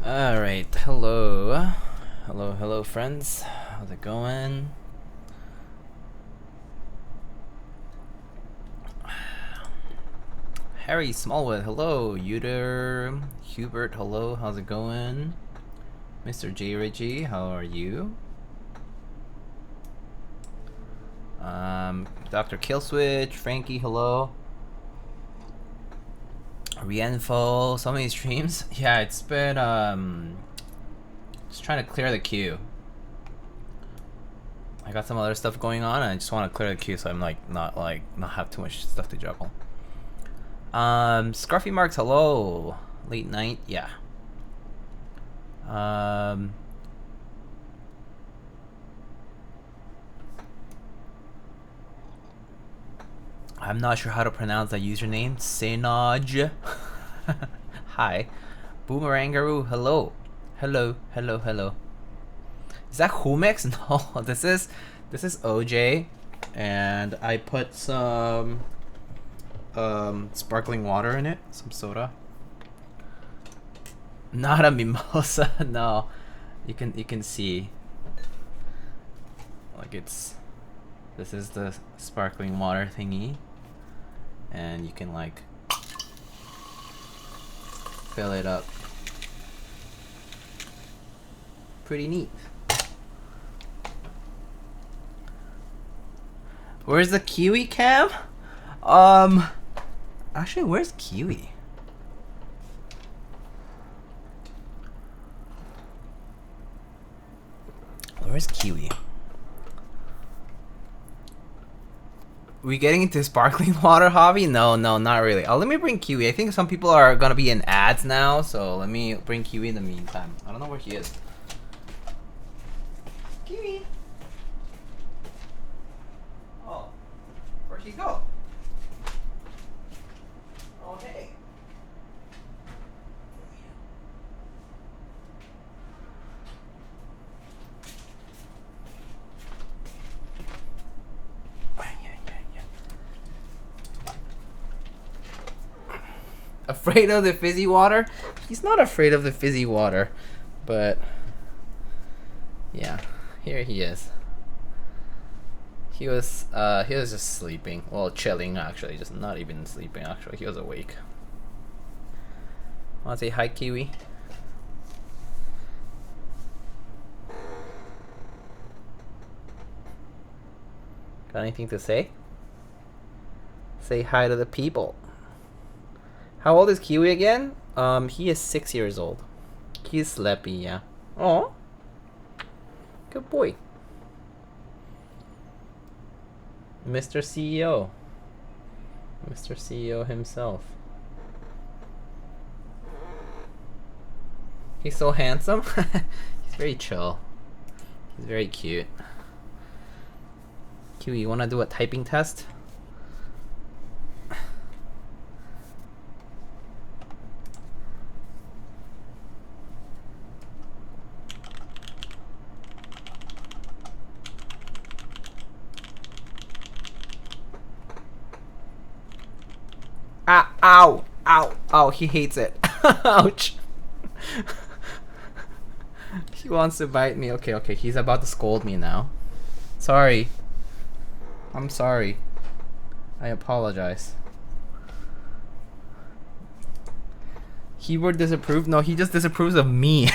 Alright, hello. Hello friends. How's it going? Harry Smallwood, hello. Uter Hubert, hello. How's it going? Mr. J Reggie, how are you? Dr. Killswitch, Frankie, hello. Reinfo, so many streams. Yeah, it's been just trying to clear the queue. I got some other stuff going on and I just want to clear the queue so I'm not have too much stuff to juggle. Scruffy Marks, hello. Late night, yeah. I'm not sure how to pronounce that username. Senaj. Hi. Boomerangaroo, hello. Hello. Is that Humex? No, this is OJ, and I put some sparkling water in it, some soda. Not a mimosa, no. You can see, like this is the sparkling water thingy, and you can like fill it up. Pretty neat. Where's the Kiwi cam? Actually, where's Kiwi? Where's Kiwi? We getting into sparkling water hobby? No, not really. Let me bring Kiwi. I think some people are gonna be in ads now, so let me bring Kiwi in the meantime. I don't know where he is. Kiwi. Oh, where'd he go? Oh, hey. Afraid of the fizzy water? He's not afraid of the fizzy water, but yeah, here he is. He was just sleeping, well, chilling actually, just not even sleeping actually. He was awake. Wanna say hi, Kiwi? Got anything to say? Say hi to the people. How old is Kiwi again? He is 6 years old. He's sleepy, yeah. Oh, good boy. Mr. CEO. Mr. CEO himself. He's so handsome. He's very chill. He's very cute. Kiwi, you wanna do a typing test? Ah, ow, ow, he hates it. Ouch. He wants to bite me. Okay, he's about to scold me now. Sorry. I'm sorry. I apologize. Keyboard disapproved? No, he just disapproves of me.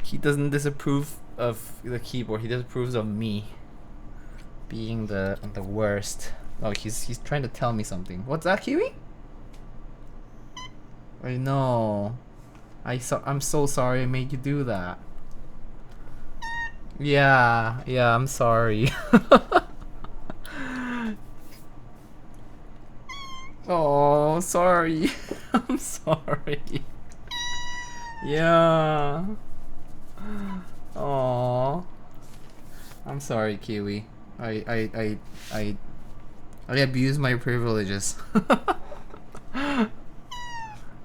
He doesn't disapprove of the keyboard. He disapproves of me being the worst. Oh, he's trying to tell me something. What's that, Kiwi? I know. I'm so sorry I made you do that. Yeah, I'm sorry. Oh, sorry. I'm sorry. Yeah. Oh. I'm sorry, Kiwi. I abuse my privileges.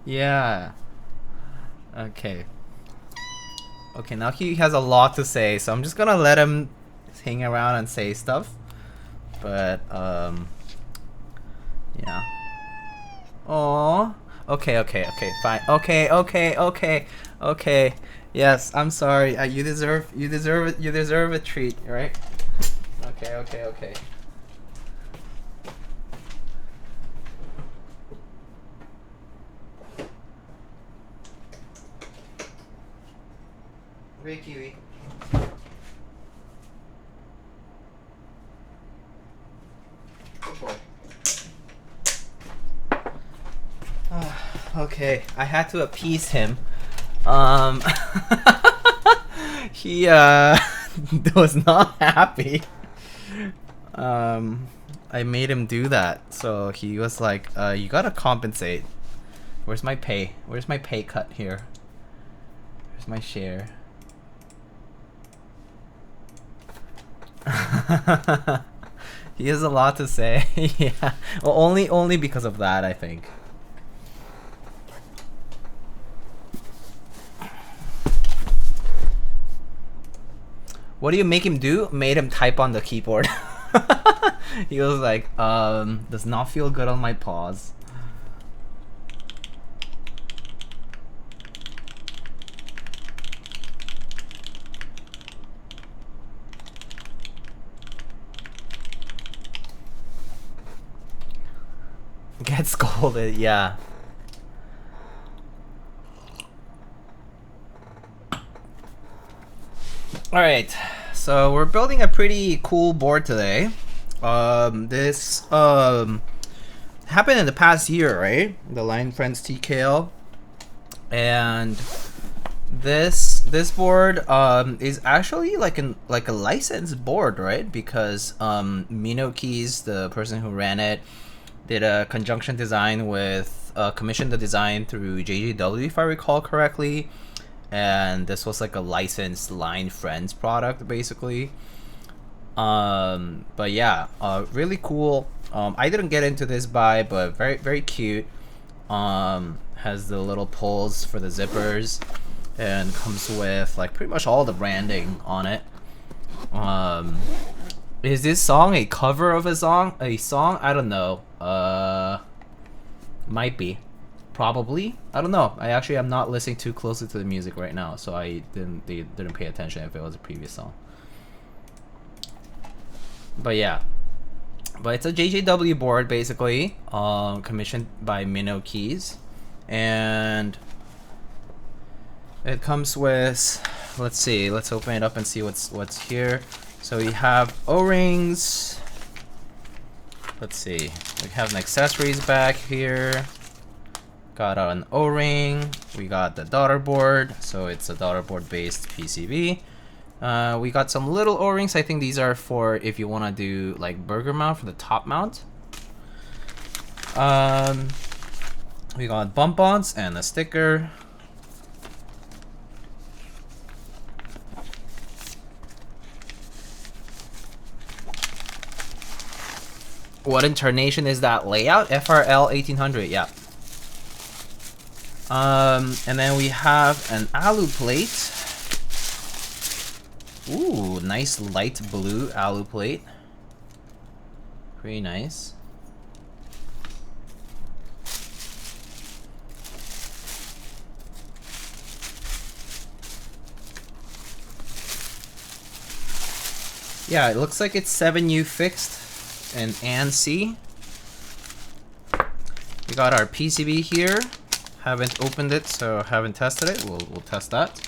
Yeah. Okay. Okay, now he has a lot to say, so I'm just gonna let him hang around and say stuff. But, yeah. Aww. Okay, fine. Okay. Yes, I'm sorry. You deserve a treat, right? Okay. Great kiwi. Good boy. Okay, I had to appease him. He was not happy. I made him do that, so he was like, you gotta compensate. Where's my pay? Where's my pay cut here? Where's my share? He has a lot to say. Yeah, well, only because of that, I think. What do you make him do? Made him type on the keyboard. He was like, does not feel good on my paws. Get scolded, yeah. Alright, so we're building a pretty cool board today. This happened in the past year, right? The Line Friends TKL. And this board is actually like a licensed board, right? Because Mino Keys, the person who ran it, did a conjunction design with commissioned the design through JJW, if I recall correctly. And this was like a licensed Line Friends product, basically. But yeah, really cool. I didn't get into this buy, but very cute. Has the little pulls for the zippers, and comes with like pretty much all the branding on it. Is this song a cover of a song? I don't know. Might be. Probably. I don't know. I actually am not listening too closely to the music right now, so I didn't pay attention if it was a previous song. But yeah. But it's a JJW board, basically, commissioned by Mino Keys. And it comes with, let's see, let's open it up and see what's here. So we have O-rings. Let's see, we have an accessories bag here. Got an O-ring. We got the daughter board, so it's a daughter board based PCB. We got some little O-rings. I think these are for if you want to do like burger mount for the top mount. We got bump-ons and a sticker. What intonation is that layout? FRL 1800, yeah. And then we have an alu plate. Ooh, nice light blue alu plate. Pretty nice. Yeah, it looks like it's 7U fixed and ANSI. We got our PCB here. Haven't opened it, so haven't tested it. We'll test that.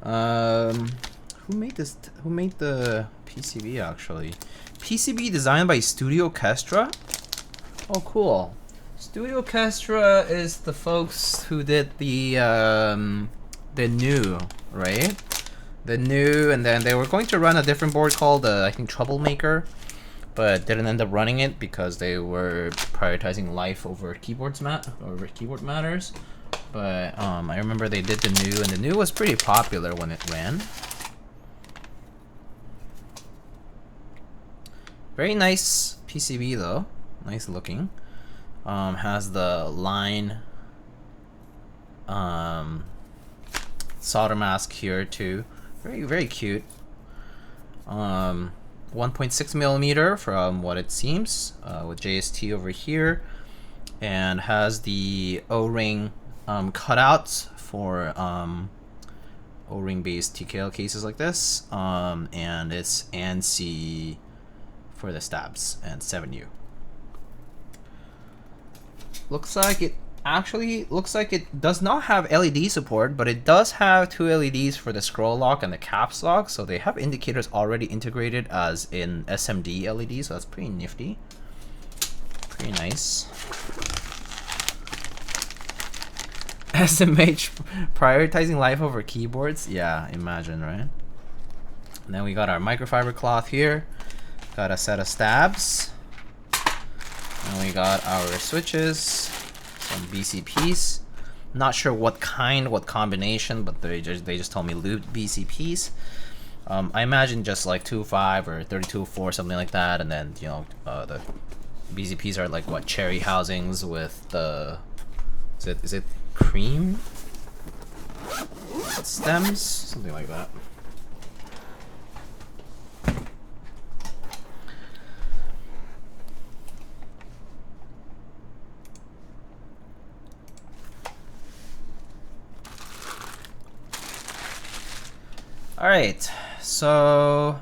Who made this? Who made the PCB actually? PCB designed by Studio Orchestra. Oh, cool. Studio Orchestra is the folks who did the new, right? The new, and then they were going to run a different board called I think Troublemaker, but didn't end up running it because they were prioritizing life over keyboard matters. But I remember they did the new, and the new was pretty popular when it ran. Very nice PCB though, nice looking. Has the line solder mask here too. Very cute. 1.6 millimeter from what it seems, with JST over here. and has the O-ring cutouts for O-ring based TKL cases like this, and it's ANSI for the stabs and 7U. Looks like it does not have LED support, but it does have 2 LEDs for the scroll lock and the caps lock, so they have indicators already integrated as in SMD LED, so that's pretty nifty. Pretty nice. SMH prioritizing life over keyboards. Yeah, imagine, right? And then we got our microfiber cloth here. Got a set of stabs. And we got our switches, some BCPs. Not sure what kind, what combination, but they just told me lubed BCPs. I imagine just like 2.5 or 32.4, something like that. And then, you know, the BCPs are like what, cherry housings with the, is it cream stems, something like that. All right, so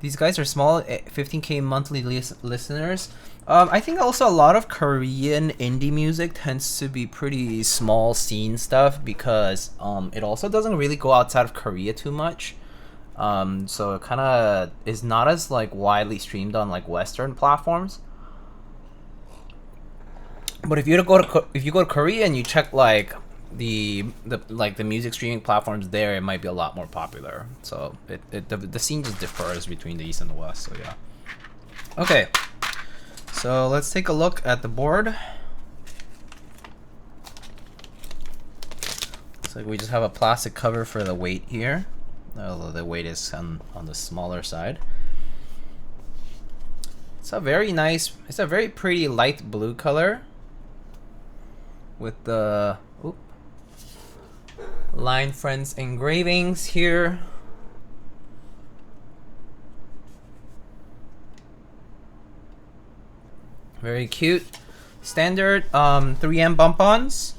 these guys are small, 15K monthly listeners. I think also a lot of Korean indie music tends to be pretty small scene stuff because it also doesn't really go outside of Korea too much. So it kind of is not as like widely streamed on like Western platforms. But if you go to Korea and you check like the music streaming platforms there, it might be a lot more popular. So the scene just differs between the East and the West. So yeah. Okay. So let's take a look at the board. Looks like we just have a plastic cover for the weight here, although the weight is on the smaller side. It's a very nice, it's a very pretty light blue color with the Line Friends engravings here. Very cute. Standard 3M bump-ons.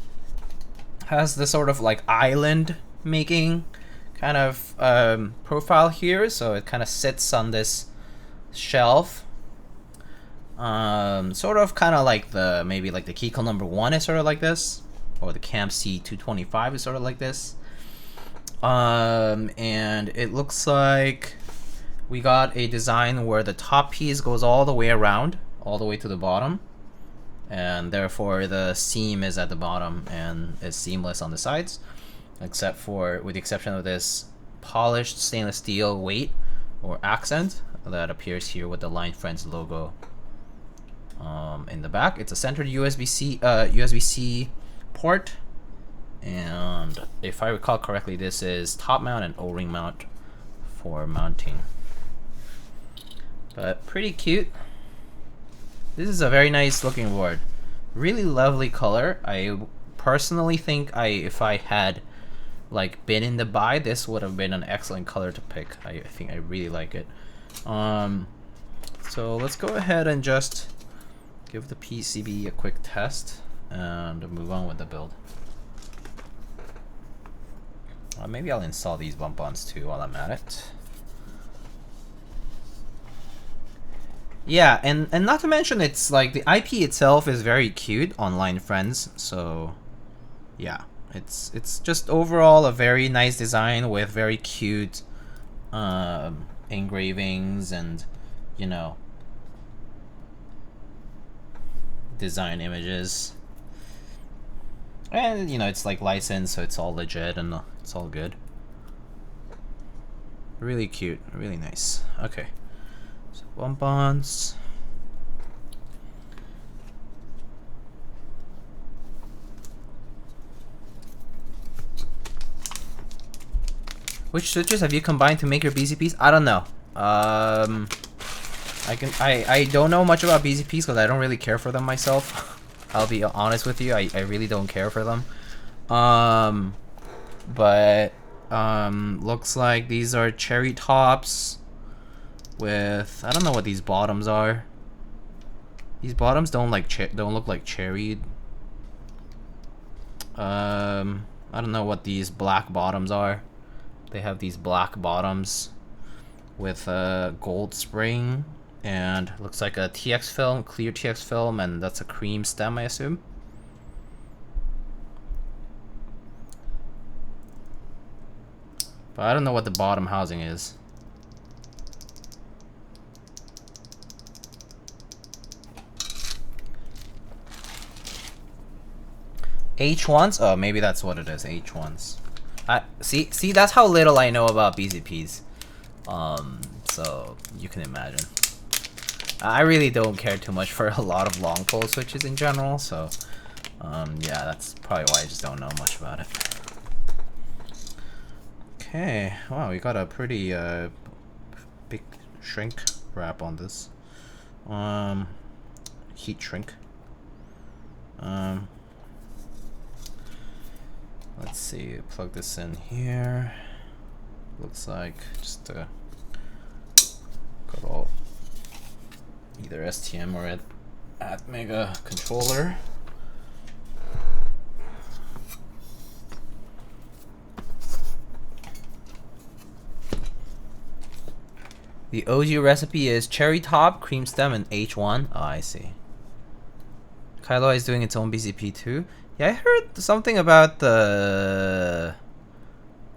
Has this sort of like island making kind of profile here, so it kind of sits on this shelf. Sort of kind of like the, maybe like the Kiko #1 is sort of like this, or the Cam C225 is sort of like this. And it looks like we got a design where the top piece goes all the way around, all the way to the bottom, and therefore the seam is at the bottom and it's seamless on the sides, except for, with the exception of this polished stainless steel weight or accent that appears here with the Line Friends logo in the back. It's a centered USB-C port, and if I recall correctly, this is top mount and O-ring mount for mounting. But pretty cute. This is a very nice looking board. Really lovely color. I personally think if I had like been in the buy, this would have been an excellent color to pick. I think I really like it. So let's go ahead and just give the PCB a quick test and move on with the build. Maybe I'll install these bump-ons too while I'm at it. Yeah, and not to mention, it's like the IP itself is very cute on Line Friends, so yeah, it's just overall a very nice design with very cute engravings and, you know, design images. And, you know, it's like licensed, so it's all legit and it's all good. Really cute, really nice. Okay. So bump-ons. Which switches have you combined to make your BCPs? I don't know. I don't know much about BCPs because I don't really care for them myself. I'll be honest with you. I really don't care for them. But looks like these are cherry tops with, I don't know what these bottoms are. These bottoms don't look like cherry. I don't know what these black bottoms are. They have these black bottoms with gold spring and looks like a TX film, clear TX film, and that's a cream stem, I assume. But I don't know what the bottom housing is. H1s? Oh, maybe that's what it is. H1s. See, that's how little I know about BZPs. So you can imagine. I really don't care too much for a lot of long pole switches in general. So, yeah, that's probably why I just don't know much about it. Okay. Wow, we got a pretty big shrink wrap on this. Heat shrink. Let's see, plug this in here. Looks like just a good old either STM or Atmega controller. The OG recipe is cherry top, cream stem, and H1. Oh, I see. Kylo is doing its own BCP too. Yeah, I heard something about the...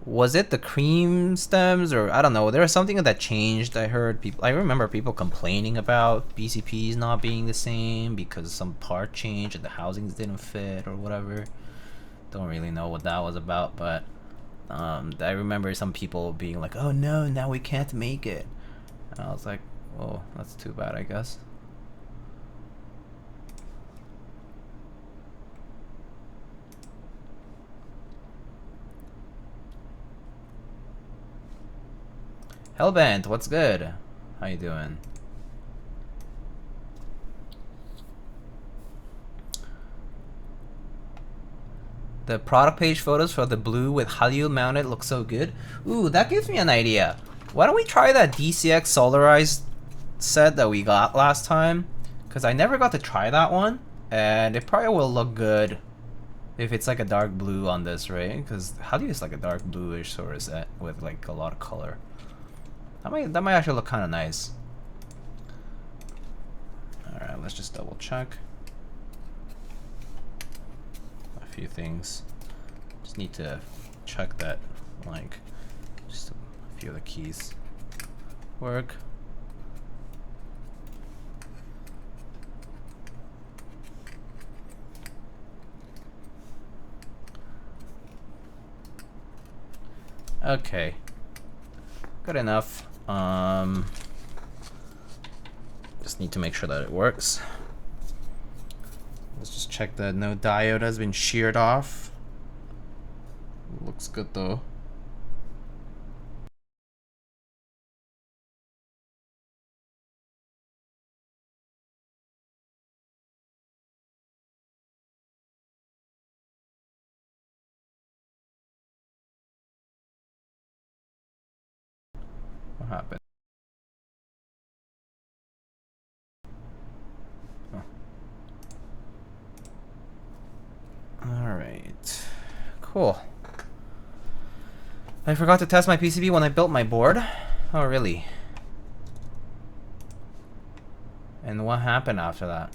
Was it the cream stems, or I don't know. There was something that changed. I remember people complaining about BCPs not being the same because some part changed and the housings didn't fit or whatever. Don't really know what that was about, but I remember some people being like, "Oh no, now we can't make it." And I was like, "Oh, that's too bad, I guess." Hellbent, what's good? How you doing? The product page photos for the blue with Hallyu mounted look so good. Ooh, that gives me an idea. Why don't we try that DCX solarized set that we got last time? Because I never got to try that one, and it probably will look good if it's like a dark blue on this, right? Because Hallyu is like a dark bluish sort of set with like a lot of color. That might actually look kind of nice. Alright, let's just double check a few things. Just need to check that, like, just a few of the keys work. Okay, good enough. Just need to make sure that it works. Let's just check that no diode has been sheared off. Looks good though. What happened? Alright, cool. I forgot to test my PCB when I built my board. Oh, really? And what happened after that?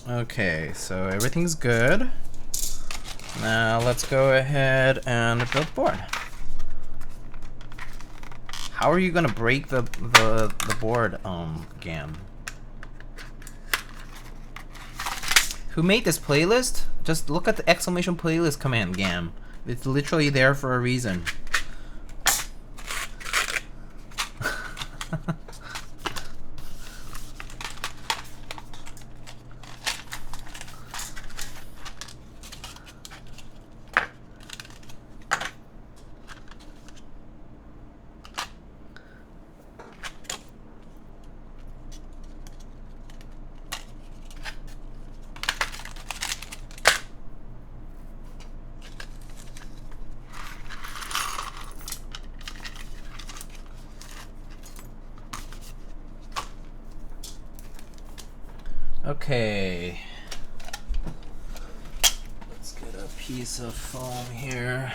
Okay, so everything's good. Now let's go ahead and build the board. How are you gonna break the board, Gam? Who made this playlist? Just look at the exclamation playlist command, Gam. It's literally there for a reason. Okay. Let's get a piece of foam here.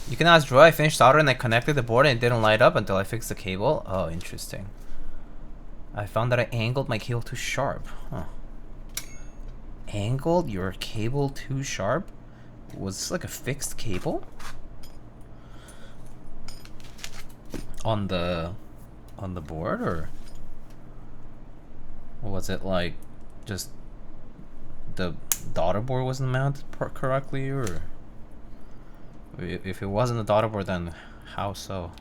You can ask Drew, I finished soldering and I connected the board and it didn't light up until I fixed the cable. Oh, interesting. I found that I angled my cable too sharp. Huh. Angled your cable too sharp? Was this like a fixed cable? On the board, or was it like just the daughter board wasn't mounted correctly, or if it wasn't the daughter board, then how so?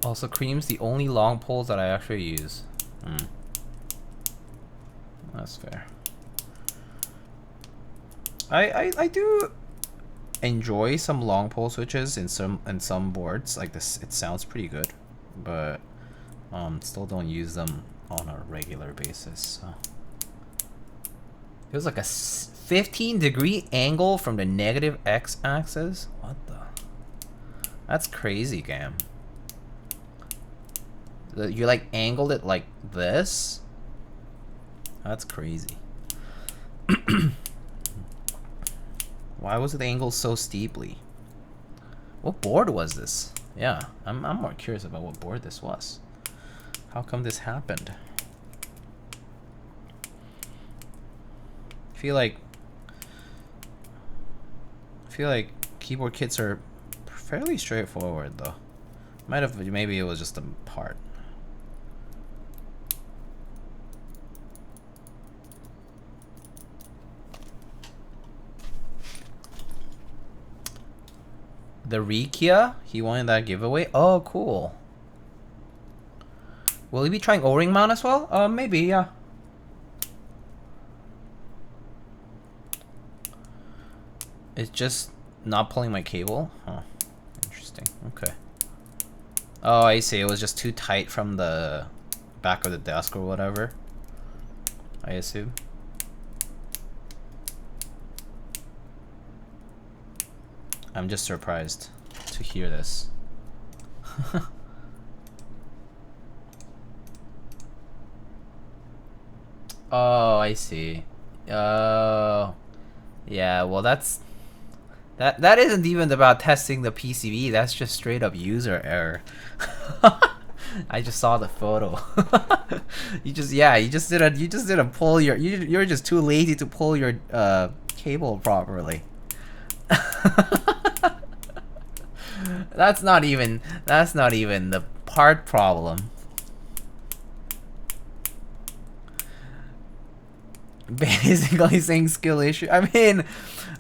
Also, Cream's the only long poles that I actually use. That's fair. I do enjoy some long pole switches in some boards like this. It sounds pretty good, but still don't use them on a regular basis. So. It was like a 15-degree angle from the negative x-axis. What the? That's crazy, Gam. You like angled it like this? That's crazy. Why was it angled so steeply? What board was this? Yeah, I'm more curious about what board this was. How come this happened? I feel like keyboard kits are fairly straightforward though. Maybe it was just a part. The Rikia, he wanted that giveaway. Oh, cool. Will he be trying O-ring mount as well? Maybe, yeah. It's just not pulling my cable. Huh. Interesting. Okay. Oh, I see. It was just too tight from the back of the desk or whatever, I assume. I'm just surprised to hear this. Oh, I see. Oh, yeah. Well, that isn't even about testing the PCB. That's just straight up user error. I just saw the photo. you just didn't pull your. You're just too lazy to pull your cable properly. That's not even the part problem. Basically saying skill issue. I mean,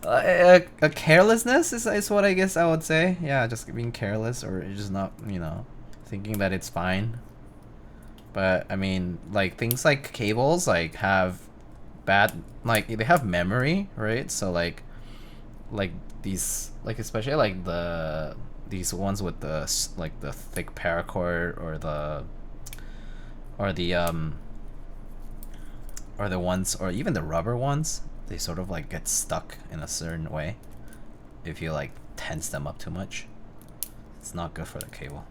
a carelessness is what I guess I would say. Yeah, just being careless or just not, thinking that it's fine. But I mean, like things like cables like have bad, like they have memory, right? So like these, like especially like these ones with the thick paracord or the ones, or even the rubber ones, they sort of like get stuck in a certain way if you like tense them up too much. It's not good for the cable.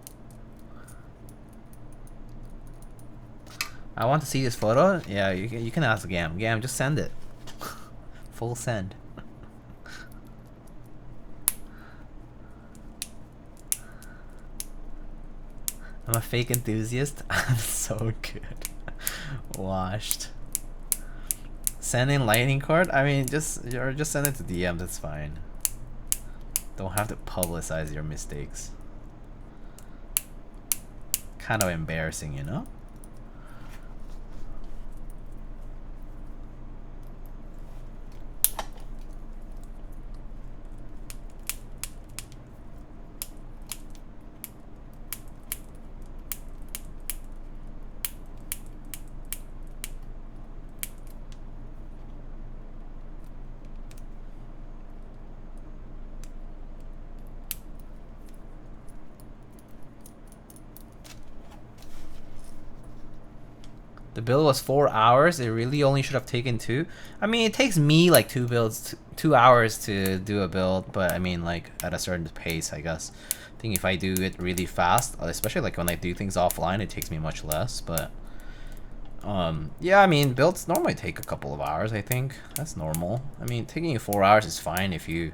I want to see this photo. Yeah, you can ask Gam. Gam, just send it. Full send. I'm a fake enthusiast. I'm so good. Washed. Send in lightning cord? I mean, just send it to DM. That's fine. Don't have to publicize your mistakes. Kind of embarrassing, you know? The build was 4 hours. It really only should have taken 2. I mean, it takes me like 2 hours to do a build, but I mean, like at a certain pace, I guess. I think if I do it really fast, especially like when I do things offline, it takes me much less. But yeah, I mean, builds normally take a couple of hours. I think that's normal. I mean, taking you 4 hours is fine if you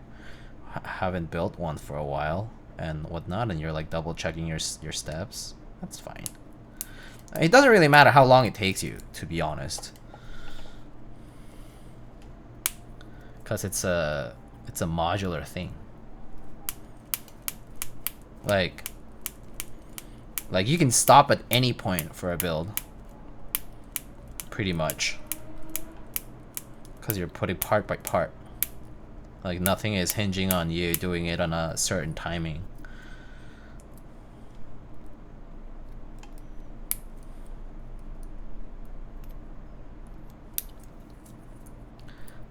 haven't built one for a while and whatnot, and you're like double checking your steps. That's fine. It doesn't really matter how long it takes you, to be honest, because it's a modular thing. Like you can stop at any point for a build, pretty much, because you're putting part by part. Like nothing is hinging on you doing it on a certain timing.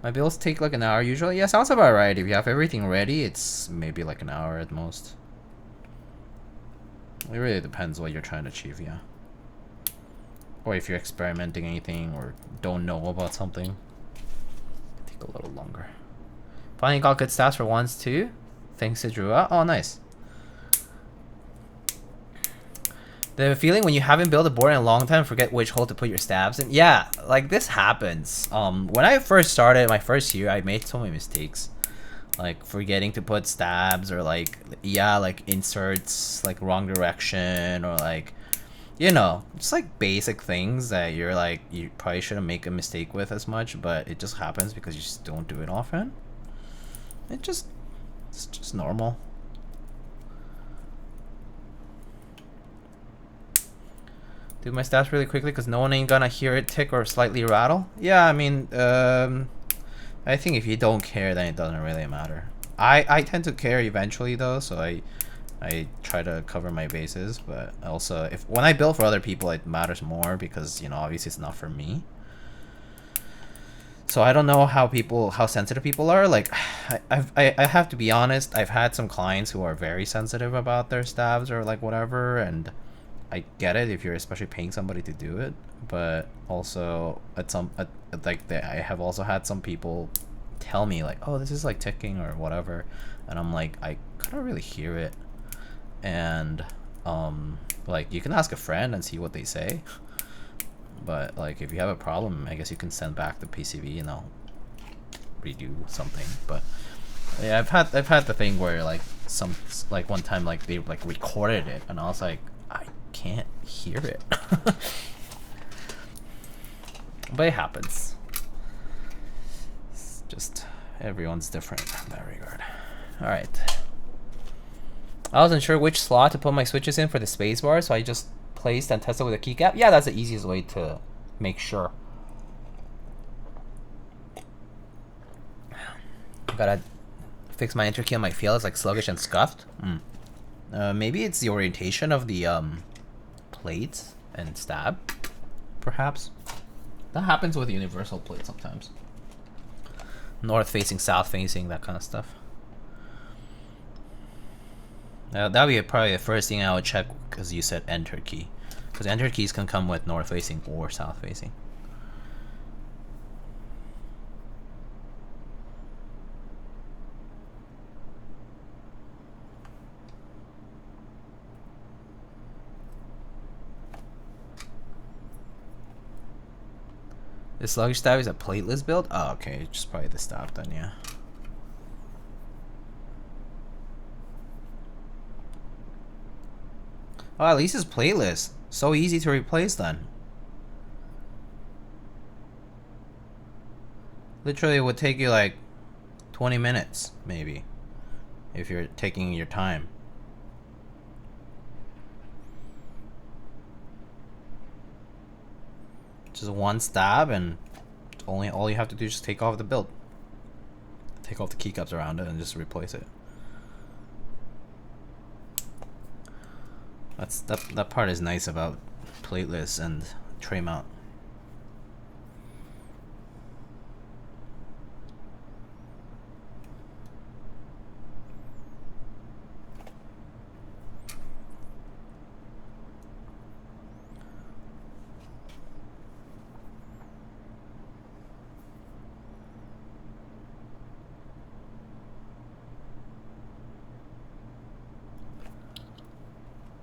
My builds take like an hour usually. Yeah, sounds about right. If you have everything ready, it's maybe like an hour at most. It really depends what you're trying to achieve, yeah. Or if you're experimenting anything or don't know about something, take a little longer. Finally got good stats for once too, thanks to Drua. Oh, nice. The feeling when you haven't built a board in a long time, forget which hole to put your stabs in. Yeah, like this happens. When I first started my first year, I made so many mistakes, like forgetting to put stabs, or like, yeah, like inserts like wrong direction, or like, you know, just like basic things that you're like, you probably shouldn't make a mistake with as much, but it just happens because you just don't do it often. It's just normal. Do my stats really quickly because no one ain't gonna hear it tick or slightly rattle. Yeah, I mean, I think if you don't care, then it doesn't really matter. I tend to care eventually though, so I try to cover my bases. But also, when I build for other people, it matters more because, you know, obviously it's not for me. So I don't know how sensitive people are. Like, I have to be honest. I've had some clients who are very sensitive about their stabs or like whatever, and I get it if you're especially paying somebody to do it, but also I have also had some people tell me like, oh, this is like ticking or whatever, and I'm like, I couldn't really hear it, and like you can ask a friend and see what they say, but like if you have a problem, I guess you can send back the PCB and I'll redo something. But yeah, I've had the thing where like one time like they like recorded it and I was like, I can't hear it. But it happens. It's just everyone's different in that regard. Alright. I wasn't sure which slot to put my switches in for the spacebar, so I just placed and tested with a keycap. Yeah, that's the easiest way to make sure. Gotta fix my enter key on my feel. It's like sluggish and scuffed. Maybe it's the orientation of the plates and stab, perhaps. That happens with universal plates sometimes. North facing, south facing, that kind of stuff. That would be probably the first thing I would check, because you said enter key. Because enter keys can come with north facing or south facing. The sluggish stab is a plateless build? Oh, okay. Just probably the stab then, yeah. Oh, at least it's plateless. So easy to replace then. Literally it would take you like 20 minutes, maybe, if you're taking your time. Just one stab, and all you have to do is just take off the build. Take off the keycaps around it and just replace it. That part is nice about plateless and tray mount.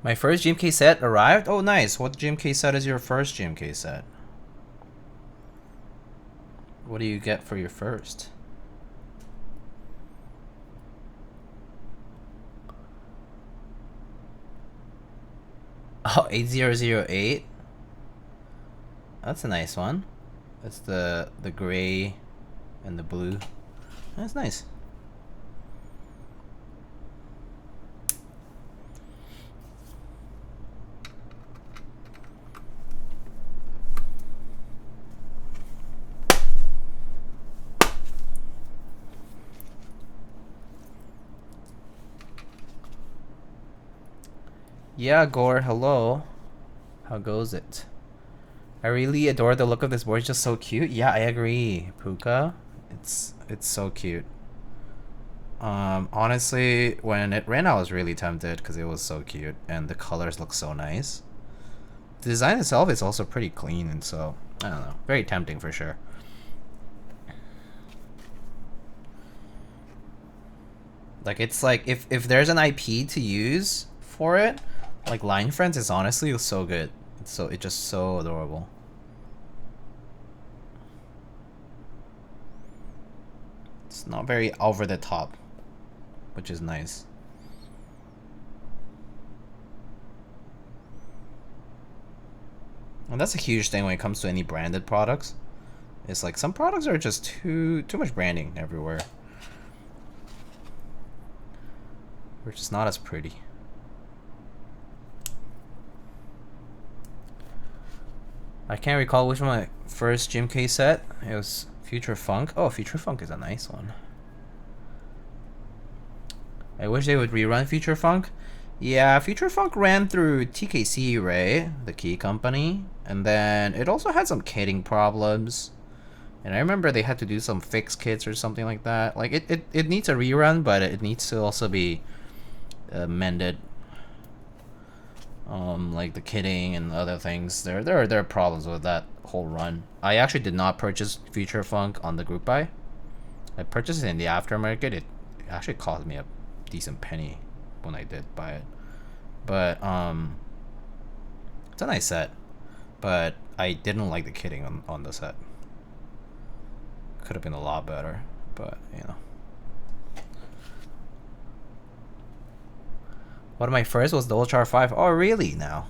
My first GMK set arrived? Oh, nice. What GMK set is your first GMK set? What do you get for your first? Oh, 8008. That's a nice one. That's the gray and the blue. That's nice. Yeah, Gore, hello. How goes it? I really adore the look of this board. It's just so cute. Yeah, I agree, Puka. It's so cute. Honestly, when it ran, I was really tempted because it was so cute and the colors look so nice. The design itself is also pretty clean, and so I don't know, very tempting for sure. Like, it's like if there's an IP to use for it, like Line Friends is honestly so good. It's just so adorable. It's not very over the top, which is nice. And that's a huge thing when it comes to any branded products. It's like some products are just too much branding everywhere. They're just not as pretty. I can't recall which one my first GMK set. It was Future Funk. Oh, Future Funk is a nice one. I wish they would rerun Future Funk. Yeah, Future Funk ran through TKC, right? The key company. And then it also had some kitting problems. And I remember they had to do some fix kits or something like that. Like, it needs a rerun, but it needs to also be mended. Like the kitting and other things. There are problems with that whole run. I actually did not purchase Future Funk on the group buy. I purchased it in the aftermarket. It actually cost me a decent penny when I did buy it. But it's a nice set. But I didn't like the kitting on the set. Could have been a lot better, but you know. One of my first was the Ultra 5. Oh, really? Now,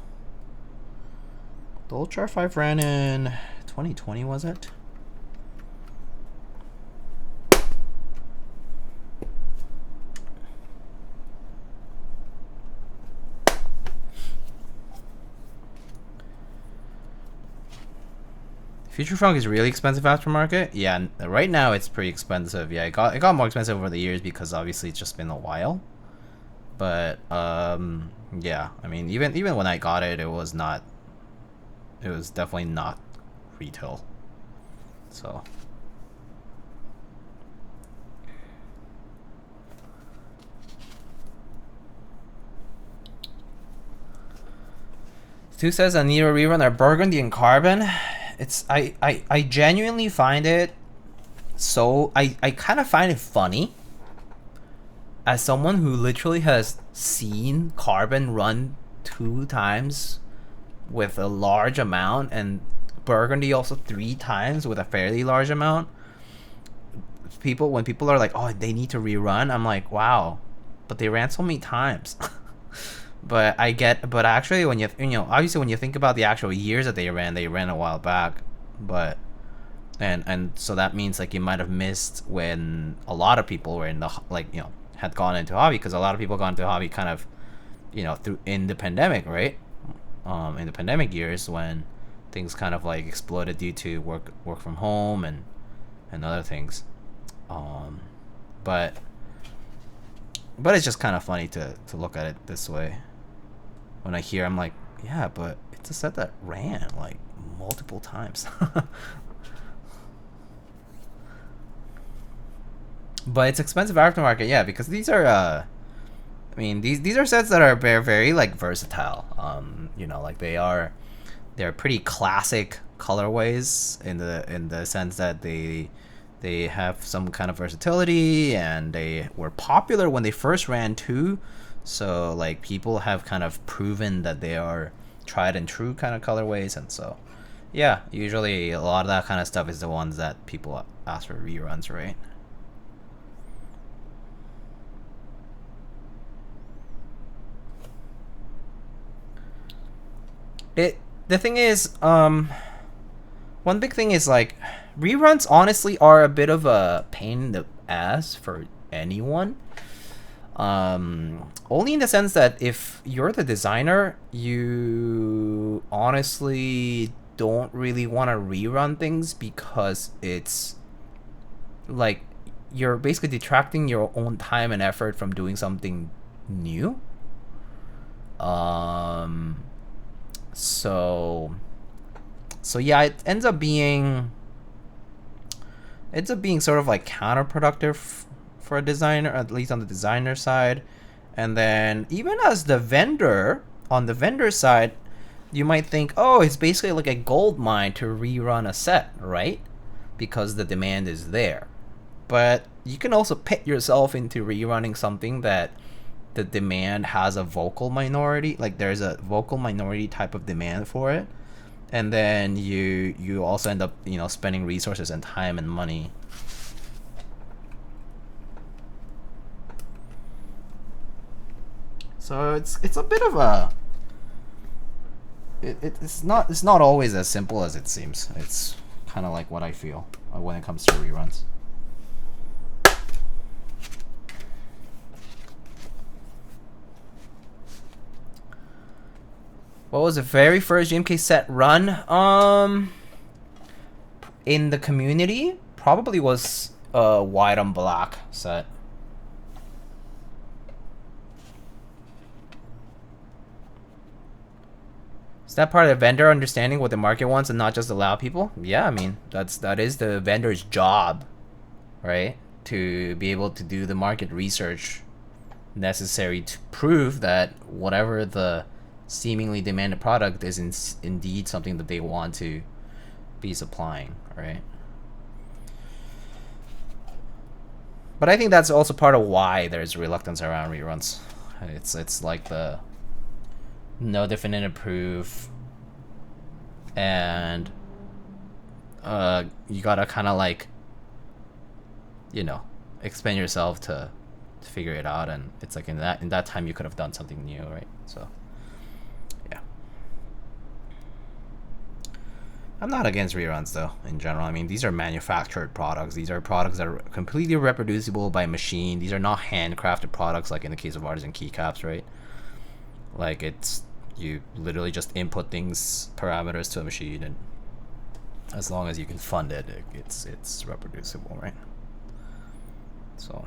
the Ultra 5 ran in 2020, was it? Future Funk is really expensive aftermarket. Yeah, right now it's pretty expensive. Yeah, it got more expensive over the years because obviously it's just been a while. But yeah, I mean, even when I got it, it was definitely not retail. So Stu says I need a rerun are Burgundy and Carbon. It's I genuinely find it so I kind of find it funny. As someone who literally has seen Carbon run 2 times with a large amount and Burgundy also 3 times with a fairly large amount, when people are like, oh, they need to rerun, I'm like, wow, but they ran so many times. But actually when you know, obviously when you think about the actual years that they ran a while back, but and so that means like you might have missed when a lot of people were in the, like, you know, had gone into hobby, because a lot of people got into hobby kind of, you know, in the pandemic, right? In the pandemic years when things kind of like exploded due to work from home and other things. But it's just kind of funny to look at it this way. When I hear, I'm like, yeah, but it's a set that ran like multiple times. But it's expensive aftermarket, yeah, because these are I mean, these are sets that are very, very like versatile. You know, like they're pretty classic colorways in the sense that they have some kind of versatility, and they were popular when they first ran too. So like people have kind of proven that they are tried and true kind of colorways, and so yeah, usually a lot of that kind of stuff is the ones that people ask for reruns, right? The thing is, one big thing is like reruns honestly are a bit of a pain in the ass for anyone. Only in the sense that if you're the designer, you honestly don't really want to rerun things because it's like you're basically detracting your own time and effort from doing something new. So yeah, it ends up being sort of like counterproductive for a designer, at least on the designer side. And then even as the vendor, on the vendor side, you might think, oh, it's basically like a gold mine to rerun a set, right? Because the demand is there. But you can also pit yourself into rerunning something that the demand has a vocal minority, like there's a vocal minority type of demand for it, and then you also end up, you know, spending resources and time and money. So it's a bit of a it's not always as simple as it seems. It's kind of like what I feel when it comes to reruns. What was the very first GMK set run? In the community, probably was a white on black set. Is that part of the vendor understanding what the market wants and not just allow people? Yeah, I mean that is the vendor's job, right? To be able to do the market research necessary to prove that whatever the seemingly demanded product is indeed something that they want to be supplying, right? But I think that's also part of why there's reluctance around reruns. It's like the no definitive proof, and you gotta kind of like, you know, expend yourself to figure it out, and it's like in that time you could have done something new, right? So yeah, I'm not against reruns though in general. I mean, these are manufactured products. These are products that are completely reproducible by machine. These are not handcrafted products like in the case of artisan keycaps, right? Like it's, you literally just input things, parameters to a machine, and as long as you can fund it, it's reproducible, right? So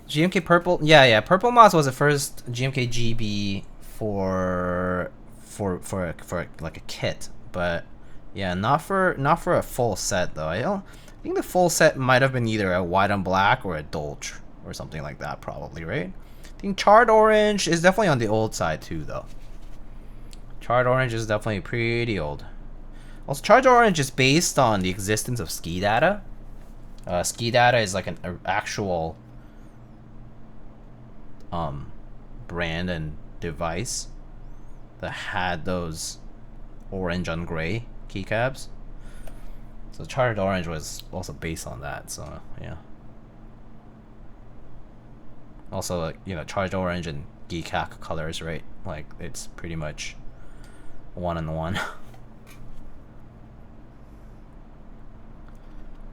GMK Purple, yeah, Purple Moss was the first GMK GB for like a kit, but yeah, not for a full set though. I think the full set might have been either a white on black or a Dolce or something like that, probably, right? I think Charred Orange is definitely on the old side too, though. Charred Orange is definitely pretty old. Also, Charred Orange is based on the existence of Ski Data. Ski Data is like an actual brand and device that had those orange on gray keycaps. So Charred Orange was also based on that. So yeah. Also, you know, Charred Orange and Geekhack colors, right? Like, it's pretty much one-on-one.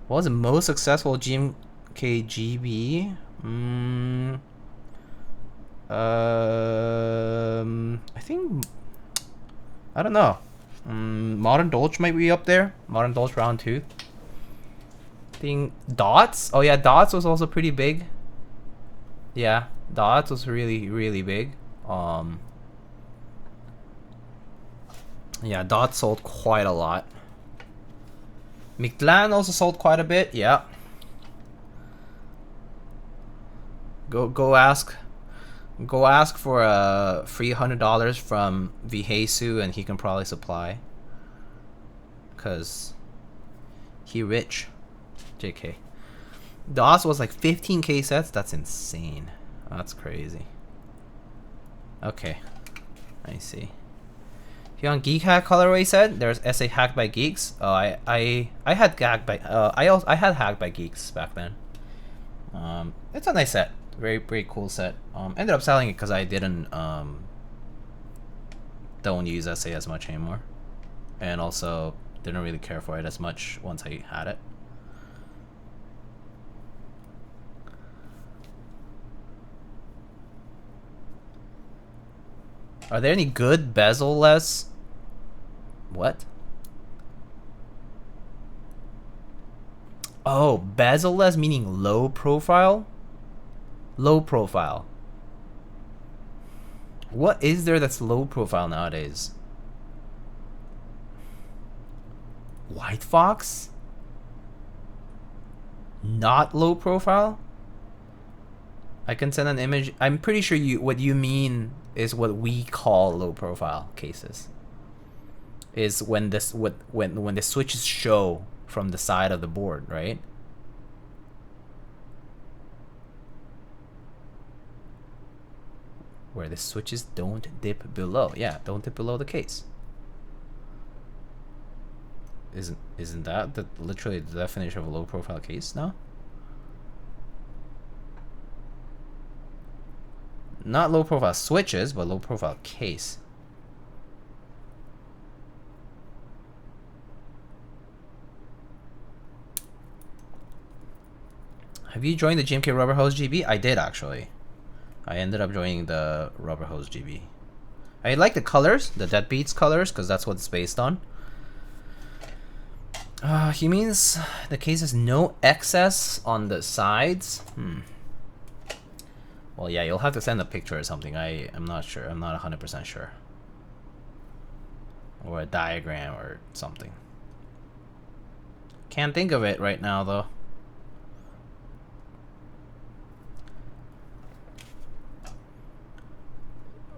What was the most successful GMK GB? I think, I don't know. Modern Dolce might be up there. Modern Dolce round 2. I think Dots. Oh yeah, Dots was also pretty big. Yeah, Dots was really big. Yeah, Dots sold quite a lot. Mictlan also sold quite a bit. Yeah. Go ask for a free $100 from Vihesu, and he can probably supply. Cause he rich. JK. DOS was like 15K sets. That's insane. That's crazy. Okay, I see. If you want Geek Hack colorway set, there's SA Hacked by Geeks. Oh, I had hacked by I had Hacked by Geeks back then. It's a nice set. Very cool set. Ended up selling it because I didn't don't use SA as much anymore, and also didn't really care for it as much once I had it. Are there any good bezel-less? What? Oh, bezel-less meaning low profile? Low profile. What is there that's low profile nowadays? White Fox? Not low profile? I can send an image. I'm pretty sure what you mean is what we call low profile cases. Is when when the switches show from the side of the board, right? Where the switches don't dip below. Yeah, don't dip below the case. Isn't that literally the definition of a low profile case now? Not low profile switches, but low profile case. Have you joined the JMK Rubber Hose GB? I did actually. I ended up joining the Rubber Hose GB. I like the colors, the Dead Beats colors, because that's what it's based on. He means the case has no excess on the sides. Well, yeah, you'll have to send a picture or something. I'm not sure. I'm not 100% sure. Or a diagram or something. Can't think of it right now, though.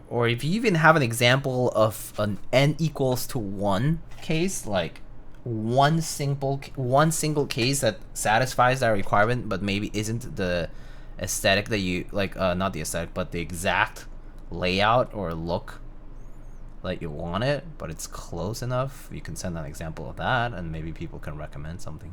Or if you even have an example of an n equals to 1 case, like one single case that satisfies that requirement, but maybe isn't the aesthetic that you like, not the aesthetic, but the exact layout or look that you want it, but it's close enough, you can send an example of that, and maybe people can recommend something.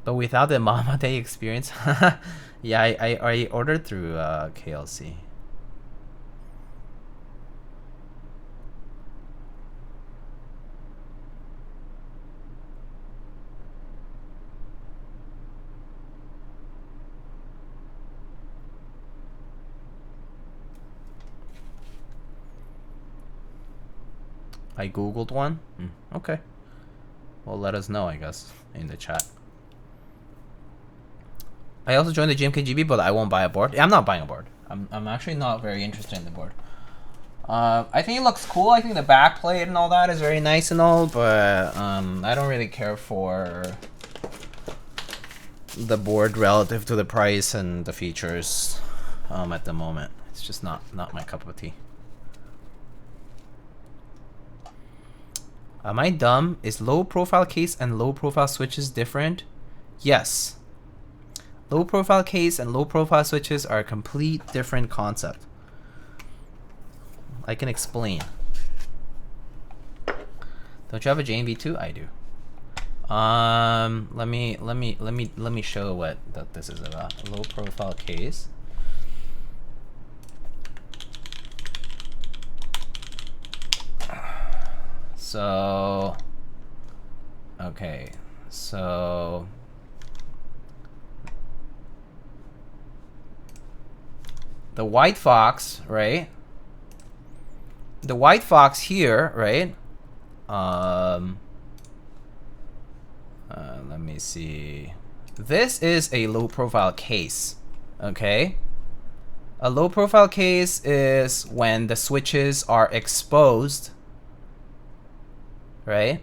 But without the Mama Day experience, yeah, I ordered through KLC. I googled one. Okay. Well, let us know, I guess, in the chat. I also joined the GMKGB, but I won't buy a board. I'm not buying a board. I'm actually not very interested in the board. I think it looks cool. I think the backplate and all that is very nice and all, but I don't really care for the board relative to the price and the features at the moment. It's just not my cup of tea. Am I dumb? Is low profile case and low profile switches different? Yes. Low profile case and low profile switches are a complete different concept. I can explain. Don't you have a JMV2? I do. Let me show what this is about. A low profile case. So, okay, so the White Fox, right? The White Fox here, right? Let me see. This is a low profile case, okay? A low profile case is when the switches are exposed, right?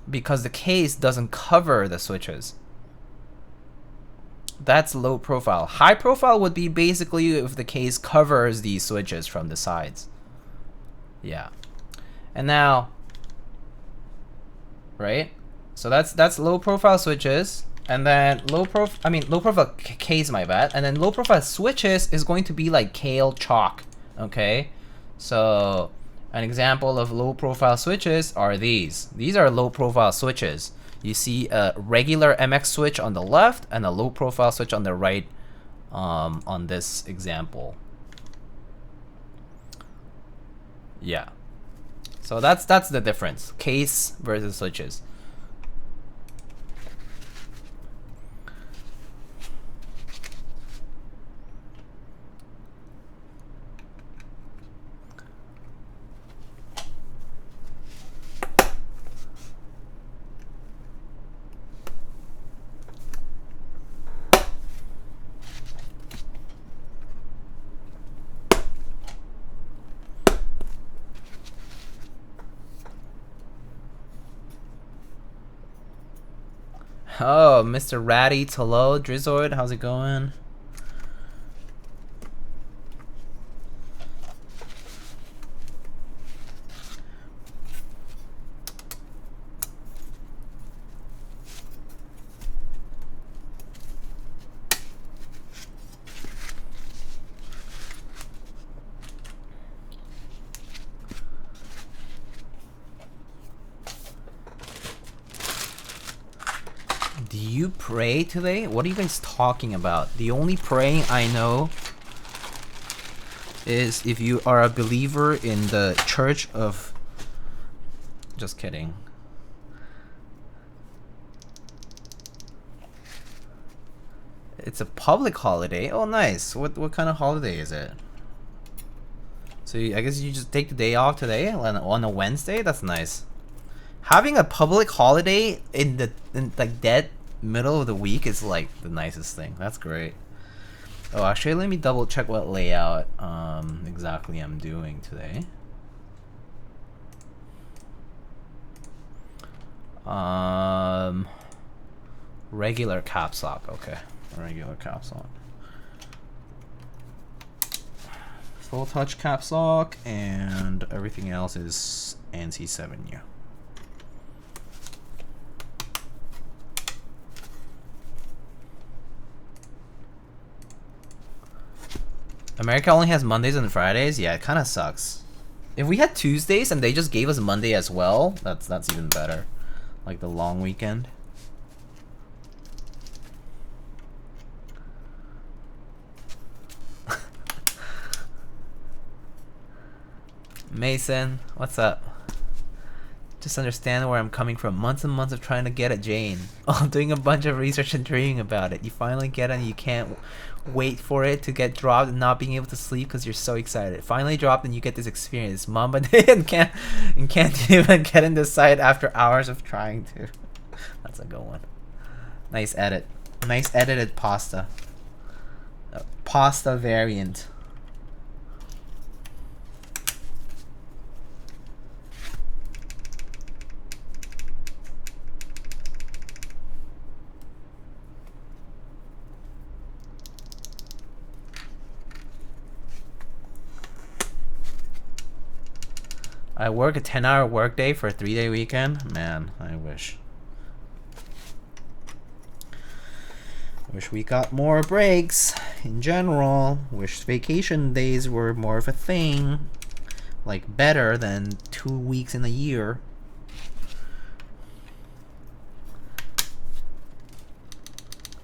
Because the case doesn't cover the switches. That's low profile. High profile would be basically if the case covers these switches from the sides. Yeah. And now, right? So that's low profile switches, and then low profile case, my bad. And then low profile switches is going to be like KL chalk, okay? So an example of low profile switches are these. These are low profile switches. You see a regular MX switch on the left and a low profile switch on the right, on this example. Yeah. So that's the difference. Case versus switches. Oh, Mr. Ratty, hello, Drizzoid, how's it going? Do you pray today? What are you guys talking about? The only praying I know is if you are a believer in the church of... Just kidding. It's a public holiday? Oh, nice. What kind of holiday is it? So I guess you just take the day off today on a Wednesday? That's nice. Having a public holiday in like dead middle of the week is like the nicest thing. That's great. Oh, actually, let me double check what layout exactly I'm doing today. Regular caps lock. Okay, regular caps lock. Full touch caps lock, and everything else is NC7U. America only has Mondays and Fridays? Yeah, it kind of sucks. If we had Tuesdays and they just gave us Monday as well, that's even better. Like the long weekend. Mason, what's up? Just understand where I'm coming from. Months and months of trying to get at Jane. Oh, doing a bunch of research and dreaming about it. You finally get it and you can't wait for it to get dropped and not being able to sleep because you're so excited. Finally dropped and you get this experience. Mamba and can't even get in the site after hours of trying to. That's a good one. Nice edit. Nice edited pasta. Pasta variant. I work a 10-hour workday for a 3-day weekend. Man, I wish. Wish we got more breaks in general. Wish vacation days were more of a thing. Like better than 2 weeks in a year.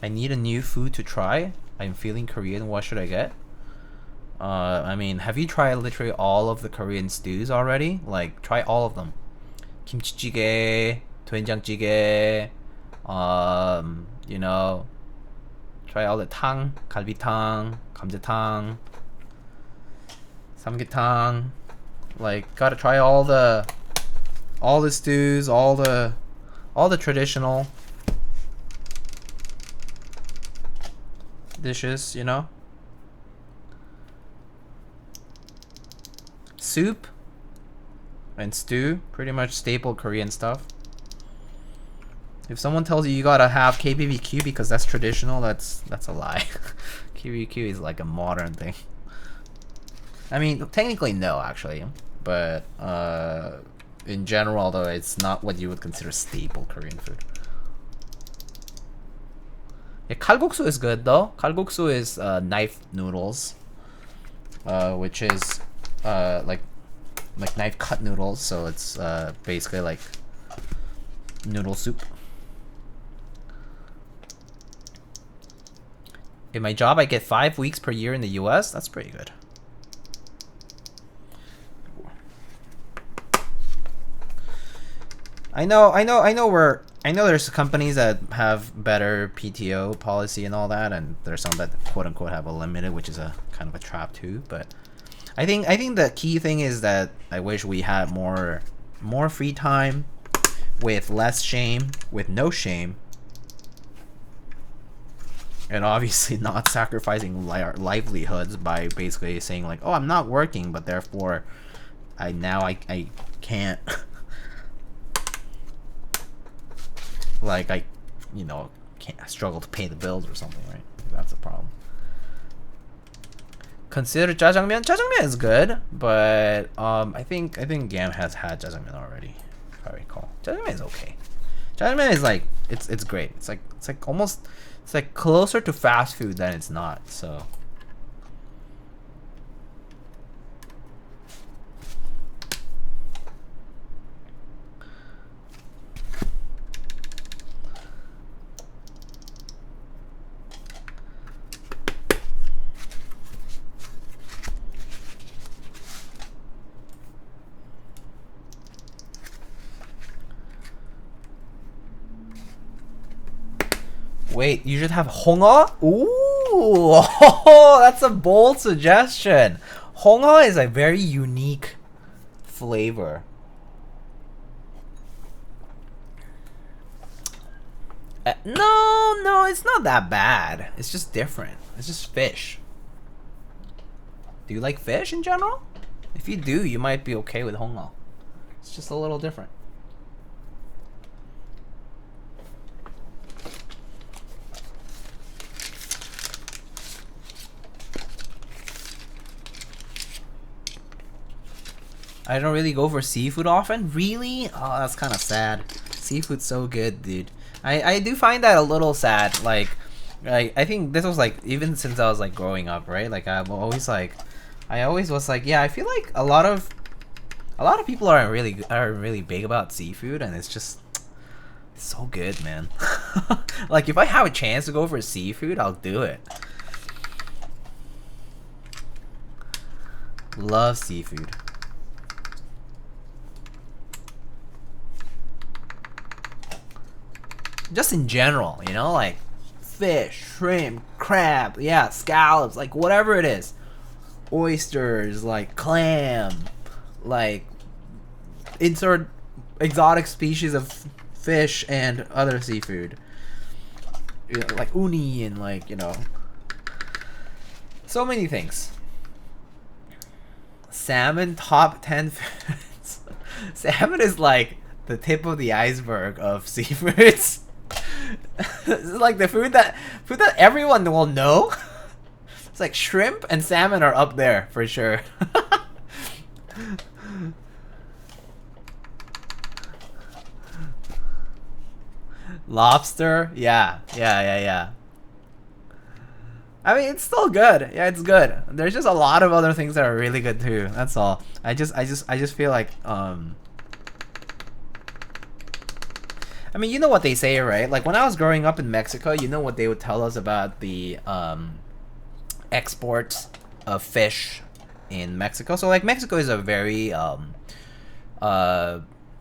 I need a new food to try. I'm feeling Korean. What should I get? I mean, have you tried literally all of the Korean stews already? Like, try all of them. Kimchi-jjigae, doenjang-jjigae, you know, try all the tang, galbi-tang, 감자탕, samgyetang. Like, gotta try all the stews, all the traditional dishes, you know. Soup and stew, pretty much staple Korean stuff. If someone tells you gotta have KBBQ because that's traditional, that's a lie. KBBQ is like a modern thing. I mean, technically no, actually, but in general, although it's not what you would consider staple Korean food. Yeah, kalguksu is good though. Kalguksu is knife noodles, which is like knife cut noodles. So it's basically like noodle soup. In my job, I get 5 weeks per year in the U.S. That's pretty good. I know there's companies that have better PTO policy and all that, and there's some that quote unquote have a limited, which is a kind of a trap too. But I think the key thing is that I wish we had more free time with less shame, with no shame. And obviously not sacrificing livelihoods by basically saying like, oh, I'm not working, but therefore I can't like I can't struggle to pay the bills or something, right? That's a problem. Consider jjajangmyeon. Jjajangmyeon is good, but I think Gam has had jjajangmyeon already, if I recall. Jjajangmyeon is okay. Jjajangmyeon is like it's great. It's like almost. It's like closer to fast food than it's not, so. Wait, you should have honga? Ooh, that's a bold suggestion. Honga is a very unique flavor. No, it's not that bad. It's just different. It's just fish. Do you like fish in general? If you do, you might be okay with honga. It's just a little different. I don't really go for seafood often. Really? Oh, that's kind of sad. Seafood's so good, dude. I do find that a little sad. Like I think this was like even since I was like growing up, right? Like I always was like, yeah, I feel like a lot of people aren't really big about seafood, and it's just so good, man. Like if I have a chance to go for seafood, I'll do it. Love seafood. Just in general, you know, like fish, shrimp, crab, yeah, scallops, like whatever it is. Oysters, like clam, like insert exotic species of fish and other seafood. You know, like uni and like, you know, so many things. Salmon top 10 foods. Salmon is like the tip of the iceberg of seafoods. This is like the food that everyone will know. It's like shrimp and salmon are up there for sure. Lobster, yeah. I mean, it's still good. Yeah, it's good. There's just a lot of other things that are really good too. That's all. I just feel like I mean, you know what they say, right? Like when I was growing up in Mexico, you know what they would tell us about the exports of fish in Mexico. So like Mexico is a very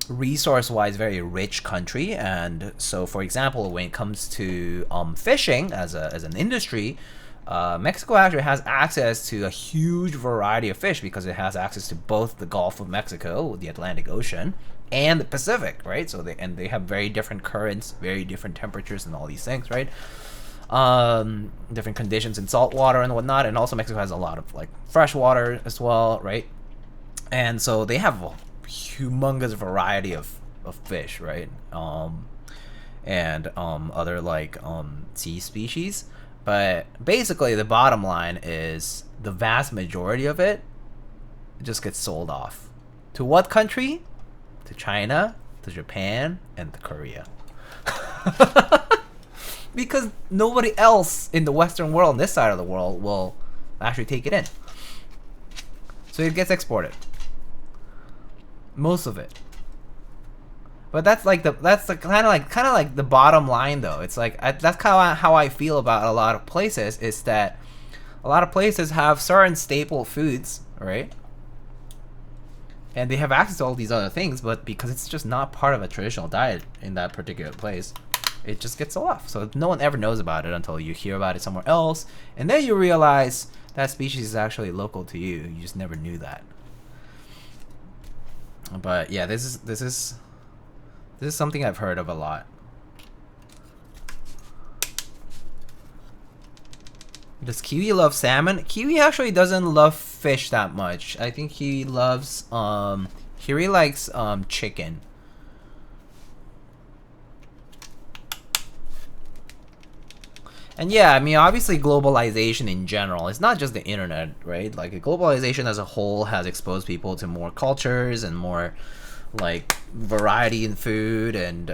resource-wise very rich country, and so for example, when it comes to fishing as an industry, Mexico actually has access to a huge variety of fish because it has access to both the Gulf of Mexico, the Atlantic Ocean, and the Pacific, right? So they have very different currents, very different temperatures, and all these things, right? Different conditions in salt water and whatnot, and also Mexico has a lot of like fresh water as well, right? And so they have a humongous variety of fish, right? And other like sea species. But basically the bottom line is the vast majority of it just gets sold off. To what country? to China, to Japan, and to Korea. Because nobody else in the Western world, this side of the world, will actually take it in. So it gets exported. Most of it. But that's like the kind of like the bottom line, though. It's like that's kind of how I feel about a lot of places. Is that a lot of places have certain staple foods, right? And they have access to all these other things, but because it's just not part of a traditional diet in that particular place, it just gets off. So no one ever knows about it until you hear about it somewhere else, and then you realize that species is actually local to you. You just never knew that. But yeah, this is something I've heard of a lot. Does Kiwi love salmon? Kiwi actually doesn't love fish that much. I think he loves he really likes chicken. And yeah, I mean, obviously globalization in general, it's not just the internet, right? Like globalization as a whole has exposed people to more cultures and more like variety in food, and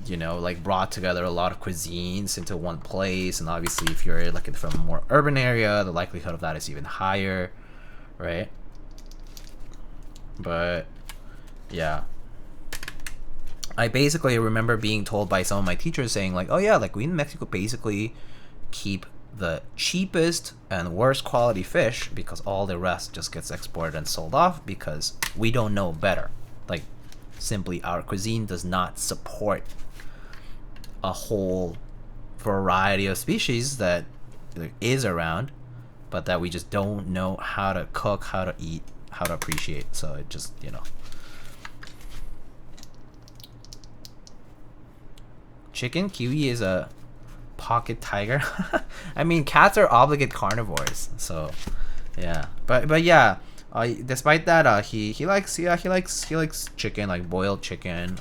you know, like brought together a lot of cuisines into one place. And obviously if you're like from a more urban area, the likelihood of that is even higher, right? But yeah, I basically remember being told by some of my teachers saying like, oh yeah, like we in Mexico basically keep the cheapest and worst quality fish because all the rest just gets exported and sold off because we don't know better. Like simply our cuisine does not support a whole variety of species that is around, but that we just don't know how to cook, how to eat, how to appreciate. So it just, you know. Chicken? Kiwi is a pocket tiger. I mean, cats are obligate carnivores, so yeah. But yeah, despite that, he likes chicken, like boiled chicken.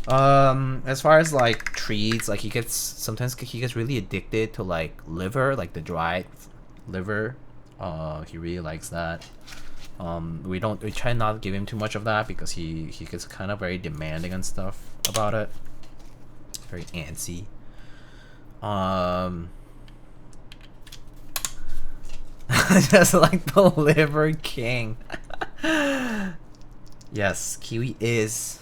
As far as like treats, like sometimes he gets really addicted to like liver, like the dried liver. He really likes that. We try not to give him too much of that because he gets kind of very demanding and stuff about it. Very antsy. Just like the liver king. Yes, Kiwi is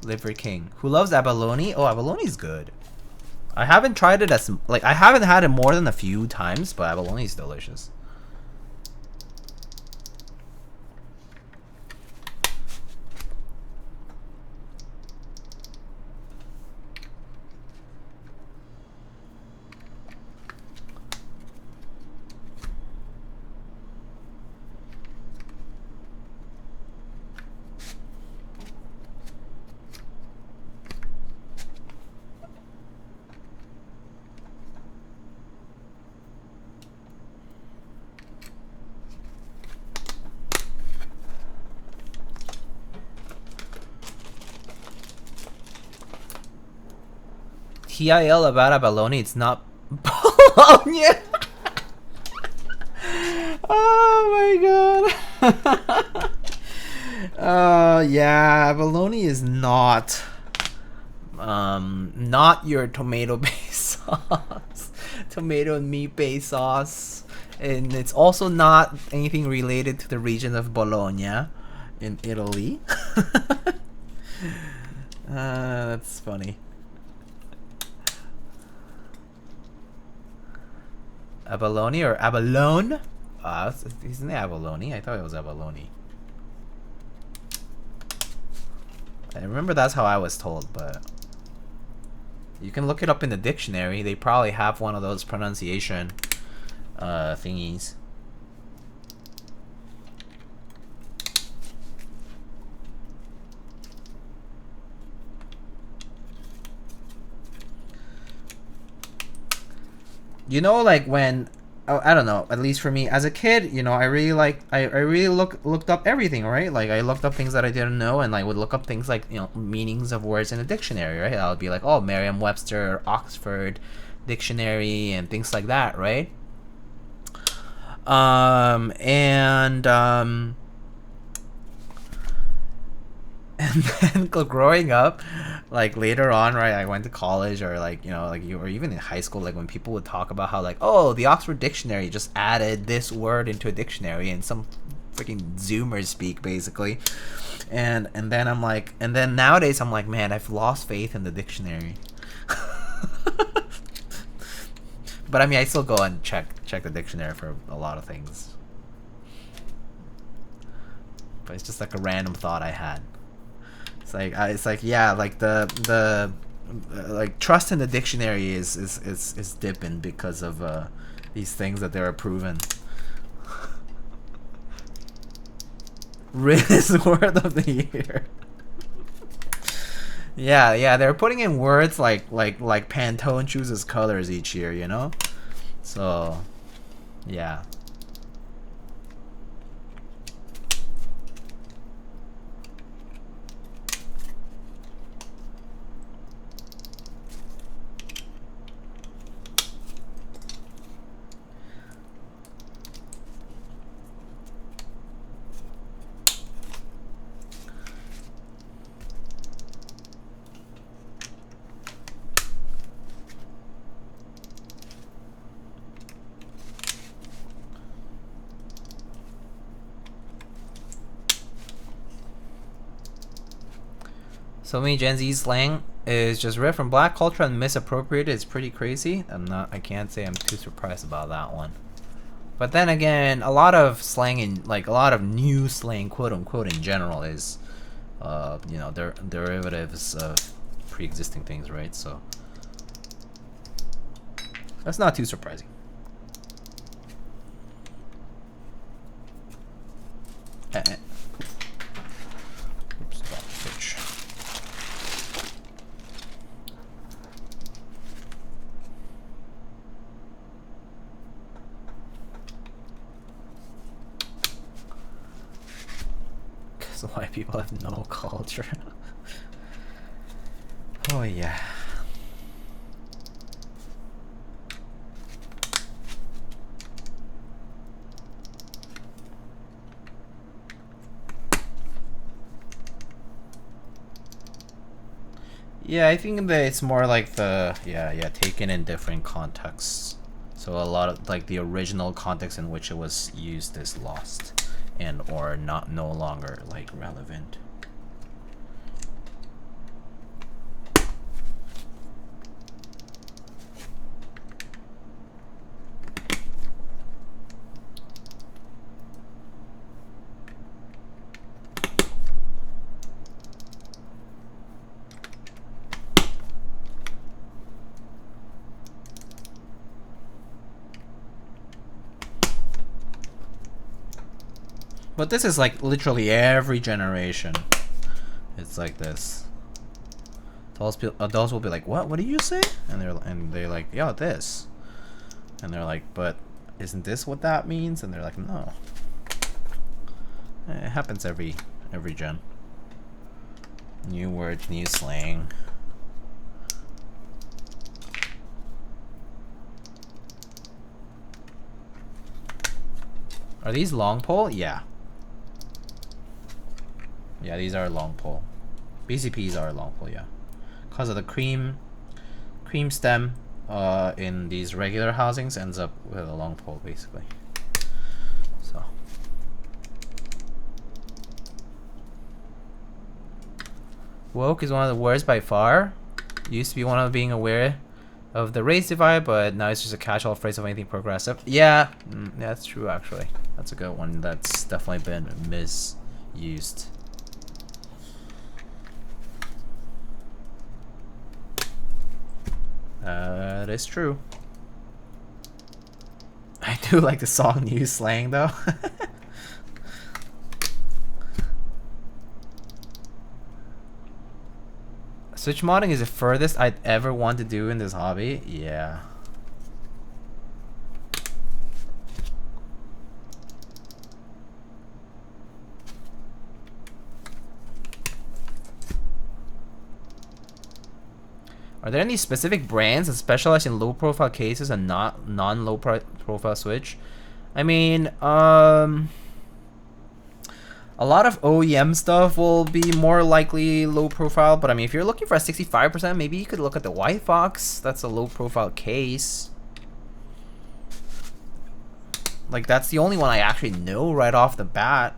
liver king. Who loves abalone? Oh, abalone is good. I haven't tried it as like I haven't had it more than a few times, but abalone is delicious. TIL about abalone, it's not bologna. Oh my god. Yeah, abalone is not your tomato based sauce, tomato and meat based sauce, and it's also not anything related to the region of Bologna in Italy. That's funny. Abalone or abalone? Isn't it abalone? I thought it was abalone. I remember that's how I was told, but you can look it up in the dictionary. They probably have one of those pronunciation thingies. You know, like when I don't know, at least for me as a kid, you know, I really looked up everything, right? Like I looked up things that I didn't know, and I would look up things like, you know, meanings of words in a dictionary, right? I would be like, oh, Merriam-Webster, Oxford Dictionary, and things like that, right? And then growing up, like later on, right, I went to college, or like, you know, like you, or even in high school, like when people would talk about how like, oh, the Oxford Dictionary just added this word into a dictionary, and some freaking Zoomer speak basically, and then I'm like, and then nowadays I'm like, man, I've lost faith in the dictionary. But I mean, I still go and check the dictionary for a lot of things. But it's just like a random thought I had. It's like yeah, like the like trust in the dictionary is dipping because of these things that they're approving. Riz word of the year. Yeah, they're putting in words like Pantone chooses colors each year, you know? So, yeah. So many Gen Z slang is just ripped from black culture and misappropriated. It's pretty crazy. I can't say I'm too surprised about that one. But then again, a lot of slang in, like a lot of new slang, quote unquote, in general is, you know, derivatives of pre-existing things, right? So that's not too surprising. Oops, switch. Because white people have no culture. Oh yeah. Yeah, I think that it's more like the taken in different contexts. So a lot of like the original context in which it was used is lost and or no longer like relevant. But this is like literally every generation. It's like this. Adults will be like, "What? What did you say?" And they're like, "Yeah, this." And they're like, "But isn't this what that means?" And they're like, "No." It happens every gen. New words, new slang. Are these long pole? Yeah. Yeah, these are long pole. BCPs are long pole, yeah. Because of the cream stem in these regular housings ends up with a long pole, basically. So. Woke is one of the words by far. Used to be one of being aware of the race divide, but now it's just a catch-all phrase of anything progressive. Yeah, that's true actually. That's a good one. That's definitely been misused. That is true. I do like the song New Slang though. Switch modding is the furthest I'd ever want to do in this hobby. Yeah. Are there any specific brands that specialize in low profile cases and not non-low profile switch? I mean, a lot of OEM stuff will be more likely low profile, but I mean, if you're looking for a 65%, maybe you could look at the White Fox. That's a low profile case. Like, that's the only one I actually know right off the bat,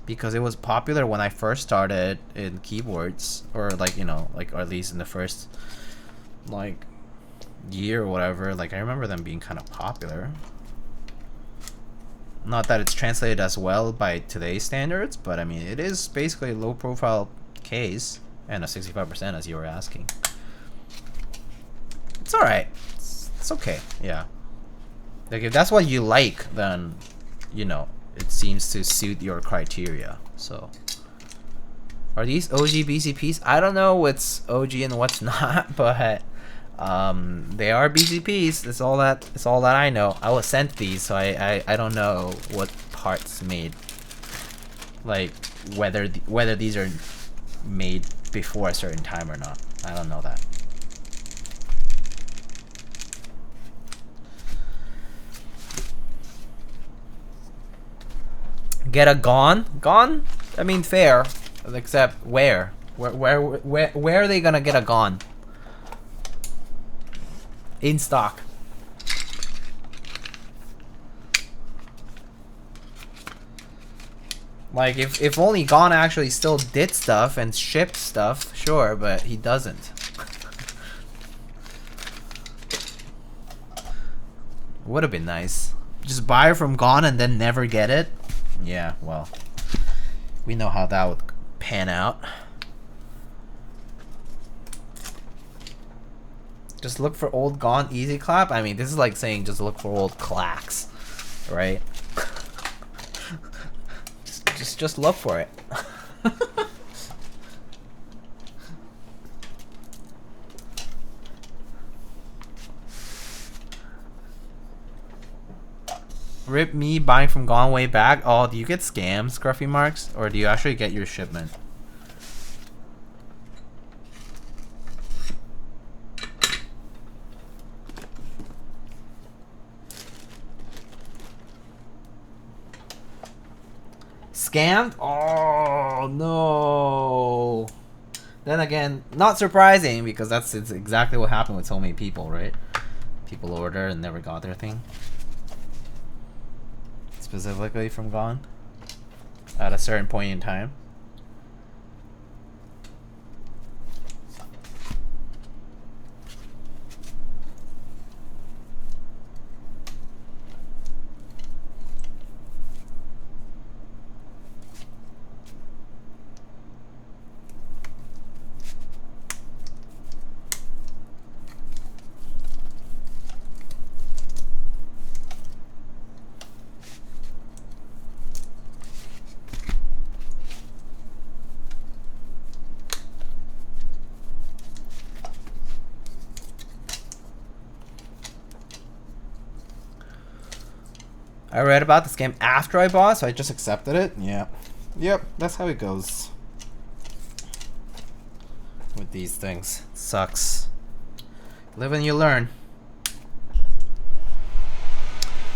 because it was popular when I first started in keyboards, or like, you know, like, or at least in the first like year or whatever. Like, I remember them being kind of popular. Not that it's translated as well by today's standards, but I mean, it is basically a low profile case and a 65%, as you were asking. It's alright. It's okay, yeah. Like, if that's what you like, then, you know, it seems to suit your criteria. So, are these OG BCPs? I don't know what's OG and what's not, but they are BCPs. That's all that I know. I was sent these, so I don't know what parts made, like whether these are made before a certain time or not. I don't know that. Get a gone? I mean, fair, except where are they gonna get a gone? In stock. Like, if only Gon actually still did stuff and shipped stuff, sure, but he doesn't. Would have been nice. Just buy it from Gon and then never get it. Yeah, well, we know how that would pan out. Just look for old Gone Easy Clap. I mean, this is like saying just look for old clacks, right? just look for it. Rip me buying from Gone way back. Oh, do you get scams, Scruffy Marks, or do you actually get your shipment? Scammed? Oh no. Then again, not surprising, because it's exactly what happened with so many people, right? People order and never got their thing. Specifically from Gone at a certain point in time. I read about the scam after I bought, so I just accepted it. Yeah. Yep, that's how it goes with these things. It sucks. Live and you learn.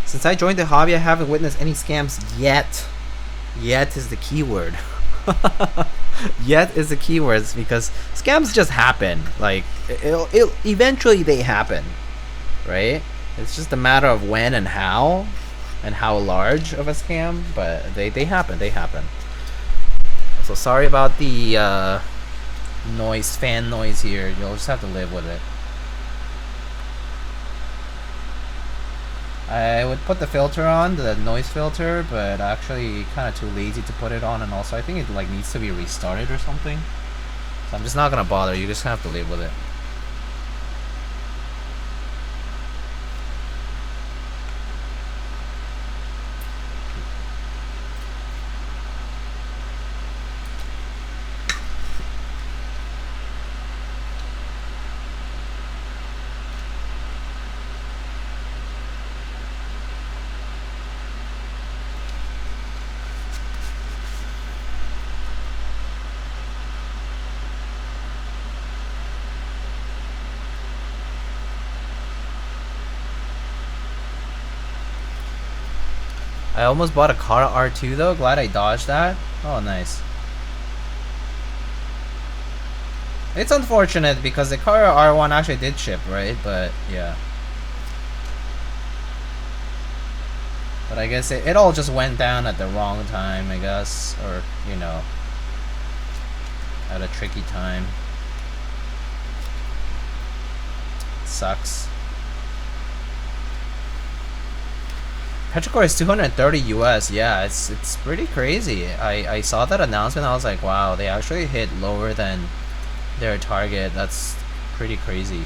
Since I joined the hobby, I haven't witnessed any scams yet. Yet is the keyword. Yet is the keywords, because scams just happen. Like, it'll eventually they happen, right? It's just a matter of when and how large of a scam, but they happen. So sorry about the fan noise here. You'll just have to live with it. I would put the filter on, the noise filter, but actually kind of too lazy to put it on, and also I think it like needs to be restarted or something. So I'm just not gonna bother. You just have to live with it. I almost bought a Kara R2 though. Glad I dodged that. Oh, nice. It's unfortunate because the Kara R1 actually did ship, right? But yeah. But I guess it all just went down at the wrong time, I guess. Or, you know, at a tricky time. Sucks. Petrichor is 230 US. Yeah, it's pretty crazy. I saw that announcement. I was like, wow, they actually hit lower than their target. That's pretty crazy.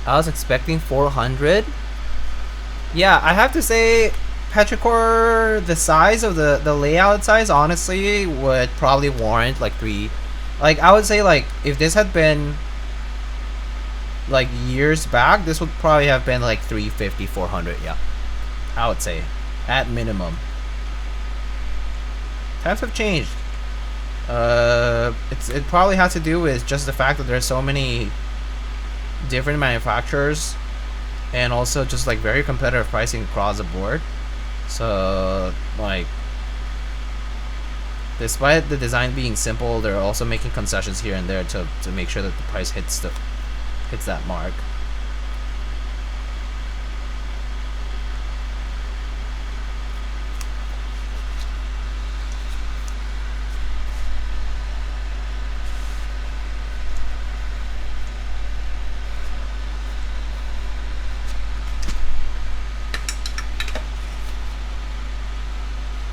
I was expecting 400. Yeah, I have to say, Petrichor, the size of the layout size, honestly, would probably warrant like 3. Like, I would say, like, if this had been like years back, this would probably have been like 350, 400. Yeah, I would say, at minimum. Times have changed. It probably has to do with just the fact that there's so many different manufacturers, and also just like very competitive pricing across the board. So like, despite the design being simple, they're also making concessions here and there to make sure that the price hits that mark.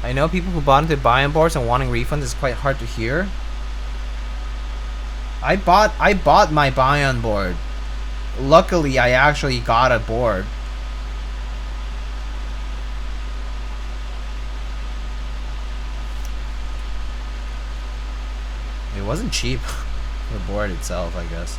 I know people who bought into buy-in boards and wanting refunds is quite hard to hear. I bought my buy-in board. Luckily, I actually got a board. It wasn't cheap, the board itself, I guess.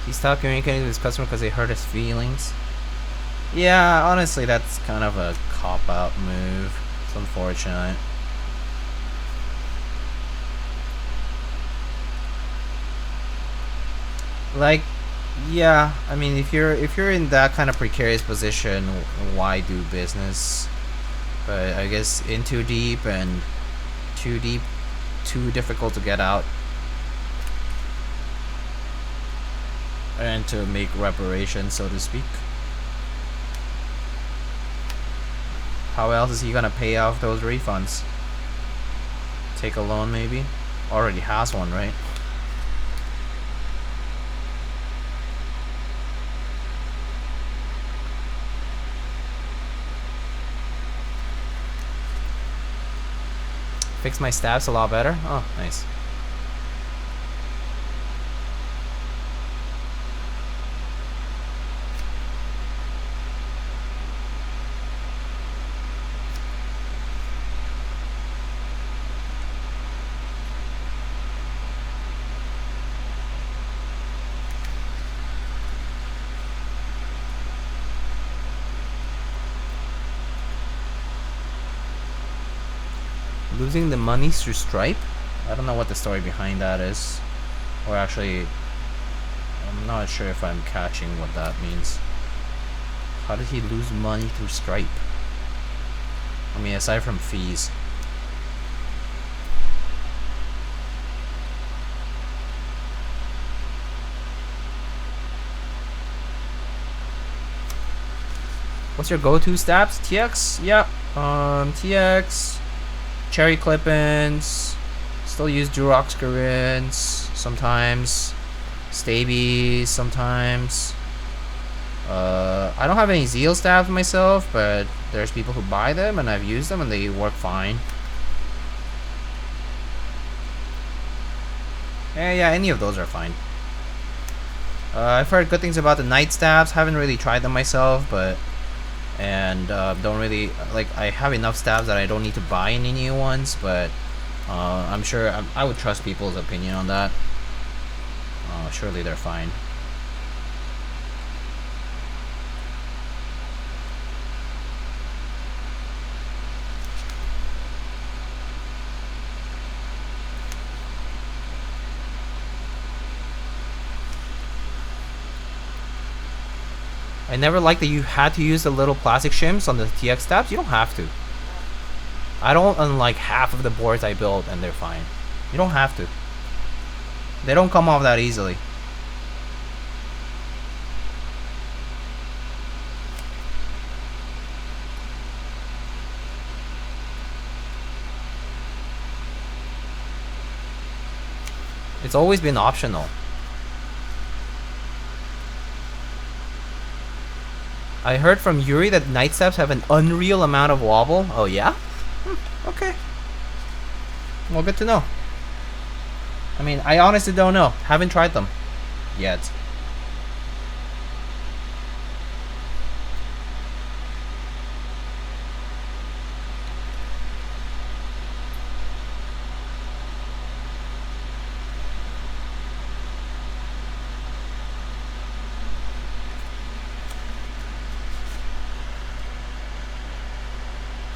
He stopped communicating with his customer because they hurt his feelings. Yeah, honestly, that's kind of a cop-out move. It's unfortunate. Like, yeah, I mean, if you're in that kind of precarious position, why do business? But I guess in too deep and too deep, too difficult to get out. And to make reparations, so to speak. How else is he gonna pay off those refunds? Take a loan, maybe? Already has one, right? Fix my stabs a lot better. Oh, nice. Losing the money through Stripe? I don't know what the story behind that is. Or actually, I'm not sure if I'm catching what that means. How did he lose money through Stripe? I mean, aside from fees. What's your go-to stabs? TX? Yeah. TX, cherry clip-ins. Still use Durox screw-ins sometimes. Stabies sometimes. I don't have any Zeal stabs myself, but there's people who buy them and I've used them and they work fine. Yeah, any of those are fine. I've heard good things about the night stabs. Haven't really tried them myself, but don't really like. I have enough stabs that I don't need to buy any new ones, but I'm sure I would trust people's opinion on that. Surely they're fine. I never liked that you had to use the little plastic shims on the TX stabs. You don't have to. I don't, unlike half of the boards I built, and they're fine. You don't have to. They don't come off that easily. It's always been optional. I heard from Yuri that night stabs have an unreal amount of wobble. Oh yeah? Okay. Well, good to know. I mean, I honestly don't know. Haven't tried them yet.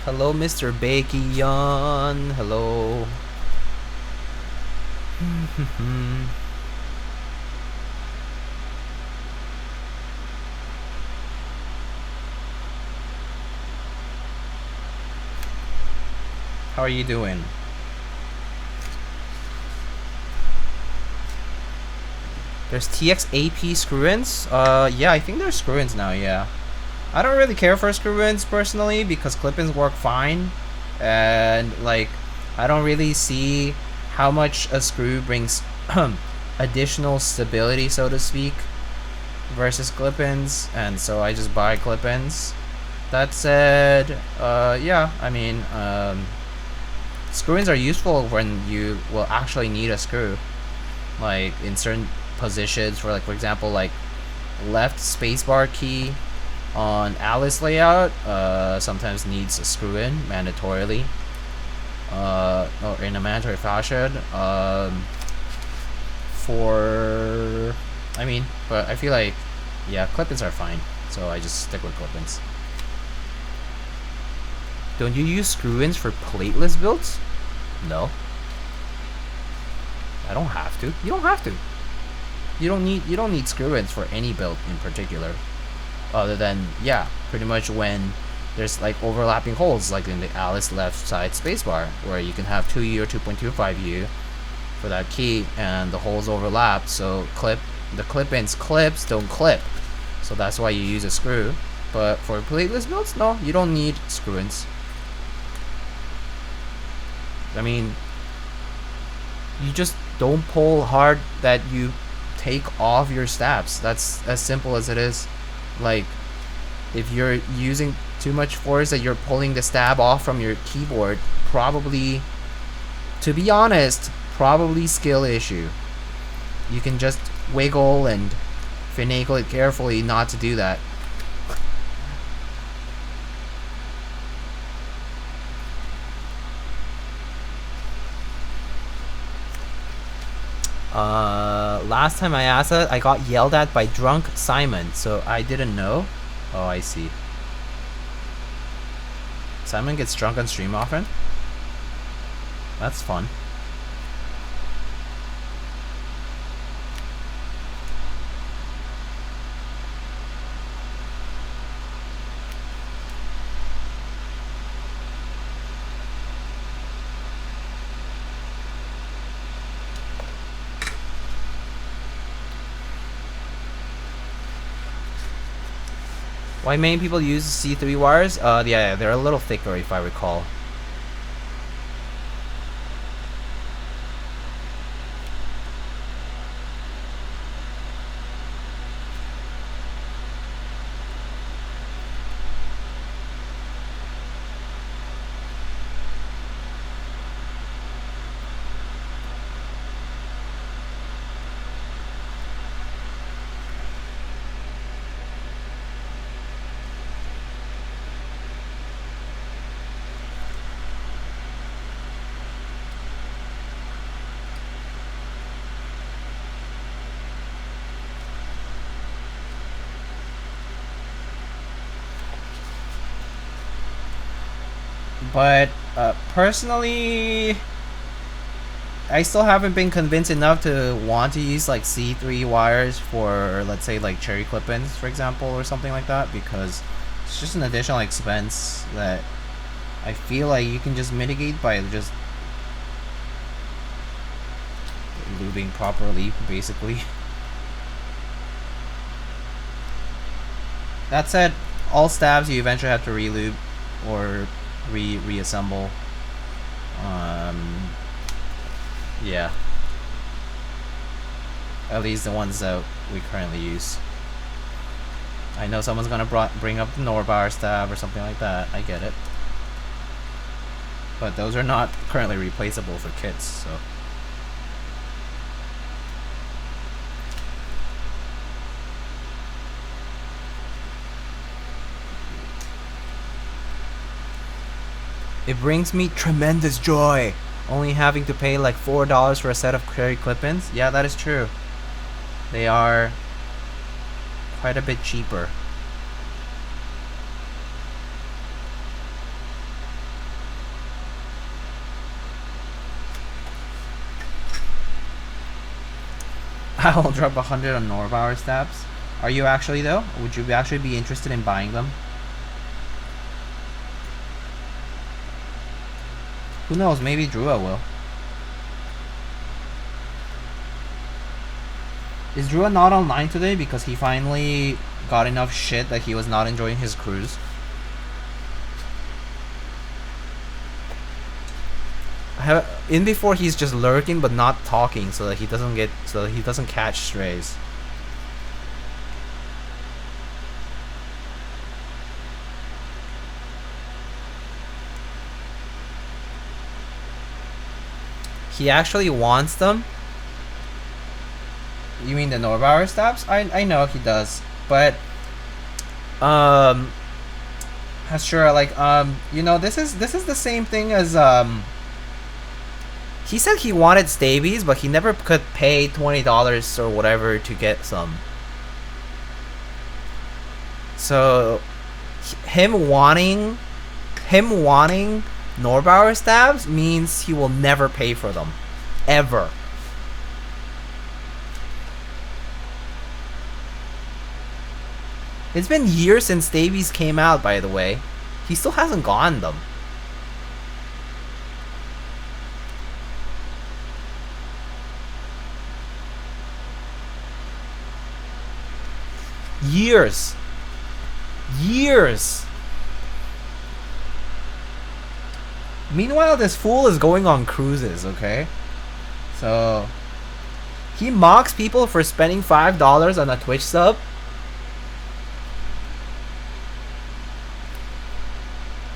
Hello, Mr. Bacon. Hello. How are you doing? There's TX AP screw-ins? Yeah, I think there's screw-ins now, yeah. I don't really care for screw-ins personally because clip-ins work fine. And, like, I don't really see how much a screw brings additional stability, so to speak, versus clip-ins. And so I just buy clip-ins. That said, yeah, I mean, screw-ins are useful when you will actually need a screw. Like, in certain positions for, like, for example, like, left spacebar key on Alice layout sometimes needs a screw in mandatorily, or in a mandatory fashion. But I feel like, yeah, clip-ins are fine, so I just stick with clip-ins. Don't you use screw-ins for plateless builds? No. I don't have to. You don't have to. You don't need screw-ins for any build in particular. Other than, yeah, pretty much when there's like overlapping holes, like in the Alice left side spacebar, where you can have 2U or 2.25U for that key, and the holes overlap, so the clip-ins clips don't clip, so that's why you use a screw. But for plateless builds, no, you don't need screw-ins. I mean, you just don't pull hard that you take off your stabs. That's as simple as it is. Like, if you're using too much force that you're pulling the stab off from your keyboard, probably, to be honest, probably skill issue. You can just wiggle and finagle it carefully not to do that. Last time I asked that, I got yelled at by drunk Simon, so I didn't know. Oh, I see. Simon gets drunk on stream often? That's fun. Why many people use C3 wires? Yeah, they're a little thicker if I recall. But personally, I still haven't been convinced enough to want to use like C3 wires for, let's say, like cherry clip-ins, for example, or something like that, because it's just an additional expense that I feel like you can just mitigate by just lubing properly, basically. That said, all stabs you eventually have to re-lube or reassemble. Yeah. At least the ones that we currently use. I know someone's gonna bring up the Norbauer stab or something like that. I get it. But those are not currently replaceable for kits, so. It brings me tremendous joy only having to pay like $4 for a set of cherry clip-ins. Yeah, that is true. They are quite a bit cheaper. I will drop 100 on Norbauer stabs. Are you actually though? Would you actually be interested in buying them? Who knows, maybe Drua will. Is Drua not online today because he finally got enough shit that he was not enjoying his cruise? In before he's just lurking but not talking so that he doesn't catch strays. He actually wants them. You mean the Norbauer stabs? I know he does, but sure, like you know, this is the same thing as he said he wanted stabies, but he never could pay $20 or whatever to get some. So him wanting Norbauer stabs means he will never pay for them, ever. It's been years since stabies came out, by the way. He still hasn't gotten them. Years. Meanwhile, this fool is going on cruises, okay? So he mocks people for spending $5 on a Twitch sub.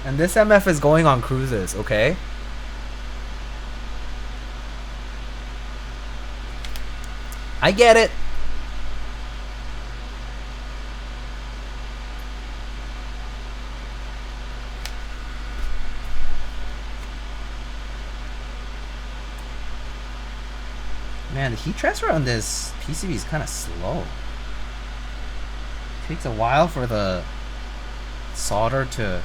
And this MF is going on cruises, okay? I get it. Man, the heat transfer on this PCB is kind of slow. It takes a while for the solder to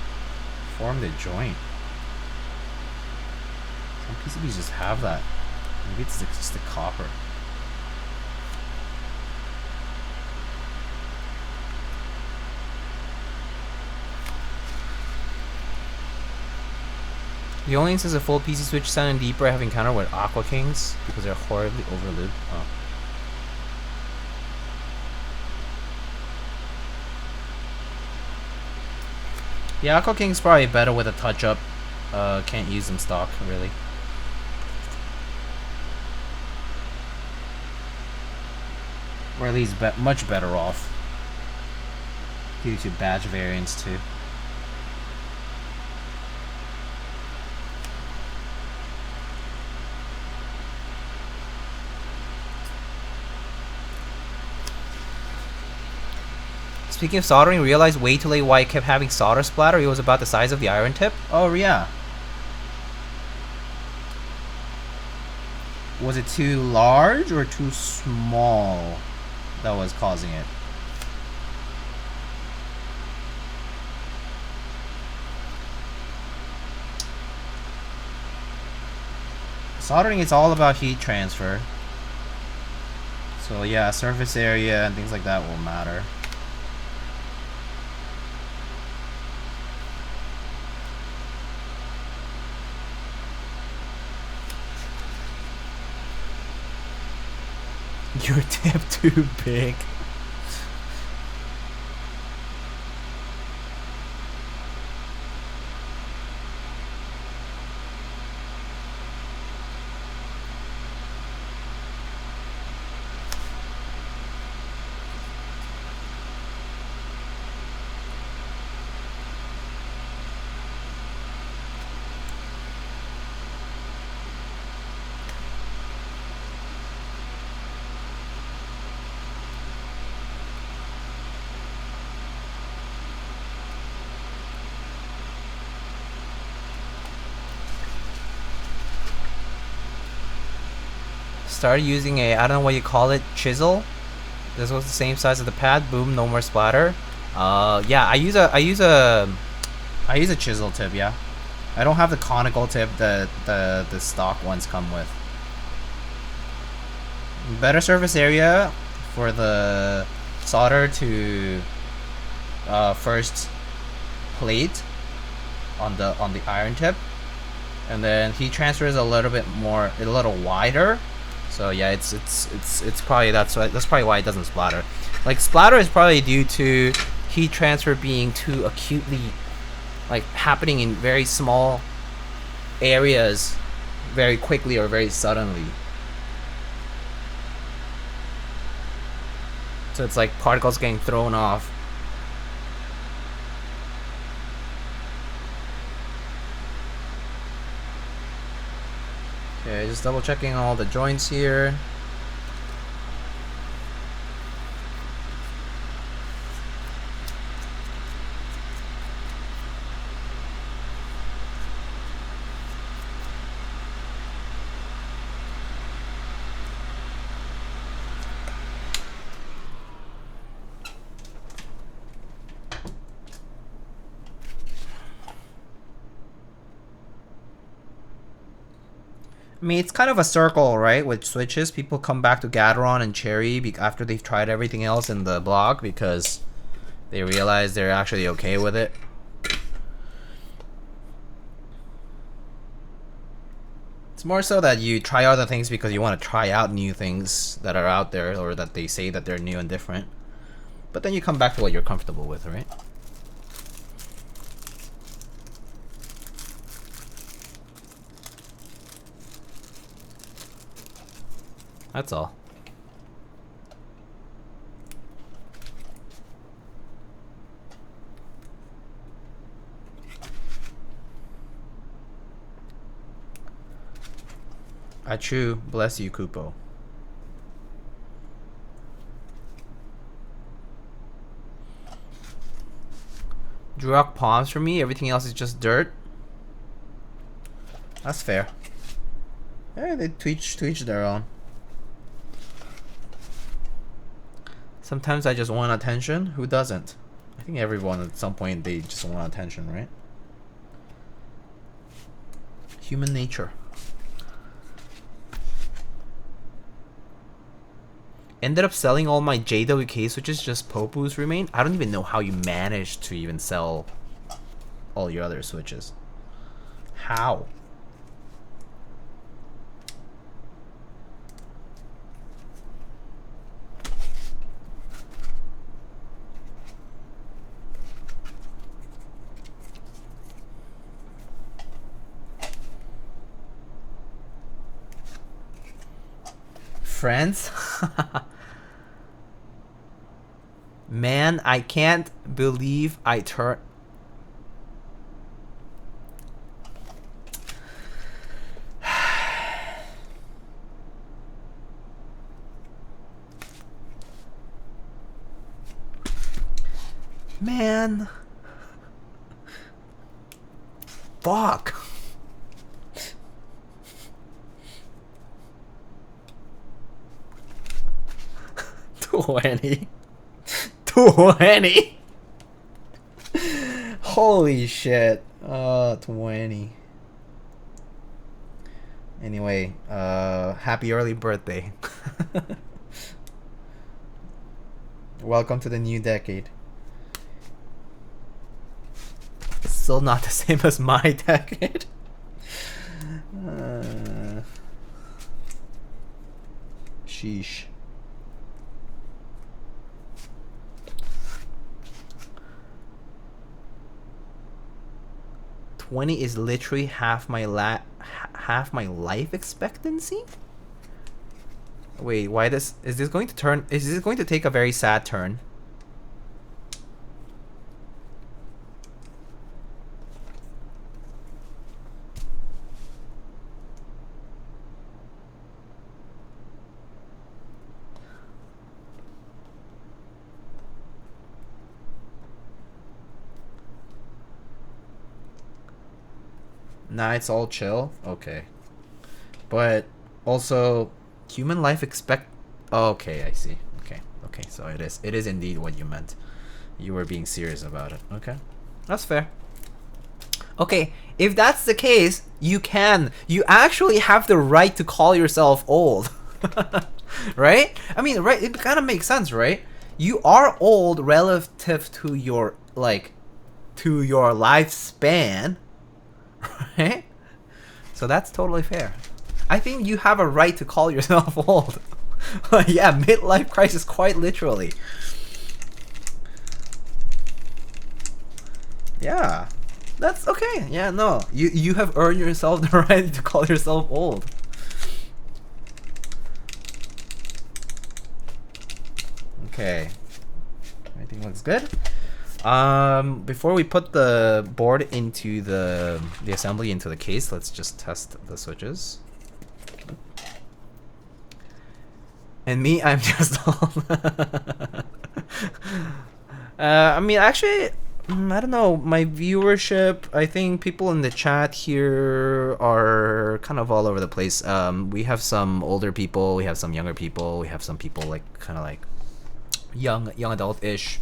form the joint. Some PCBs just have that. Maybe it's just the copper. The only instance of full PC switch sound and deeper I have encountered with Aqua Kings because they're horribly overlubed. Oh. Yeah, Aqua King's probably better with a touch-up. Can't use them stock, really. Or at least much better off. Due to badge variants, too. Speaking of soldering, realized way too late why I kept having solder splatter. It was about the size of the iron tip. Oh, yeah. Was it too large or too small that was causing it? Soldering is all about heat transfer. So yeah, surface area and things like that will matter. Your tip too big. Started using a, I don't know what you call it, chisel. This was the same size as the pad. Boom, no more splatter. Yeah, I use a chisel tip. Yeah, I don't have the conical tip that the stock ones come with. Better surface area for the solder to first plate on the iron tip, and then heat transfer is a little wider. So yeah, it's probably that's probably why it doesn't splatter. Like, splatter is probably due to heat transfer being too acutely, like, happening in very small areas very quickly or very suddenly. So it's like particles getting thrown off. Okay, just double checking all the joints here. I mean, it's kind of a circle, right? With switches, people come back to Gateron and Cherry after they've tried everything else in the block because they realize they're actually okay with it. It's more so that you try other things because you want to try out new things that are out there or that they say that they're new and different. But then you come back to what you're comfortable with, right? That's all. Achoo, bless you, Kupo. Drock palms for me, everything else is just dirt. That's fair. Yeah, they tweach their own. Sometimes I just want attention. Who doesn't? I think everyone at some point they just want attention, right? Human nature. Ended up selling all my JJW KB switches, just Popus remain. I don't even know how you managed to even sell all your other switches. How? friends. Man, I can't believe I turned. Man. Fuck. 20. 20. Holy shit. 20. Anyway, happy early birthday. Welcome to the new decade. Still not the same as my decade. Sheesh. $20 is literally half my life expectancy. Wait, why is this going to turn? Is this going to take a very sad turn? Nah, it's all chill. Okay. But also, human life okay, I see. Okay. Okay, so it is indeed what you meant. You were being serious about it. Okay. That's fair. Okay, if that's the case, you actually have the right to call yourself old. Right? I mean, right, it kind of makes sense, right? You are old relative to your lifespan. Right? So that's totally fair. I think you have a right to call yourself old. Yeah, midlife crisis, quite literally. Yeah, that's okay. Yeah, no, you have earned yourself the right to call yourself old. Okay, everything looks good. Before we put the board into the assembly into the case, let's just test the switches. And me, I'm just old. I mean, actually, I don't know, my viewership, I think people in the chat here are kind of all over the place. We have some older people, we have some younger people, we have some people like kind of like young adult-ish.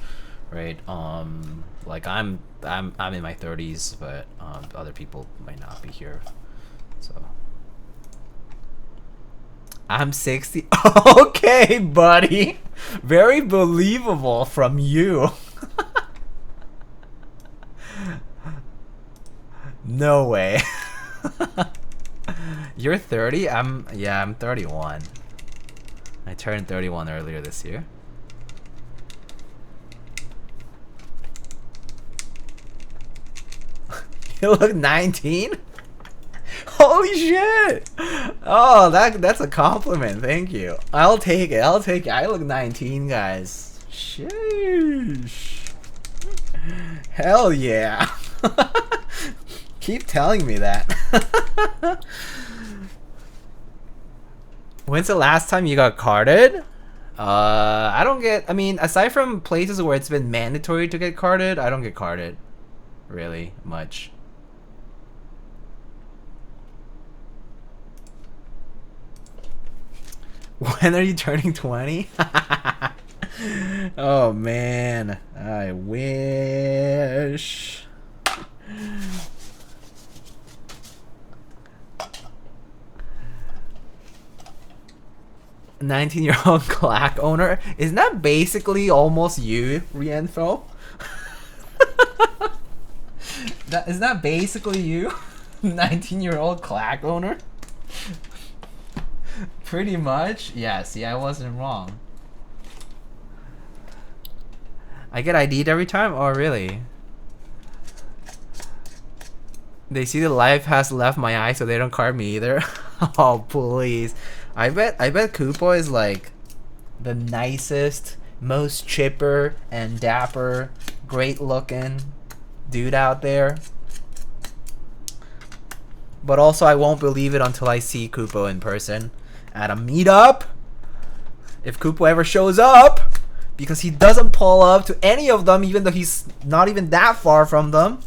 Right, like I'm in my 30s, but other people might not be here, so I'm 60. Okay, buddy, very believable from you. No way. You're 30? I'm 31. I turned 31 earlier this year. You look 19? Holy shit! Oh, that's a compliment. Thank you. I'll take it. I look 19, guys. Sheesh. Hell yeah. Keep telling me that. When's the last time you got carded? I mean, aside from places where it's been mandatory to get carded, I don't get carded really much. When are you turning 20? Oh man, I wish. 19-year-old clack owner? Isn't that basically almost you, Rienfo? Isn't that basically you? 19-year-old clack owner? Pretty much. Yeah, see, I wasn't wrong. I get ID'd every time? Oh, really? They see the life has left my eye, so they don't card me either. Oh please. I bet Koopa is like the nicest, most chipper and dapper, great looking dude out there. But also I won't believe it until I see Koopa in person at a meetup. If Koopa ever shows up, because he doesn't pull up to any of them even though he's not even that far from them.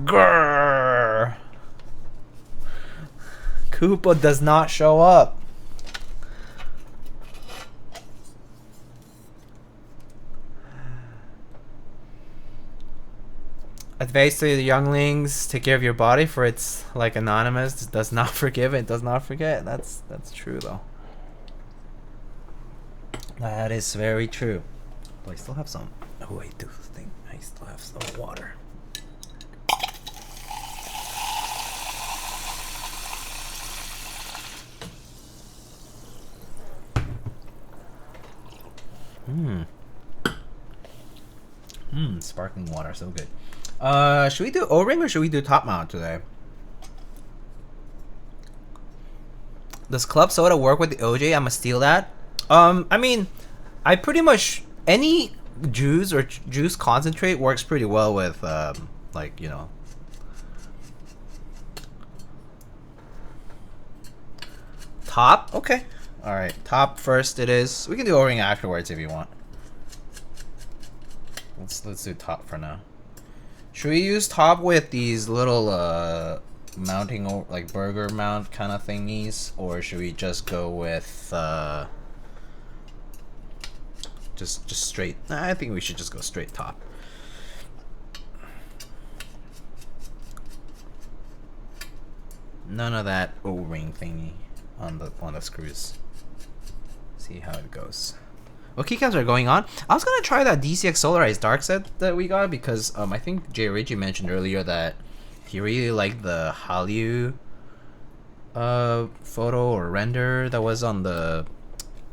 Grrr. Koopa does not show up. Advice to the younglings: take care of your body, for it's like Anonymous, it does not forgive, it does not forget. That's true though. That is very true. Oh, I still have some. Oh, I do think I still have some water. Sparkling water, so good. Should we do O-ring or should we do top mount today? Does club soda work with the OJ? I'ma steal that. I mean, I pretty much any juice or juice concentrate works pretty well with like, you know. Top? Okay. Alright, top first it is. We can do O-ring afterwards if you want. Let's do top for now. Should we use top with these little mounting like burger mount kind of thingies, or should we just go with just straight? I think we should just go straight top. None of that O-ring thingy on the screws. See how it goes. What keycaps are going on? I was gonna try that DCX Solarized Dark set that we got because I think Jay Reggie mentioned earlier that he really liked the Hallyu photo or render that was on the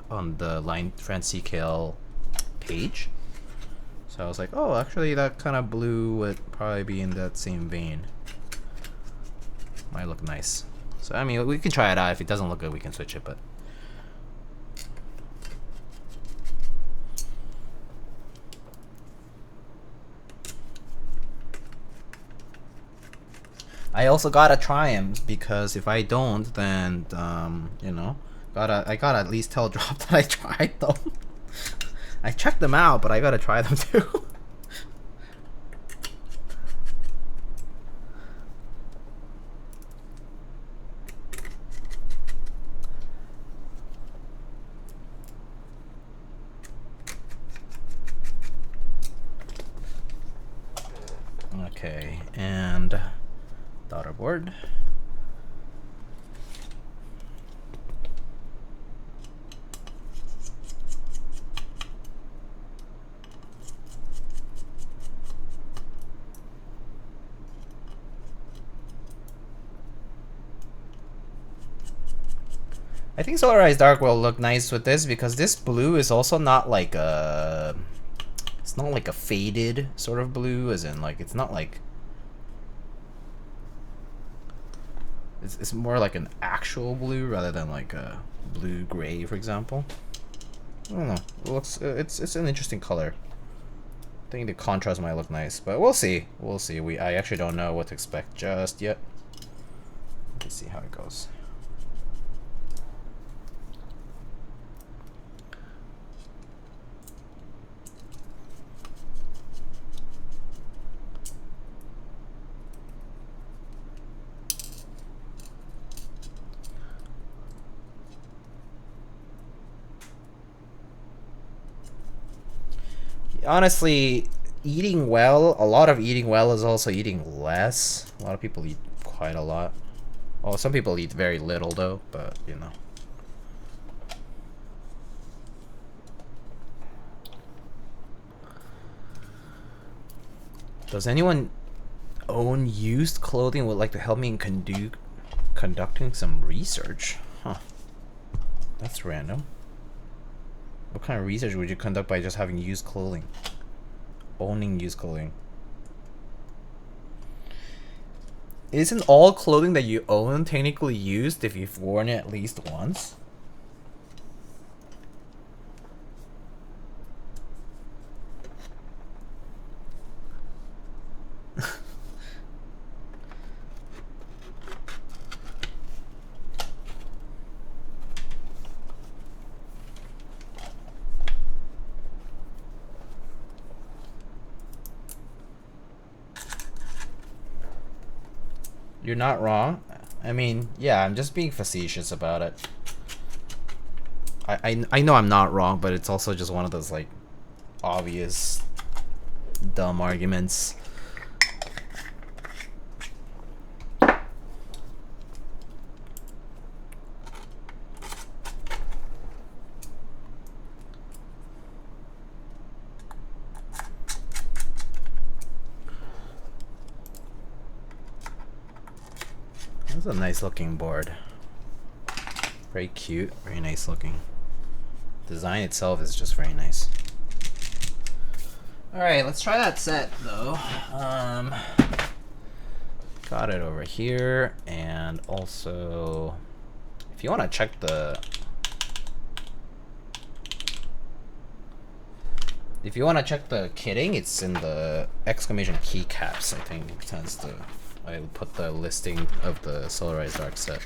Line France TKL page. So I was like, oh, actually that kind of blue would probably be in that same vein. Might look nice. So I mean, we can try it out. If it doesn't look good, we can switch it. But I also gotta try them because if I don't, then you know, I gotta at least tell Drop that I tried them. I checked them out, but I gotta try them too. Okay, and daughter board. I think Solarized Dark will look nice with this because this blue is also not like a, it's not like a faded sort of blue, as in like it's not like, it's more like an actual blue rather than like a blue gray, for example. I don't know. It looks, it's an interesting color. I think the contrast might look nice, but we'll see. We'll see. I actually don't know what to expect just yet. Let's see how it goes. Honestly, eating well, a lot of eating well is also eating less. A lot of people eat quite a lot. Well, some people eat very little though, but you know. Does anyone own used clothing would like to help me in conducting some research? Huh. That's random. What kind of research would you conduct by just having used clothing? Owning used clothing. Isn't all clothing that you own technically used if you've worn it at least once? You're not wrong. I mean, yeah, I'm just being facetious about it. I know I'm not wrong, but it's also just one of those, like, obvious dumb arguments. That's a nice looking board. Very cute, very nice looking. Design itself is just very nice. Alright, let's try that set though. Got it over here, and also if you want to check the kitting, it's in the exclamation keycaps, I think. I'll put the listing of the Solarized Dark set.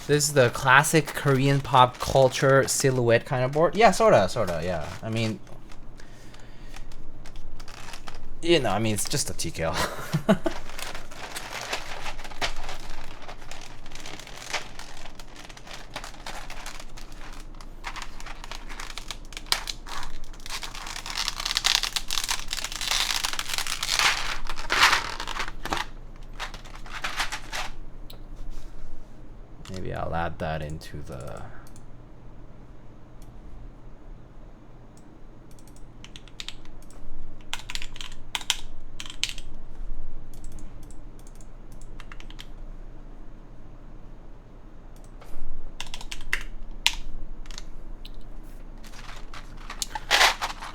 This is the classic Korean pop culture silhouette kind of board. Yeah, sorta, yeah. I mean, you know, I mean, it's just a TKL. Maybe I'll add that into the...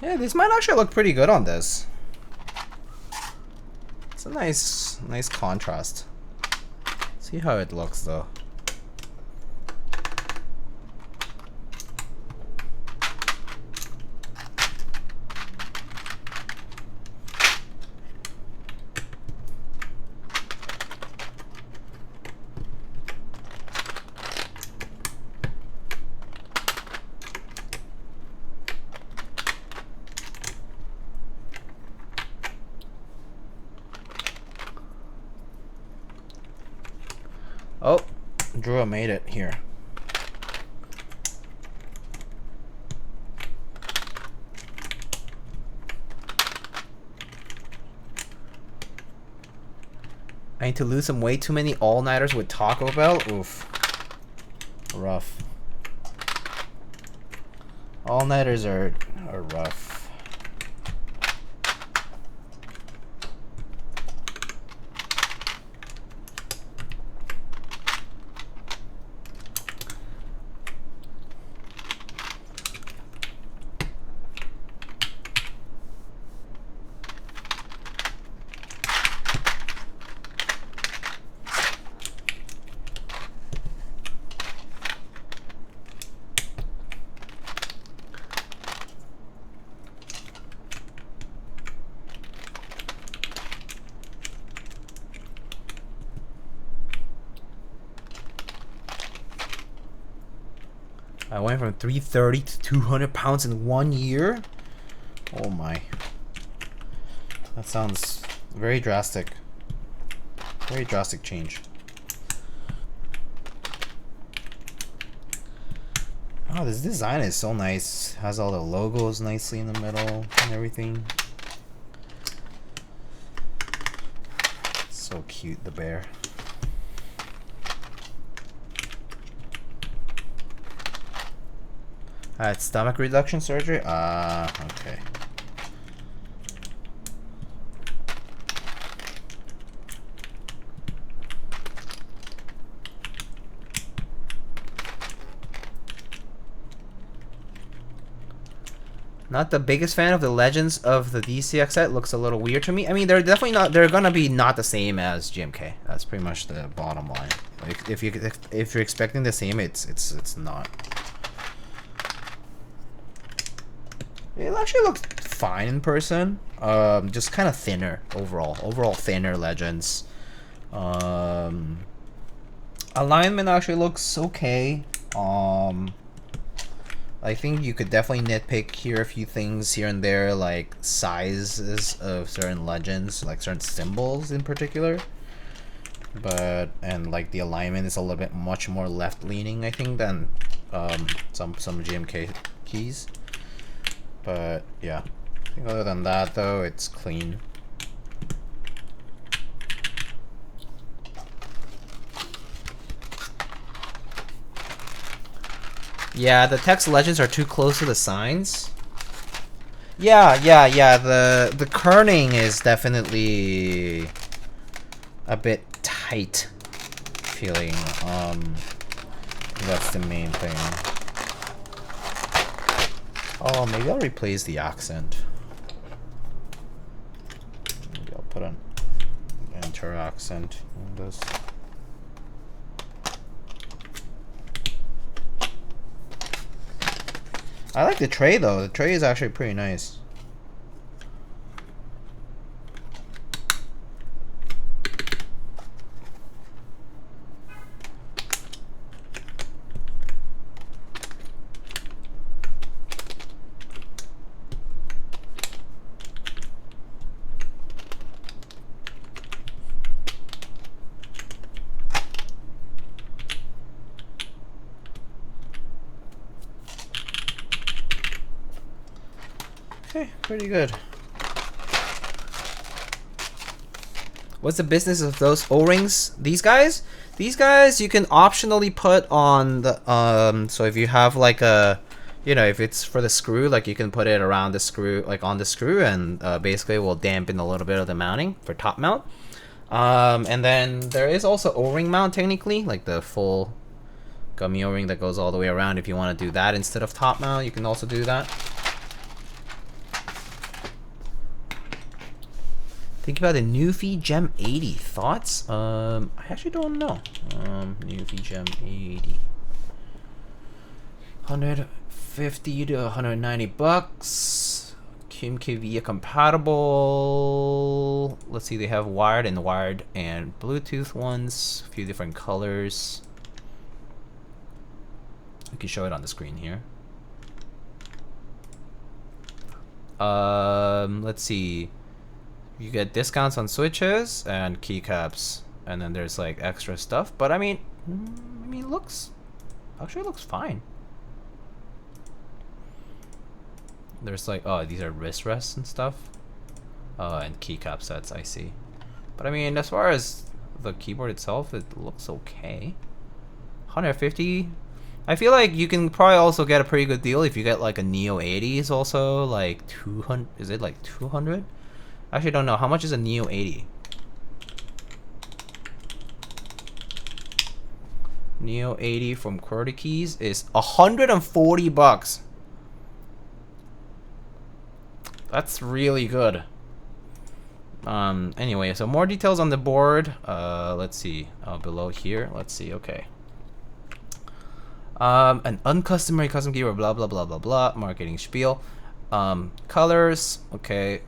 Yeah, this might actually look pretty good on this. It's a nice contrast. See how it looks though. Oh, Drew made it here. I need to lose some weight. Too many all-nighters with Taco Bell. Oof. Rough. All-nighters are rough. I went from 330 to 200 pounds in 1 year. Oh my. That sounds very drastic. Very drastic change. Oh, this design is so nice. Has all the logos nicely in the middle and everything. So cute, the bear. It's stomach reduction surgery? Okay. Not the biggest fan of the Legends of the DCX set. Looks a little weird to me. I mean, they're definitely not. They're gonna be not the same as GMK. That's pretty much the bottom line. Like, if you're expecting the same, it's not. It actually looks fine in person. Just kind of thinner overall. Overall thinner Legends. Alignment actually looks okay. I think you could definitely nitpick here a few things here and there, like sizes of certain Legends, like certain symbols in particular. And like the alignment is a little bit much more left leaning, I think, than some GMK keys. But yeah, I think other than that though, it's clean. Yeah, the text legends are too close to the signs. Yeah. The kerning is definitely a bit tight feeling. That's the main thing. Oh, maybe I'll replace the accent. Maybe I'll put an enter accent on this. I like the tray though. The tray is actually pretty nice. Okay, pretty good. What's the business of those O-rings? These guys you can optionally put on the so if you have like a, you know, if it's for the screw, like you can put it around the screw, like on the screw, and basically will dampen a little bit of the mounting for top mount. And then there is also O-ring mount technically, like the full gummy O-ring that goes all the way around. If you want to do that instead of top mount, you can also do that. Think about the Newfie Gem 80. Thoughts? I actually don't know. Newfie Gem 80. 150 to 190 bucks. QMKV compatible. Let's see, they have wired and Bluetooth ones. A few different colors. We can show it on the screen here. Let's see. You get discounts on switches and keycaps, and then there's like extra stuff. But I mean, looks fine. There's like, oh, these are wrist rests and stuff, and keycap sets. I see. But I mean, as far as the keyboard itself, it looks okay. 150. I feel like you can probably also get a pretty good deal if you get like a Neo 80 is also like 200. Is it like 200? I actually don't know. How much is a Neo 80? Neo 80 from RØDE Keys is 140 bucks. That's really good. Anyway, so more details on the board. Let's see. Below here. Let's see. Okay. An uncustomary custom keyboard. Blah blah blah blah blah. Marketing spiel. Colors. Okay.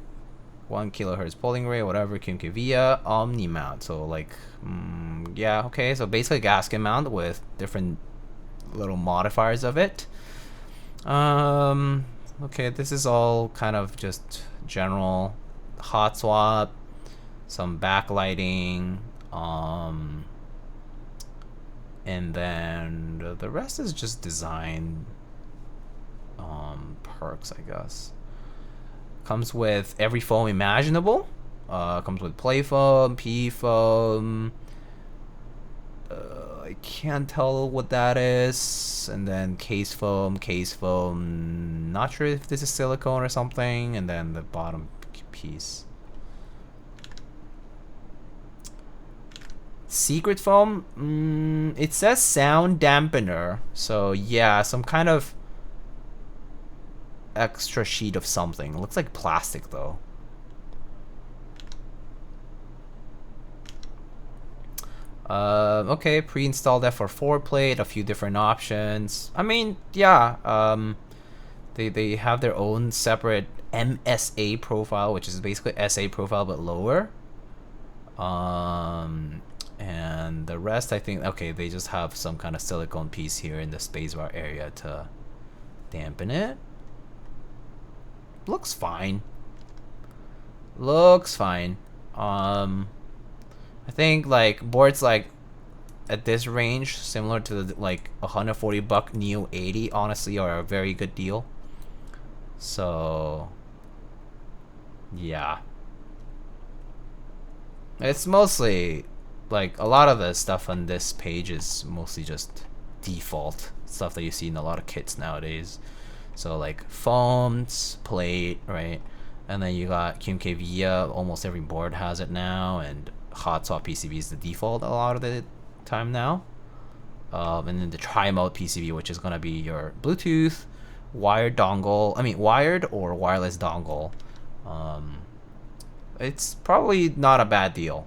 1 kilohertz polling rate, whatever, QMK via Omni mount. So like, yeah, okay. So basically gasket mount with different little modifiers of it. Okay, this is all kind of just general hot swap, some backlighting, and then the rest is just design perks, I guess. Comes with every foam imaginable. Comes with play foam, PE foam. I can't tell what that is. And then case foam. Not sure if this is silicone or something. And then the bottom piece. Secret foam. It says sound dampener. So yeah, some kind of. extra sheet of something. It looks like plastic though. Okay, pre-installed F4 plate, a few different options. I mean, yeah, they have their own separate MSA profile, which is basically SA profile but lower. And the rest, I think, okay, they just have some kind of silicone piece here in the spacebar area to dampen it. Looks fine. Looks fine. I think like boards like at this range, similar to the like $140 Neo 80, honestly are a very good deal. So yeah, it's mostly like a lot of the stuff on this page is mostly just default stuff that you see in a lot of kits nowadays. So like foams, plate, right? And then you got QMK Via, almost every board has it now, and hot swap PCB is the default a lot of the time now. And then the tri-mode PCB, which is gonna be your Bluetooth, wired dongle, wired or wireless dongle. It's probably not a bad deal.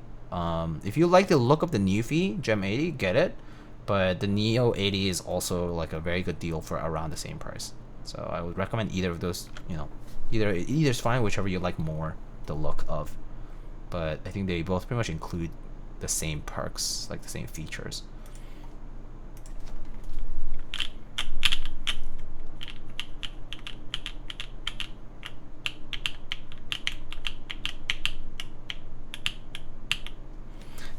If you like the look of the Newfie Gem 80, get it. But the Neo 80 is also like a very good deal for around the same price. So I would recommend either of those. You know, either's fine, whichever you like more the look of. But I think they both pretty much include the same perks, like the same features.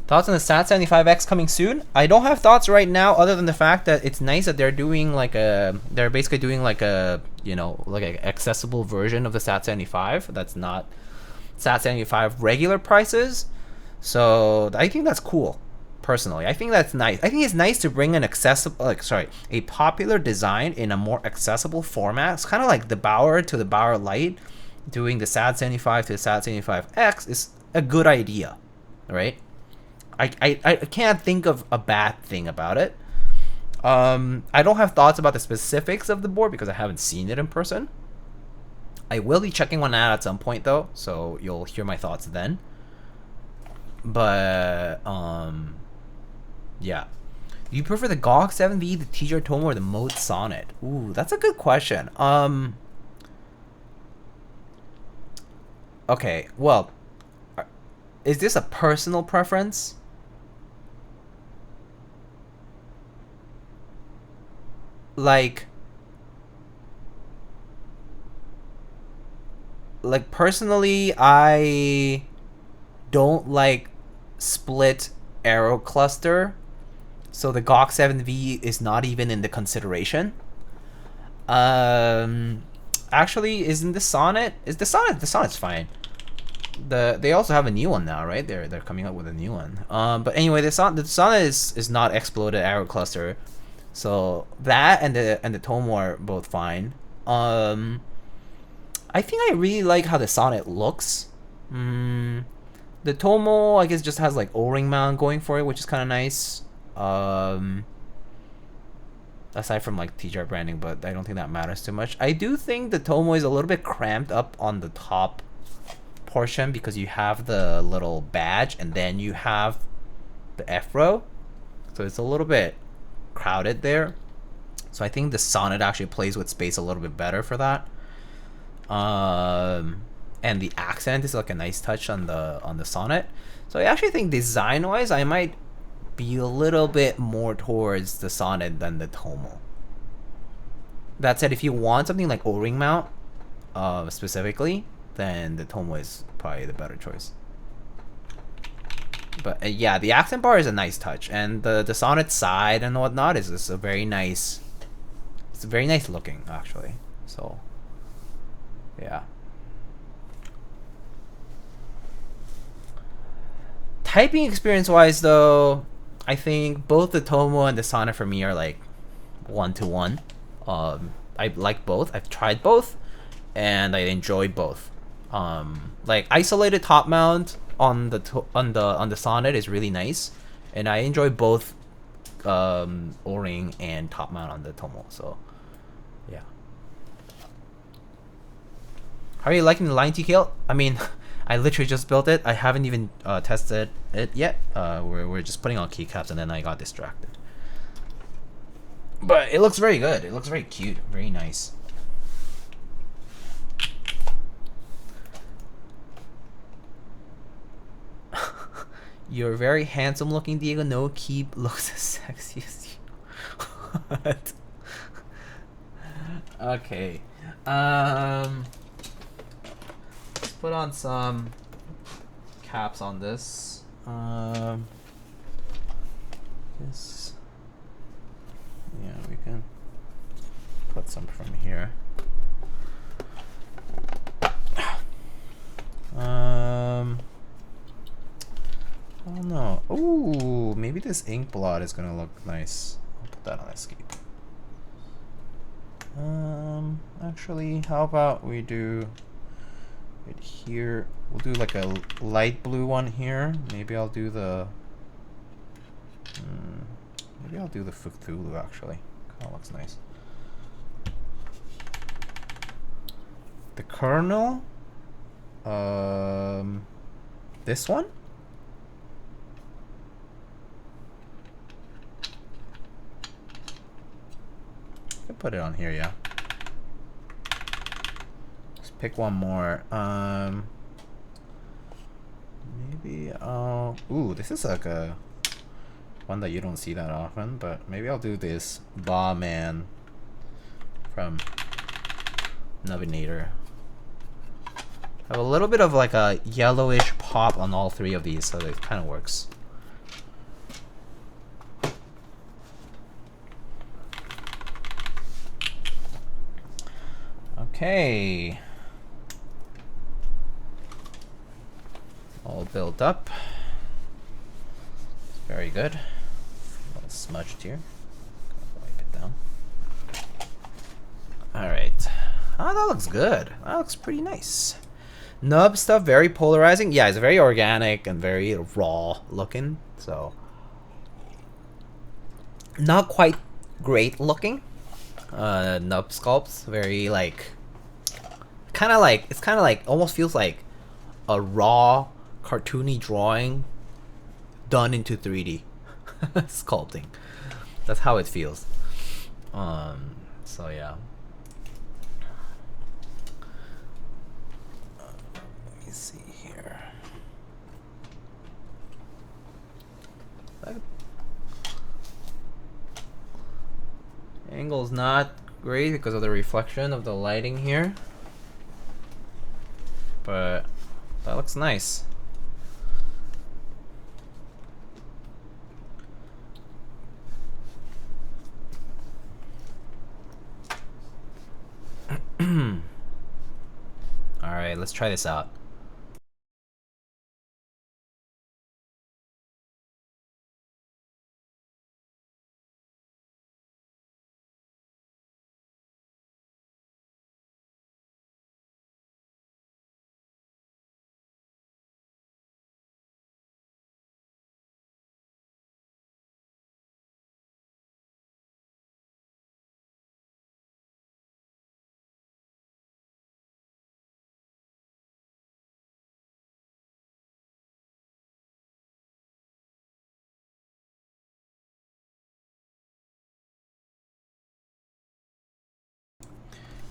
Thoughts on the SAT75X coming soon? I don't have thoughts right now, other than the fact that it's nice that they're doing like they're basically doing like a, you know, like an accessible version of the SAT75 that's not SAT75 regular prices. So I think that's cool. Personally, I think that's nice. I think it's nice to bring an accessible, a popular design in a more accessible format. It's kind of like the Bauer to the Bauer Lite. Doing the SAT75 to the SAT75X is a good idea, right? I can't think of a bad thing about it. I don't have thoughts about the specifics of the board because I haven't seen it in person. I will be checking one out at some point though, so you'll hear my thoughts then. But yeah. Do you prefer the GOG 7V, the TJ Tomo, or the Mode Sonnet? Ooh, that's a good question. Okay, well, is this a personal preference? Like personally, I don't like split arrow cluster, so the GOG 7V is not even in the consideration. Actually, isn't the Sonnet? The Sonnet's fine. They also have a new one now, right? They're coming up with a new one. But anyway, the Sonnet is not exploded arrow cluster, so that and the Tomo are both fine. I think I really like how the Sonnet looks. The Tomo, I guess, just has like O-ring mount going for it, which is kind of nice. Aside from like TJR branding, but I don't think that matters too much. I do think the Tomo is a little bit cramped up on the top portion because you have the little badge and then you have the F-row, so it's a little bit crowded there. So I think the Sonnet actually plays with space a little bit better for that. And the accent is like a nice touch on the Sonnet. So I actually think design wise I might be a little bit more towards the Sonnet than the Tomo. That said, if you want something like O-ring mount specifically, then the Tomo is probably the better choice. But yeah, the accent bar is a nice touch, and the Sonnet side and whatnot is a very nice. It's very nice looking actually. So yeah. Typing experience wise though, I think both the Tomo and the Sonnet for me are like 1-to-1. I like both. I've tried both, and I enjoy both. Like isolated top mount on the Sonnet is really nice, and I enjoy both O-ring and top mount on the Tomo. So yeah. How are you liking the line, TKL? I mean, I literally just built it. I haven't even tested it yet. We're just putting on keycaps and then I got distracted. But it looks very good. It looks very cute. Very nice. You're very handsome looking, Diego. No keep looks as sexy as you. What? Okay. Let's put on some caps on this. This. Yeah, we can put some from here. I don't know. Ooh, maybe this ink blot is gonna look nice. I'll put that on escape. Actually, how about we do it here? We'll do like a light blue one here. Maybe I'll do the. Maybe I'll do the Cthulhu actually. Kind of looks nice. The kernel. This one. Put it on here, yeah. Let's pick one more. Maybe I'll. Ooh, this is like a one that you don't see that often, but maybe I'll do this Barman from Navinator. Have a little bit of like a yellowish pop on all three of these, so it kind of works. Okay. All built up. Very good. A little smudged here. Wipe it down. Alright. Oh, that looks good. That looks pretty nice. Nub stuff, very polarizing. Yeah, it's very organic and very raw looking. So, not quite great looking. Nub sculpts, very like, it's kind of like, almost feels like a raw, cartoony drawing done into 3D sculpting. That's how it feels. So yeah. Let me see here. Angle's not great because of the reflection of the lighting here, but that looks nice. All right, let's try this out.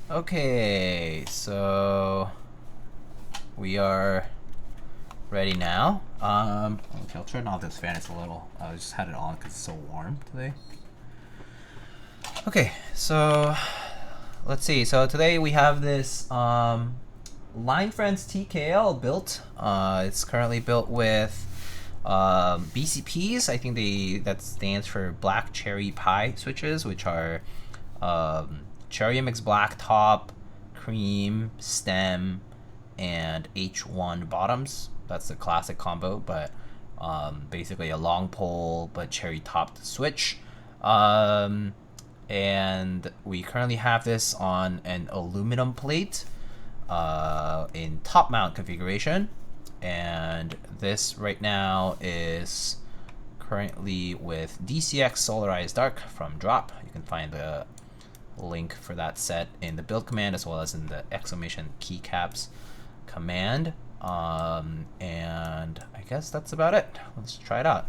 Okay, so we are ready now. Okay, I'll turn off this fan. It's a little. I just had it on because it's so warm today. Okay, so let's see. So today we have this Line Friends TKL built. It's currently built with BCPs. I think that stands for Black Cherry Pie switches, which are Cherry MX Black top, cream stem, and H1 bottoms. That's the classic combo, but basically a long pole but cherry topped switch. And we currently have this on an aluminum plate in top mount configuration. And this right now is currently with DCX Solarized Dark from Drop. You can find the link for that set in the build command as well as in the exclamation keycaps command. And I guess that's about it. Let's try it out.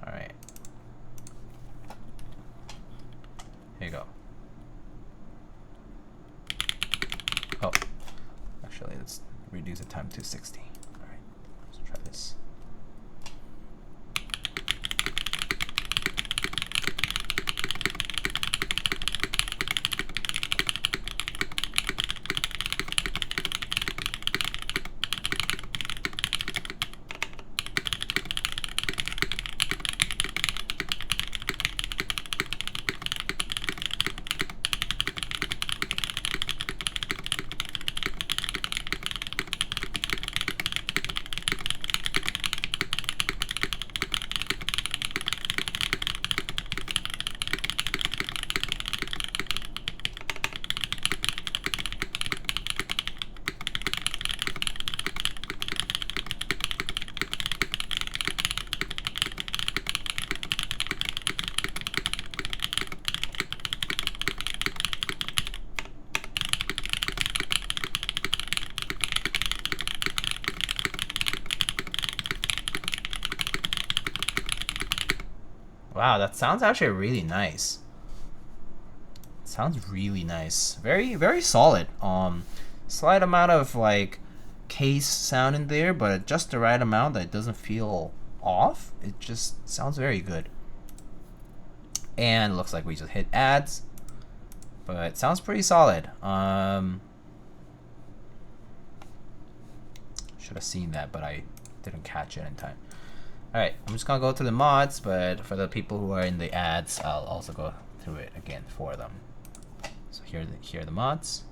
All right. Here you go. Oh, actually, let's reduce the time to 60. All right, let's try this. Wow, that sounds actually really nice. It sounds really nice. Very, very solid. Slight amount of like case sound in there, but just the right amount that it doesn't feel off. It just sounds very good. And looks like we just hit ads, but it sounds pretty solid. Should have seen that, but I didn't catch it in time. Alright, I'm just gonna go through the mods, but for the people who are in the ads, I'll also go through it again for them. So here are the mods.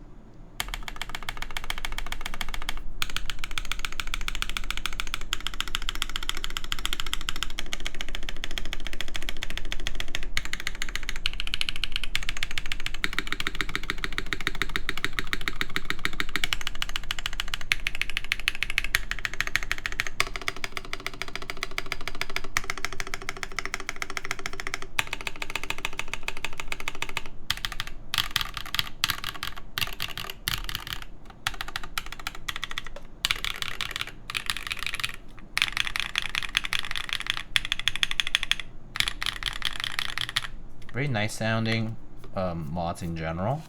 Very nice sounding mods in general.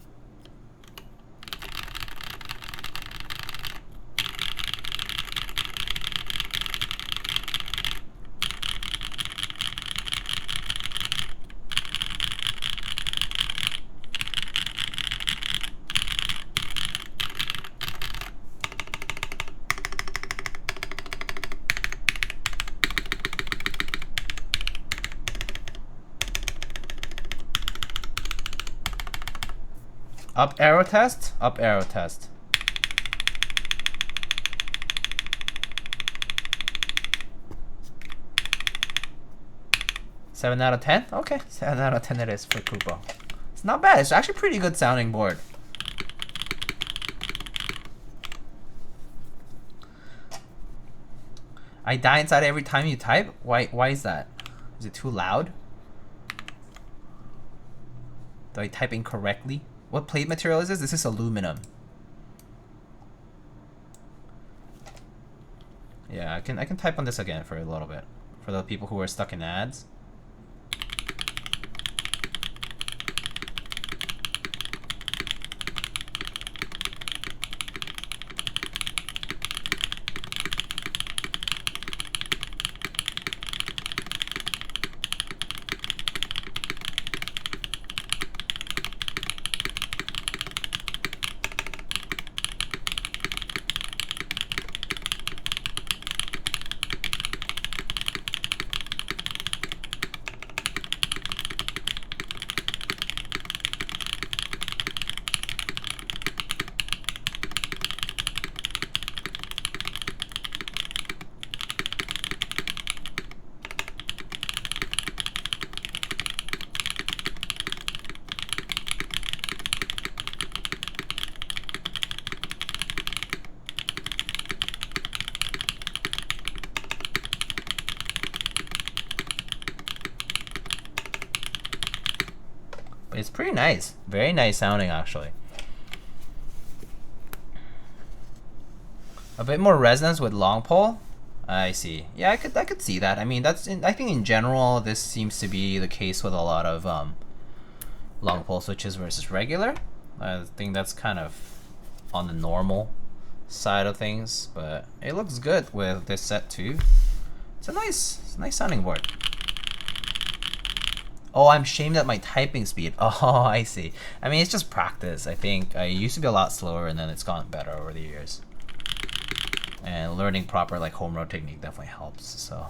Up arrow test, up arrow test. Seven out of 10? Okay, 7 out of 10 it is for Kupo. It's not bad, it's actually pretty good sounding board. I die inside every time you type? Why is that? Is it too loud? Do I type incorrectly? What plate material is this? This is aluminum. Yeah, I can type on this again for a little bit. For the people who are stuck in ads. But it's pretty nice. Very nice sounding, actually. A bit more resonance with long pole. I see. Yeah, I could see that. I mean, I think in general this seems to be the case with a lot of long pole switches versus regular. I think that's kind of on the normal side of things, but it looks good with this set too. It's a nice sounding board. Oh, I'm shamed at my typing speed. Oh, I see. I mean, it's just practice. I think I used to be a lot slower, and then it's gotten better over the years. And learning proper like home row technique definitely helps. So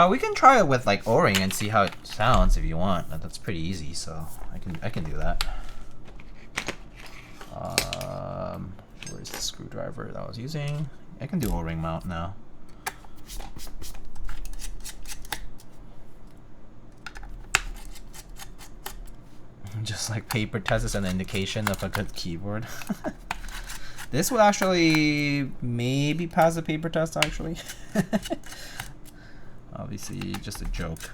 we can try it with like O-ring and see how it sounds if you want. That's pretty easy, so I can do that. Where's the screwdriver that I was using? I can do O-ring mount now. Just like paper test is an indication of a good keyboard. This would actually maybe pass the paper test, actually. Obviously, just a joke.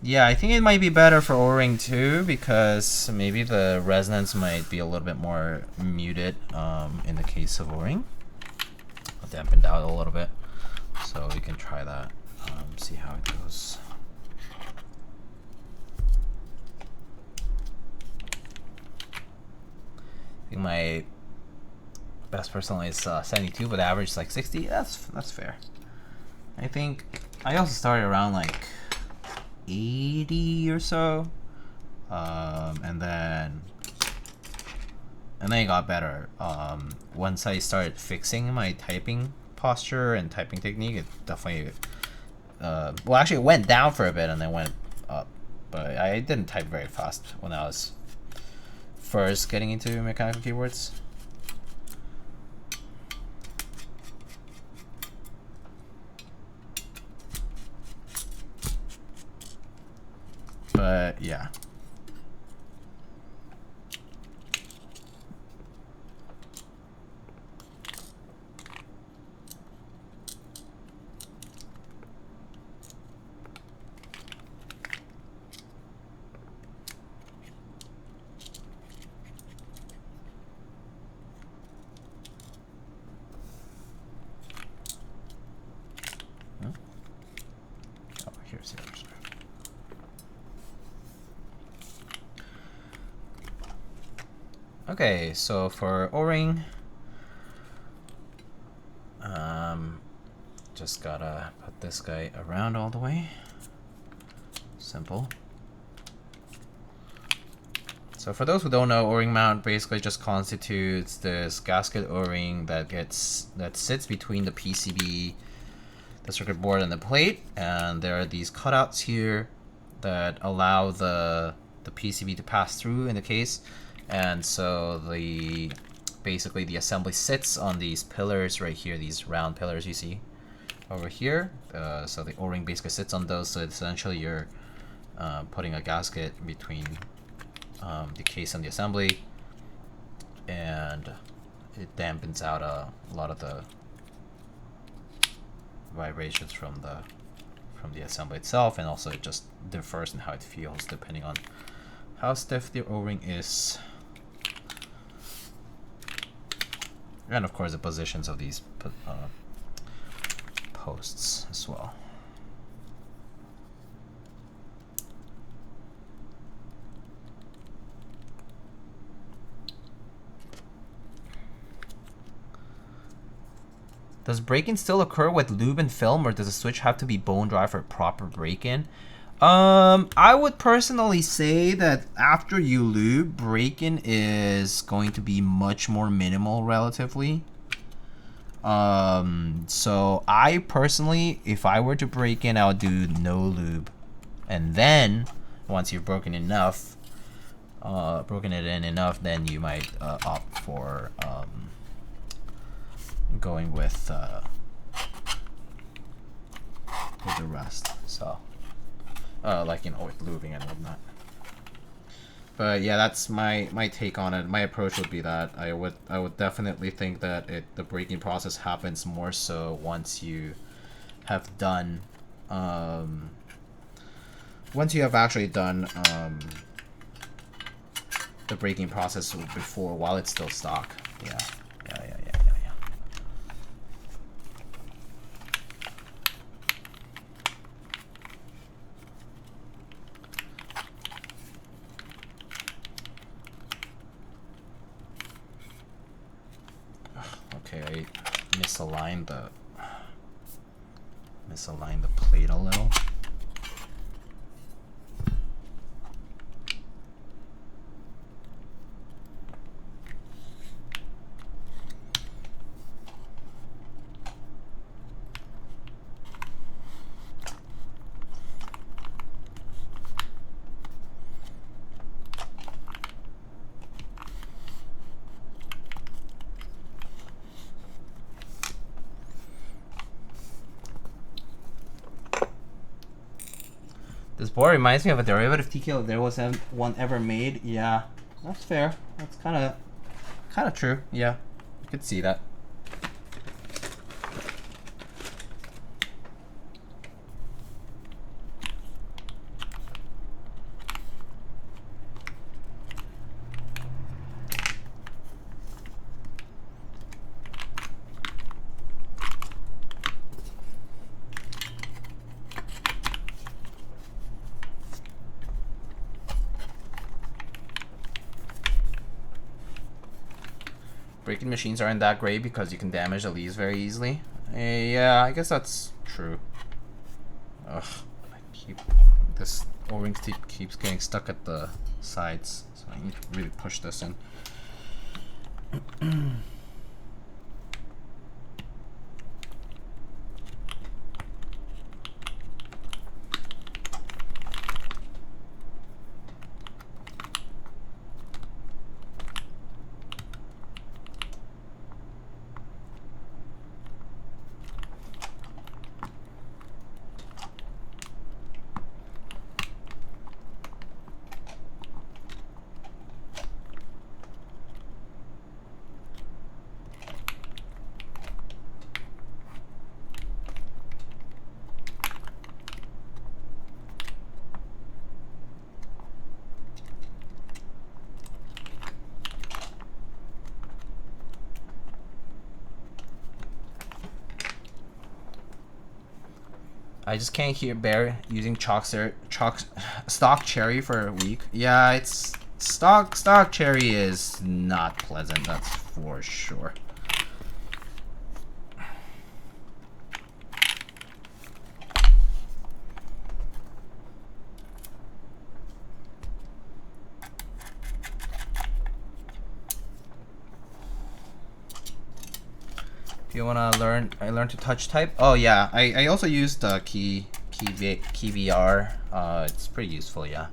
Yeah, I think it might be better for O-ring too, because maybe the resonance might be a little bit more muted in the case of O-ring. I'll dampen down a little bit, so we can try that, see how it goes. I think my best personal is 72, but the average is like 60. That's fair. I think I also started around like 80 or so, and then it got better once I started fixing my typing posture and typing technique. It definitely well, actually it went down for a bit and then went up, but I didn't type very fast when I was first getting into mechanical keyboards. But yeah. Oh, here's the other side. Okay, so for O-ring, just gotta put this guy around all the way. Simple. So for those who don't know, O-ring mount basically just constitutes this gasket O-ring that sits between the PCB, the circuit board, and the plate, and there are these cutouts here that allow the PCB to pass through in the case. And so basically the assembly sits on these pillars right here, these round pillars you see over here. So the O-ring basically sits on those, so essentially you're putting a gasket between the case and the assembly, and it dampens out a lot of the vibrations from the assembly itself, and also it just differs in how it feels depending on how stiff the O-ring is. And of course the positions of these posts as well. Does break-in still occur with lube and film, or does the switch have to be bone dry for proper break-in? I would personally say that after you lube, break-in is going to be much more minimal relatively. So I personally, if I were to break in, I would do no lube, and then once you've broken it in enough, then you might opt for going with the rest. So. Like, you know, with lubing and whatnot. But yeah, that's my take on it. My approach would be that I would definitely think that the breaking process happens more so once you have done, once you have actually done the braking process before, while it's still stock. Yeah. Okay, I misaligned the plate a little. This board reminds me of a derivative TKL if there was one ever made. Yeah, that's fair. That's kind of true. Yeah, you could see that. Braking machines aren't that great because you can damage the leaves very easily. Yeah, I guess that's true. Ugh, this O-ring keeps getting stuck at the sides, so I need to really push this in. I just can't bear using stock cherry for a week. Yeah, it's stock cherry is not pleasant, that's for sure. If you wanna learn, I learned to touch type. Oh yeah, I also used the key VR. It's pretty useful, yeah.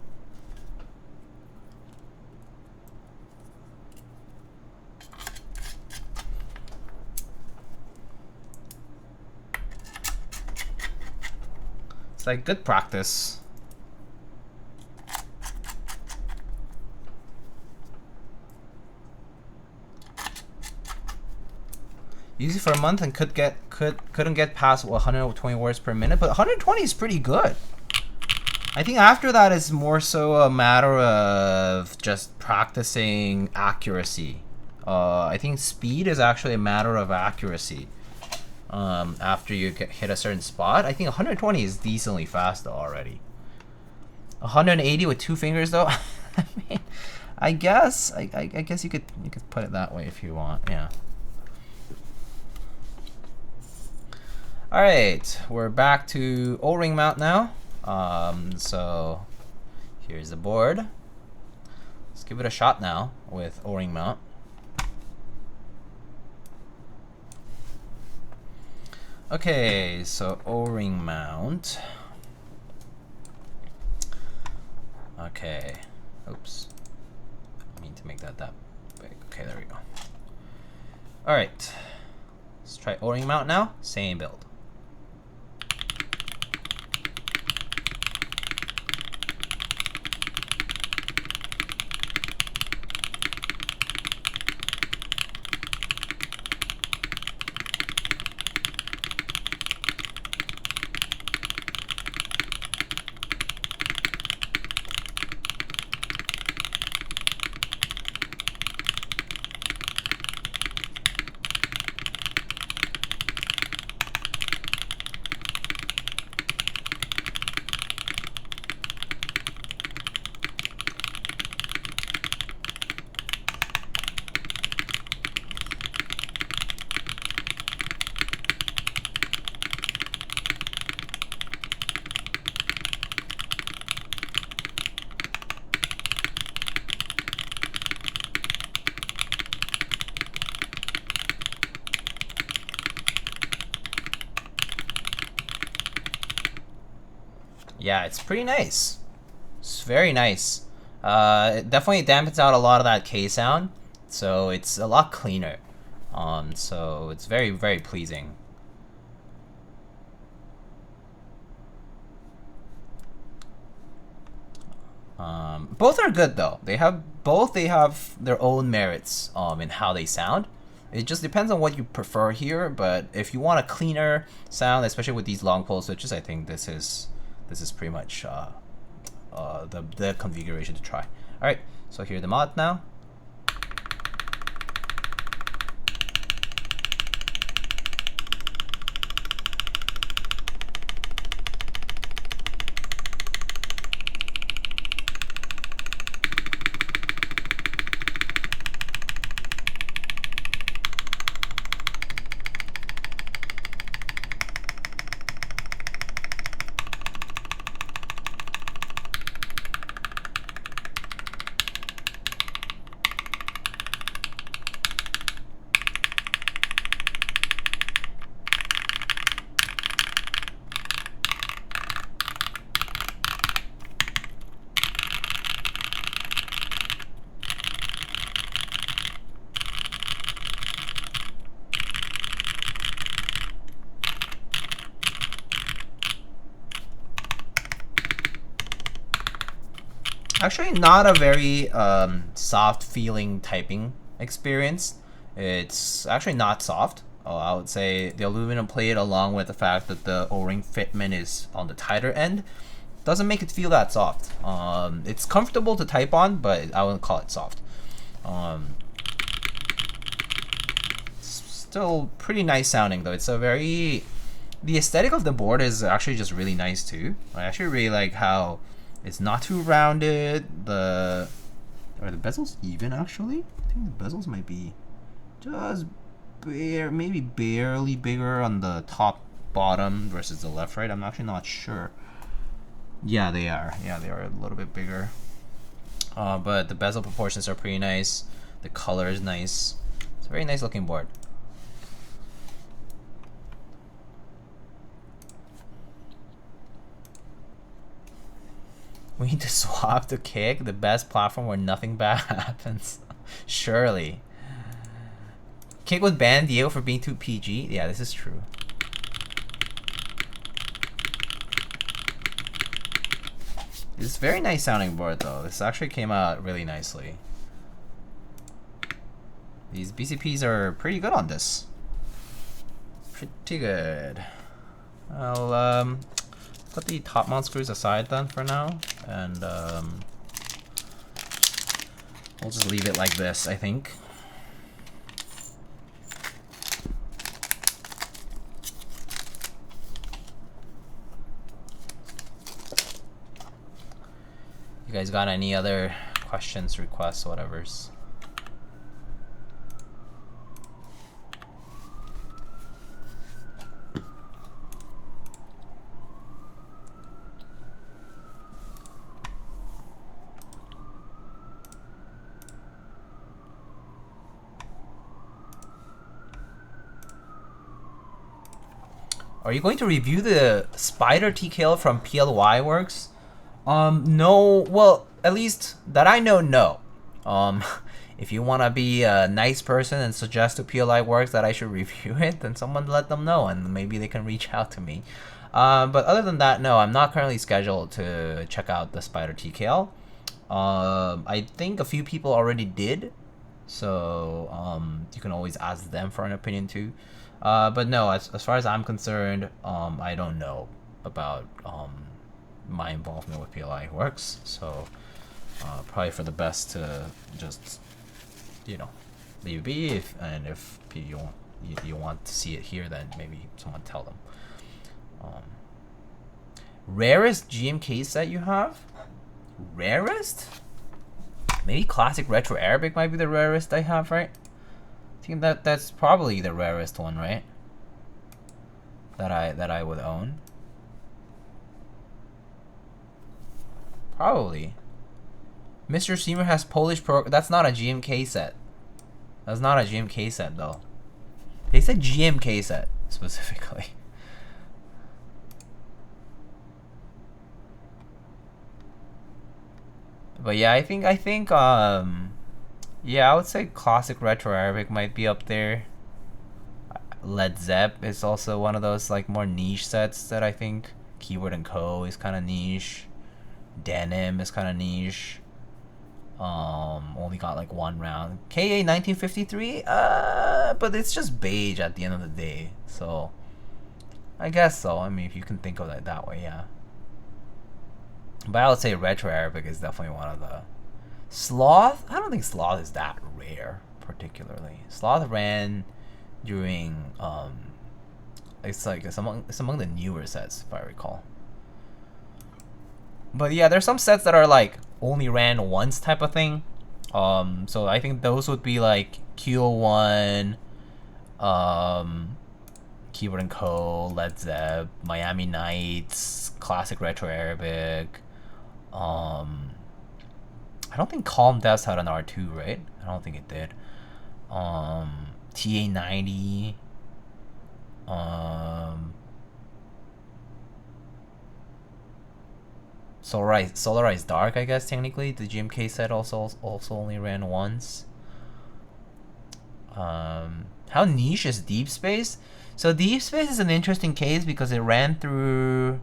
It's like good practice. Use it for a month and couldn't get past 120 words per minute, but 120 is pretty good. I think after that is more so a matter of just practicing accuracy. I think speed is actually a matter of accuracy. After you hit a certain spot, I think 120 is decently fast though already. 180 with 2 fingers though. I mean, I guess you could put it that way if you want. Yeah. All right, we're back to O-ring mount now. So here's the board. Let's give it a shot now with O-ring mount. Okay, so O-ring mount. Okay, oops. I mean to make that big. Okay, there we go. All right, let's try O-ring mount now. Same build. Yeah, it's pretty nice. It's very nice. It definitely dampens out a lot of that K sound, so it's a lot cleaner. So it's very, very pleasing. Both are good though. They have their own merits in how they sound. It just depends on what you prefer here, but if you want a cleaner sound, especially with these long pole switches, I think this is pretty much the configuration to try. All right, so here are the mod now. Actually, not a very soft feeling typing experience. It's actually not soft. I would say the aluminum plate, along with the fact that the O-ring fitment is on the tighter end, doesn't make it feel that soft. It's comfortable to type on, but I wouldn't call it soft. It's still pretty nice sounding though. It's a very... The aesthetic of the board is actually just really nice too. I actually really like how it's not too rounded. Are the bezels even actually? I think the bezels might be just maybe barely bigger on the top bottom versus the left right. I'm actually not sure. Yeah, they are. Yeah, they are a little bit bigger. But the bezel proportions are pretty nice. The color is nice. It's a very nice looking board. We need to swap the kick, the best platform where nothing bad happens. Surely. Kick would ban Diego for being too PG? Yeah, this is true. It's a very nice sounding board though. This actually came out really nicely. These BCPs are pretty good on this. Pretty good. I'll put the top mount screws aside then for now, and we'll just leave it like this, I think. You guys got any other questions, requests, whatever's? Are you going to review the Spider TKL from PLY Works? No. Well, at least that I know, no. If you want to be a nice person and suggest to PLY Works that I should review it, then someone let them know and maybe they can reach out to me. But other than that, no, I'm not currently scheduled to check out the Spider TKL. I think a few people already did, so you can always ask them for an opinion too. But no, as far as I'm concerned, I don't know about my involvement with PLY Works, so probably for the best to just, you know, leave it be. If you want to see it here, then maybe someone tell them. Rarest GMK set you have? Rarest? Maybe Classic Retro Arabic might be the rarest I have, right? I think that's probably the rarest one, right? That I would own. Probably. Mr. Seymour has Polish Pro. That's not a GMK set. That's not a GMK set though. They said GMK set specifically. But yeah, yeah, I would say classic retro Arabic might be up there. Led Zepp is also one of those like more niche sets that I think. Keyword and Co is kind of niche. Denim is kind of niche. Only got like one round. KA 1953, but it's just beige at the end of the day. So I guess so. I mean, if you can think of it that way, yeah. But I would say retro Arabic is definitely one of the. Sloth? I don't think Sloth is that rare, particularly. Sloth ran during it's among the newer sets, if I recall. But yeah, there's some sets that are like only ran once type of thing. So I think those would be like Q01, Keyword and Co, Led Zepp, Miami Nights, classic retro Arabic. I don't think Calm Deaths had an R2, right? I don't think it did. TA90. Solarized Dark, I guess, technically. The GMK set also only ran once. How niche is Deep Space? So Deep Space is an interesting case because it ran through...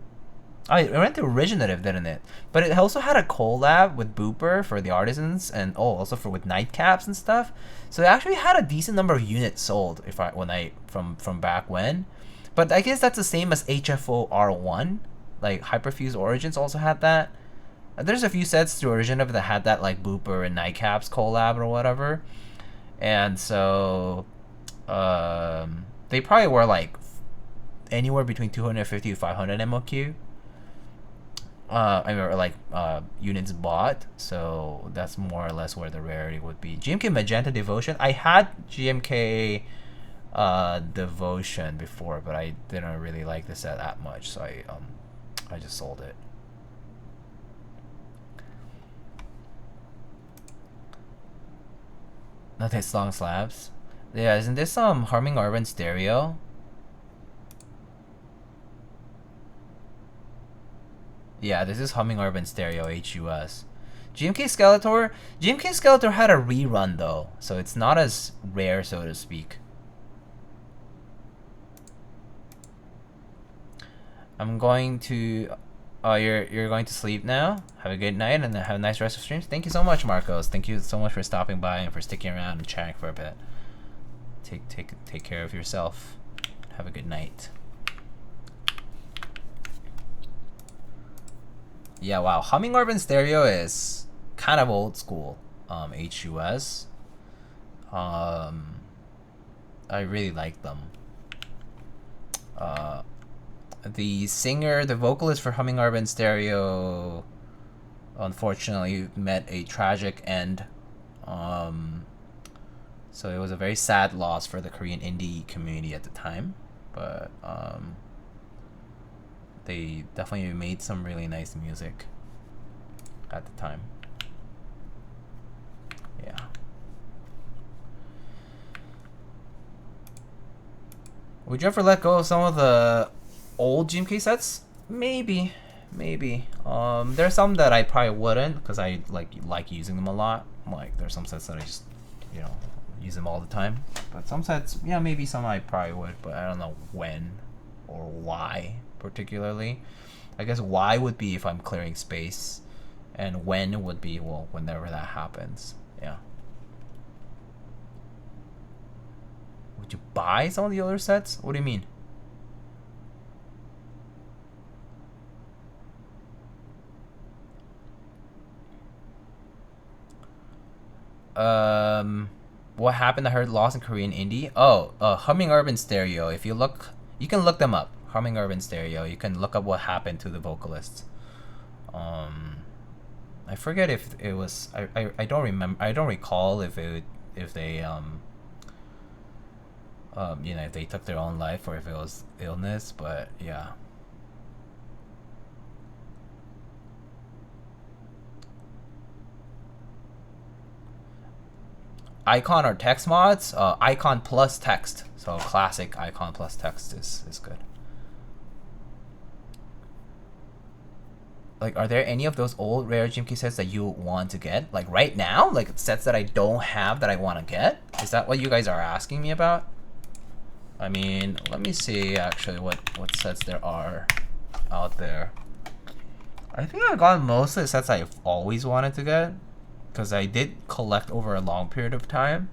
it ran through Originative, didn't it? But it also had a collab with Booper for the Artisans, and also with Nightcaps and stuff. So it actually had a decent number of units sold from back when. But I guess that's the same as HFO R1. Like Hyperfuse Origins also had that. There's a few sets through Originative that had that, like Booper and Nightcaps collab or whatever. And so they probably were like anywhere between 250 to 500 MOQ. I mean, units bought, so that's more or less where the rarity would be. GMK Magenta Devotion. I had GMK Devotion before, but I didn't really like the set that much, so I just sold it. Not this long slabs. Yeah, isn't this Harming Urban Stereo? Yeah, this is Humming Urban Stereo HUS. GMK Skeletor had a rerun though, so it's not as rare, so to speak. I'm going to... Oh, you're going to sleep now? Have a good night and have a nice rest of streams. Thank you so much, Marcos. Thank you so much for stopping by and for sticking around and chatting for a bit. Take care of yourself. Have a good night. Yeah, wow. Humming Urban Stereo is kind of old school. HUS. I really like them. The singer, the vocalist for Humming Urban Stereo, unfortunately met a tragic end. So it was a very sad loss for the Korean indie community at the time. But they definitely made some really nice music at the time. Yeah. Would you ever let go of some of the old GMK sets? Maybe. There's some that I probably wouldn't, because I like using them a lot. Like there's some sets that I just, use them all the time. But some sets, yeah, maybe some I probably would, but I don't know when or why particularly. I guess why would be if I'm clearing space, and when would be, well, whenever that happens. Yeah. Would you buy some of the other sets? What do you mean? What happened? I heard lost in Korean indie. Oh, Humming Urban Stereo. If you look, you can look them up. Humming Urban Stereo. You can look up what happened to the vocalists. I forget if it was. I don't remember. I don't recall if they if they took their own life or if it was illness. But yeah. Icon or text mods? Icon plus text. So classic icon plus text is good. Like, are there any of those old rare GMK sets that you want to get? Like right now? Like sets that I don't have that I want to get? Is that what you guys are asking me about? I mean, let me see actually what sets there are out there. I think I've gotten most of the sets I've always wanted to get, because I did collect over a long period of time.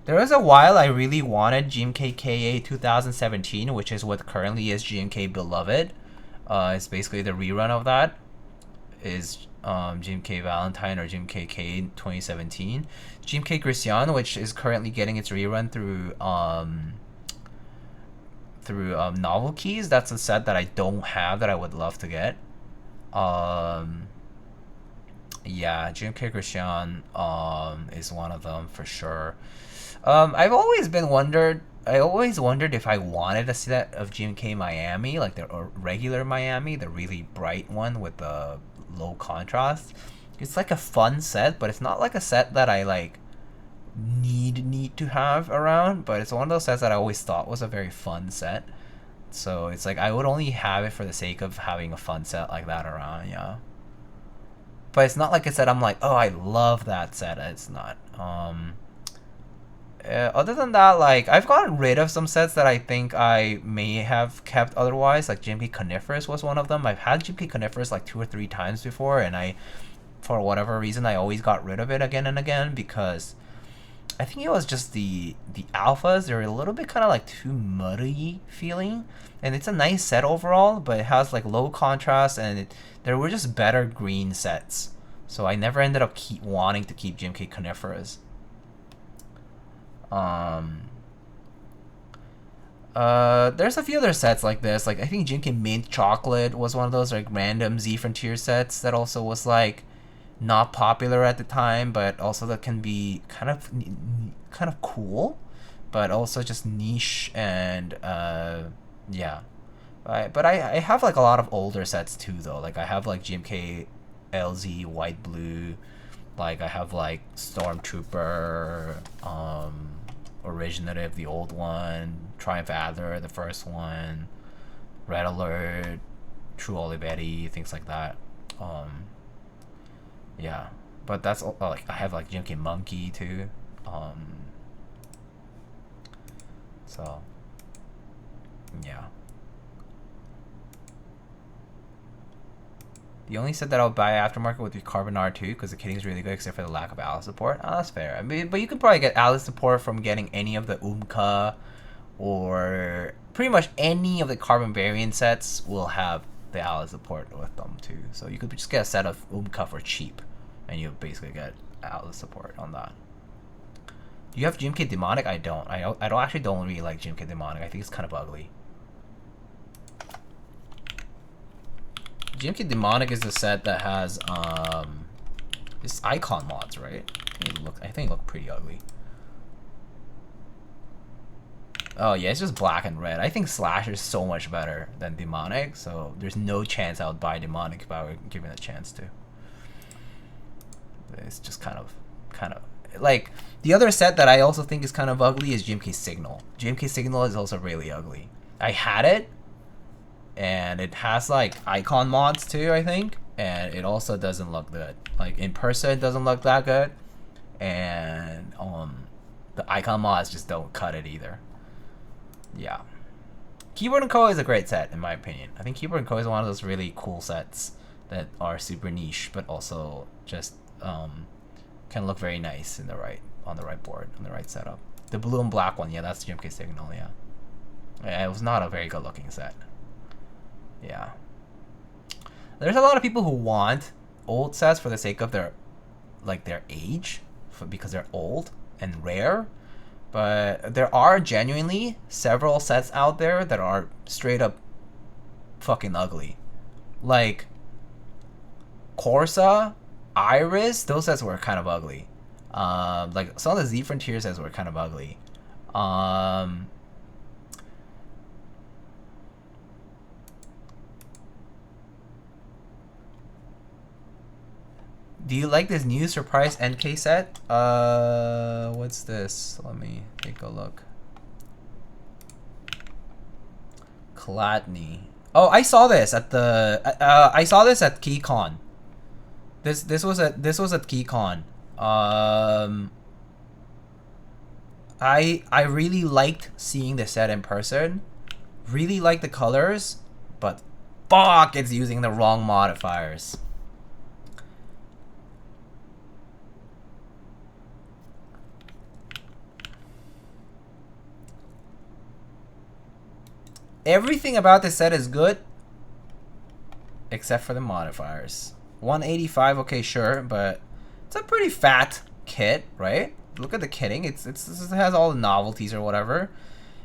There was a while I really wanted GMK KA 2017, which is what currently is GMK Beloved. It's basically the rerun of that. Is GMK Valentine or GMK K 2017. GMK Christian, which is currently getting its rerun through Novel Keys. That's a set that I don't have that I would love to get. Yeah, GMK Christian is one of them for sure. I've always wondered if I wanted a set of GMK Miami, like the regular Miami, the really bright one with the low contrast. It's like a fun set, but it's not like a set that I like need to have around. But it's one of those sets that I always thought was a very fun set. So it's like I would only have it for the sake of having a fun set like that around, yeah. But it's not like a set I'm like, oh, I love that set. It's not. Other than that, like, I've gotten rid of some sets that I think I may have kept otherwise. Like GMK Coniferous was one of them. I've had GMK Coniferous like 2 or 3 times before, and I, for whatever reason, I always got rid of it again and again because I think it was just the alphas. They're a little bit kind of like too muddy feeling, and it's a nice set overall, but it has like low contrast, and there were just better green sets. So I never ended up wanting to keep GMK Coniferous. There's a few other sets like this. Like I think GMK Mint Chocolate was one of those like random Z Frontier sets that also was like not popular at the time, but also that can be kind of cool, but also just niche and yeah. But I have like a lot of older sets too though. Like I have like GMK LZ White Blue, like I have like Stormtrooper, Originative, the old one, Triumph Adler, the first one, Red Alert, True Olivetti, things like that. Yeah, but that's like I have like GMK Monkey too. So yeah. The only set that I'll buy aftermarket would be Carbon R2 because the kitting's really good except for the lack of Alice support. Oh, that's fair. I mean, but you could probably get Alice support from getting any of the Umka, or pretty much any of the Carbon variant sets will have the Alice support with them too. So you could just get a set of Umka for cheap, and you basically get Alice support on that. Do you have GMK Demonic? I don't. I don't really like GMK Demonic. I think it's kind of ugly. GMK Demonic is a set that has this icon mods, right? I think it look pretty ugly. Oh yeah, it's just black and red. I think Slash is so much better than Demonic, so there's no chance I would buy Demonic if I were given a chance to. It's just kind of like the other set that I also think is kind of ugly is GMK Signal. GMK Signal is also really ugly. I had it, and it has like icon mods too, I think, and it also doesn't look good. Like in person, it doesn't look that good, and the icon mods just don't cut it either. Yeah, Keyboard & Co is a great set in my opinion. I think Keyboard & Co is one of those really cool sets that are super niche, but also just can look very nice on the right board, on the right setup. The blue and black one, yeah, that's GMK Signal. Yeah, it was not a very good looking set. Yeah, there's a lot of people who want old sets for the sake of their age, because they're old and rare. But there are genuinely several sets out there that are straight up fucking ugly. Like Corsa, Iris, those sets were kind of ugly. Like some of the Z Frontier sets were kind of ugly. Do you like this new Surprise NK set? What's this? Let me take a look. Chladni. Oh, I saw this at the I saw this at KeyCon. This was at KeyCon. I really liked seeing the set in person. Really like the colors, but fuck, it's using the wrong modifiers. Everything about this set is good, except for the modifiers. 185, okay, sure, but it's a pretty fat kit, right? Look at the kitting. It has all the novelties or whatever.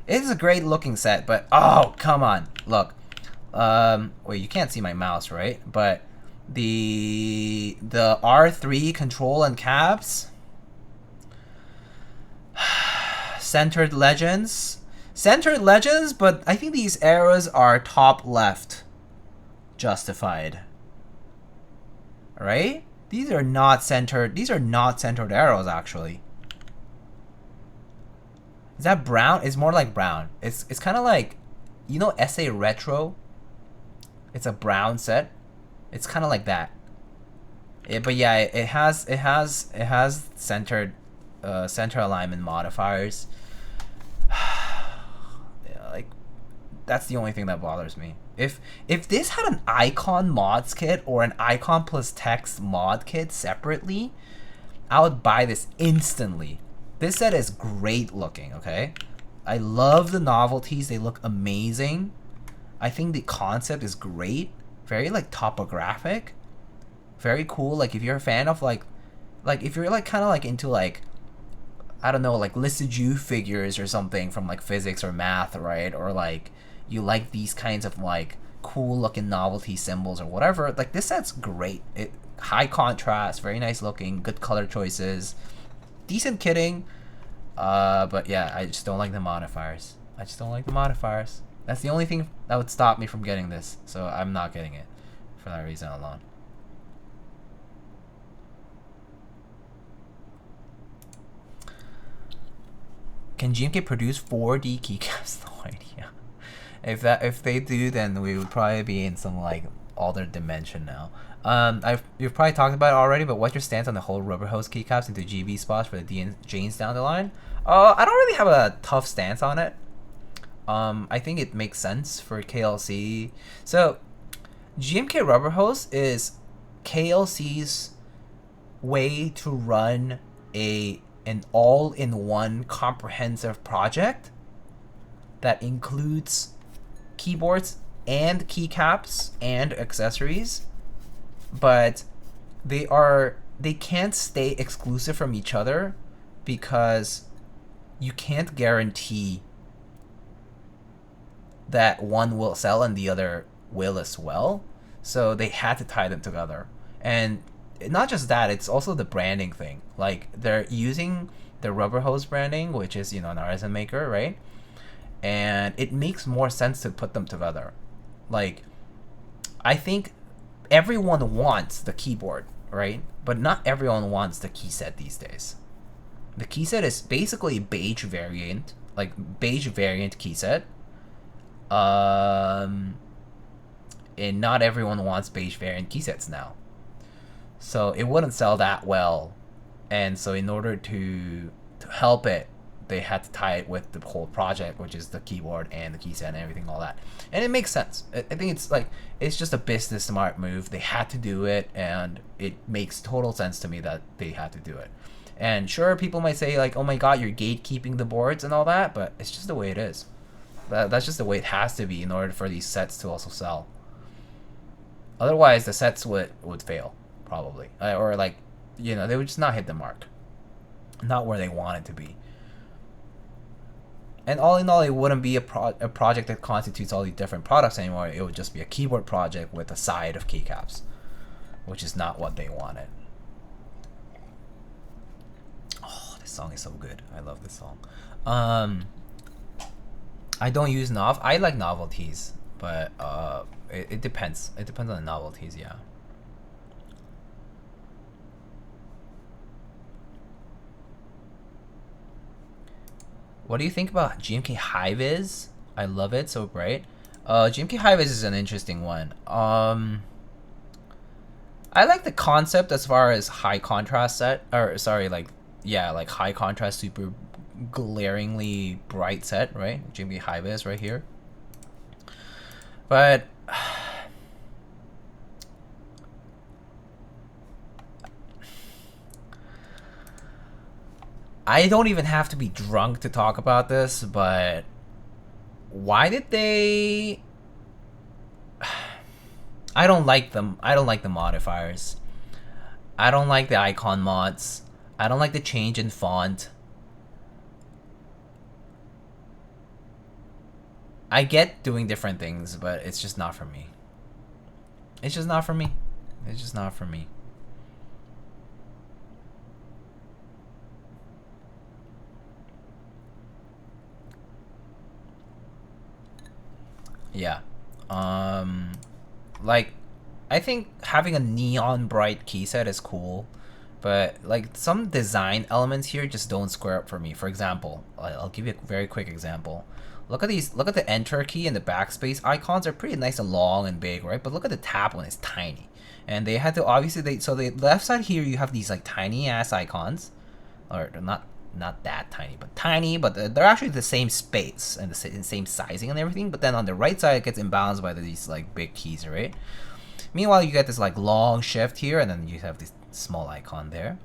It's a great looking set, but oh, come on, look. Wait, you can't see my mouse, right? But the R3 control and caps, centered legends, but I think these arrows are top left justified, right? These are not centered. These are not centered arrows, actually. Is that brown? It's more like brown. It's kind of like, you know, SA Retro. It's a brown set. It's kind of like that. But yeah, it has centered center alignment modifiers. Yeah, like that's the only thing that bothers me. If this had an icon mods kit or an icon plus text mod kit separately, I would buy this instantly. This set is great looking, okay? I love the novelties. They look amazing. I think the concept is great. Very like topographic. Very cool. Like if you're a fan of like if you're like kind of like into like, I don't know, like Lissajou figures or something from like physics or math, right? Or like you like these kinds of like cool looking novelty symbols or whatever, like this set's great. It high contrast, very nice looking, good color choices, decent kitting, but yeah, I just don't like the modifiers. That's the only thing that would stop me from getting this, so I'm not getting it for that reason alone. Can GMK produce 4D keycaps? No idea. If they do, then we would probably be in some like other dimension now. You've probably talked about it already, but what's your stance on the whole rubber hose keycaps into GB spots for the D and Janes down the line? I don't really have a tough stance on it. I think it makes sense for KLC. So GMK rubber hose is KLC's way to run an all-in-one comprehensive project that includes keyboards and keycaps and accessories, but they can't stay exclusive from each other because you can't guarantee that one will sell and the other will as well. So they had to tie them together. And not just that, it's also the branding thing. Like they're using the rubber hose branding, which is, you know, an artisan maker, right? And it makes more sense to put them together. Like, I think everyone wants the keyboard, right? But not everyone wants the key set these days. The key set is basically a beige variant, key set. And not everyone wants beige variant key sets now. So it wouldn't sell that well. And so in order to help it, they had to tie it with the whole project, which is the keyboard and the key set and everything, all that. And it makes sense. I think it's just a business smart move. They had to do it, and it makes total sense to me that they had to do it. And sure, people might say like, oh my god, you're gatekeeping the boards and all that, but it's just the way it is. That's just the way it has to be in order for these sets to also sell. Otherwise, the sets would fail, probably. Or like, you know, they would just not hit the mark. Not where they want it to be. And all in all, it wouldn't be a project that constitutes all these different products anymore. It would just be a keyboard project with a side of keycaps, which is not what they wanted. Oh, this song is so good. I love this song. I don't use I like novelties, but it depends. It depends on the novelties, yeah. What do you think about GMK High Vis? I love it, so bright. JJW KB is an interesting one. I like the concept as far as high contrast set, or sorry, like yeah, like high contrast, super glaringly bright set, right? JJW KB is right here, but I don't even have to be drunk to talk about this, but why did they... I don't like them. I don't like the modifiers. I don't like the icon mods. I don't like the change in font. I get doing different things, but it's just not for me. It's just not for me. It's just not for me. Yeah. Like, I think having a neon bright key set is cool, but like some design elements here just don't square up for me. For example, I'll give you a very quick example. Look at these. Look at the enter key and the backspace icons are pretty nice and long and big, right? But look at the tab one; it's tiny, and they had to obviously so the left side here you have these like tiny ass icons, or not that tiny, but tiny, but they're actually the same space and the same sizing and everything. But then on the right side, it gets imbalanced by these like big keys, right? Meanwhile, you get this like long shift here, and then you have this small icon there,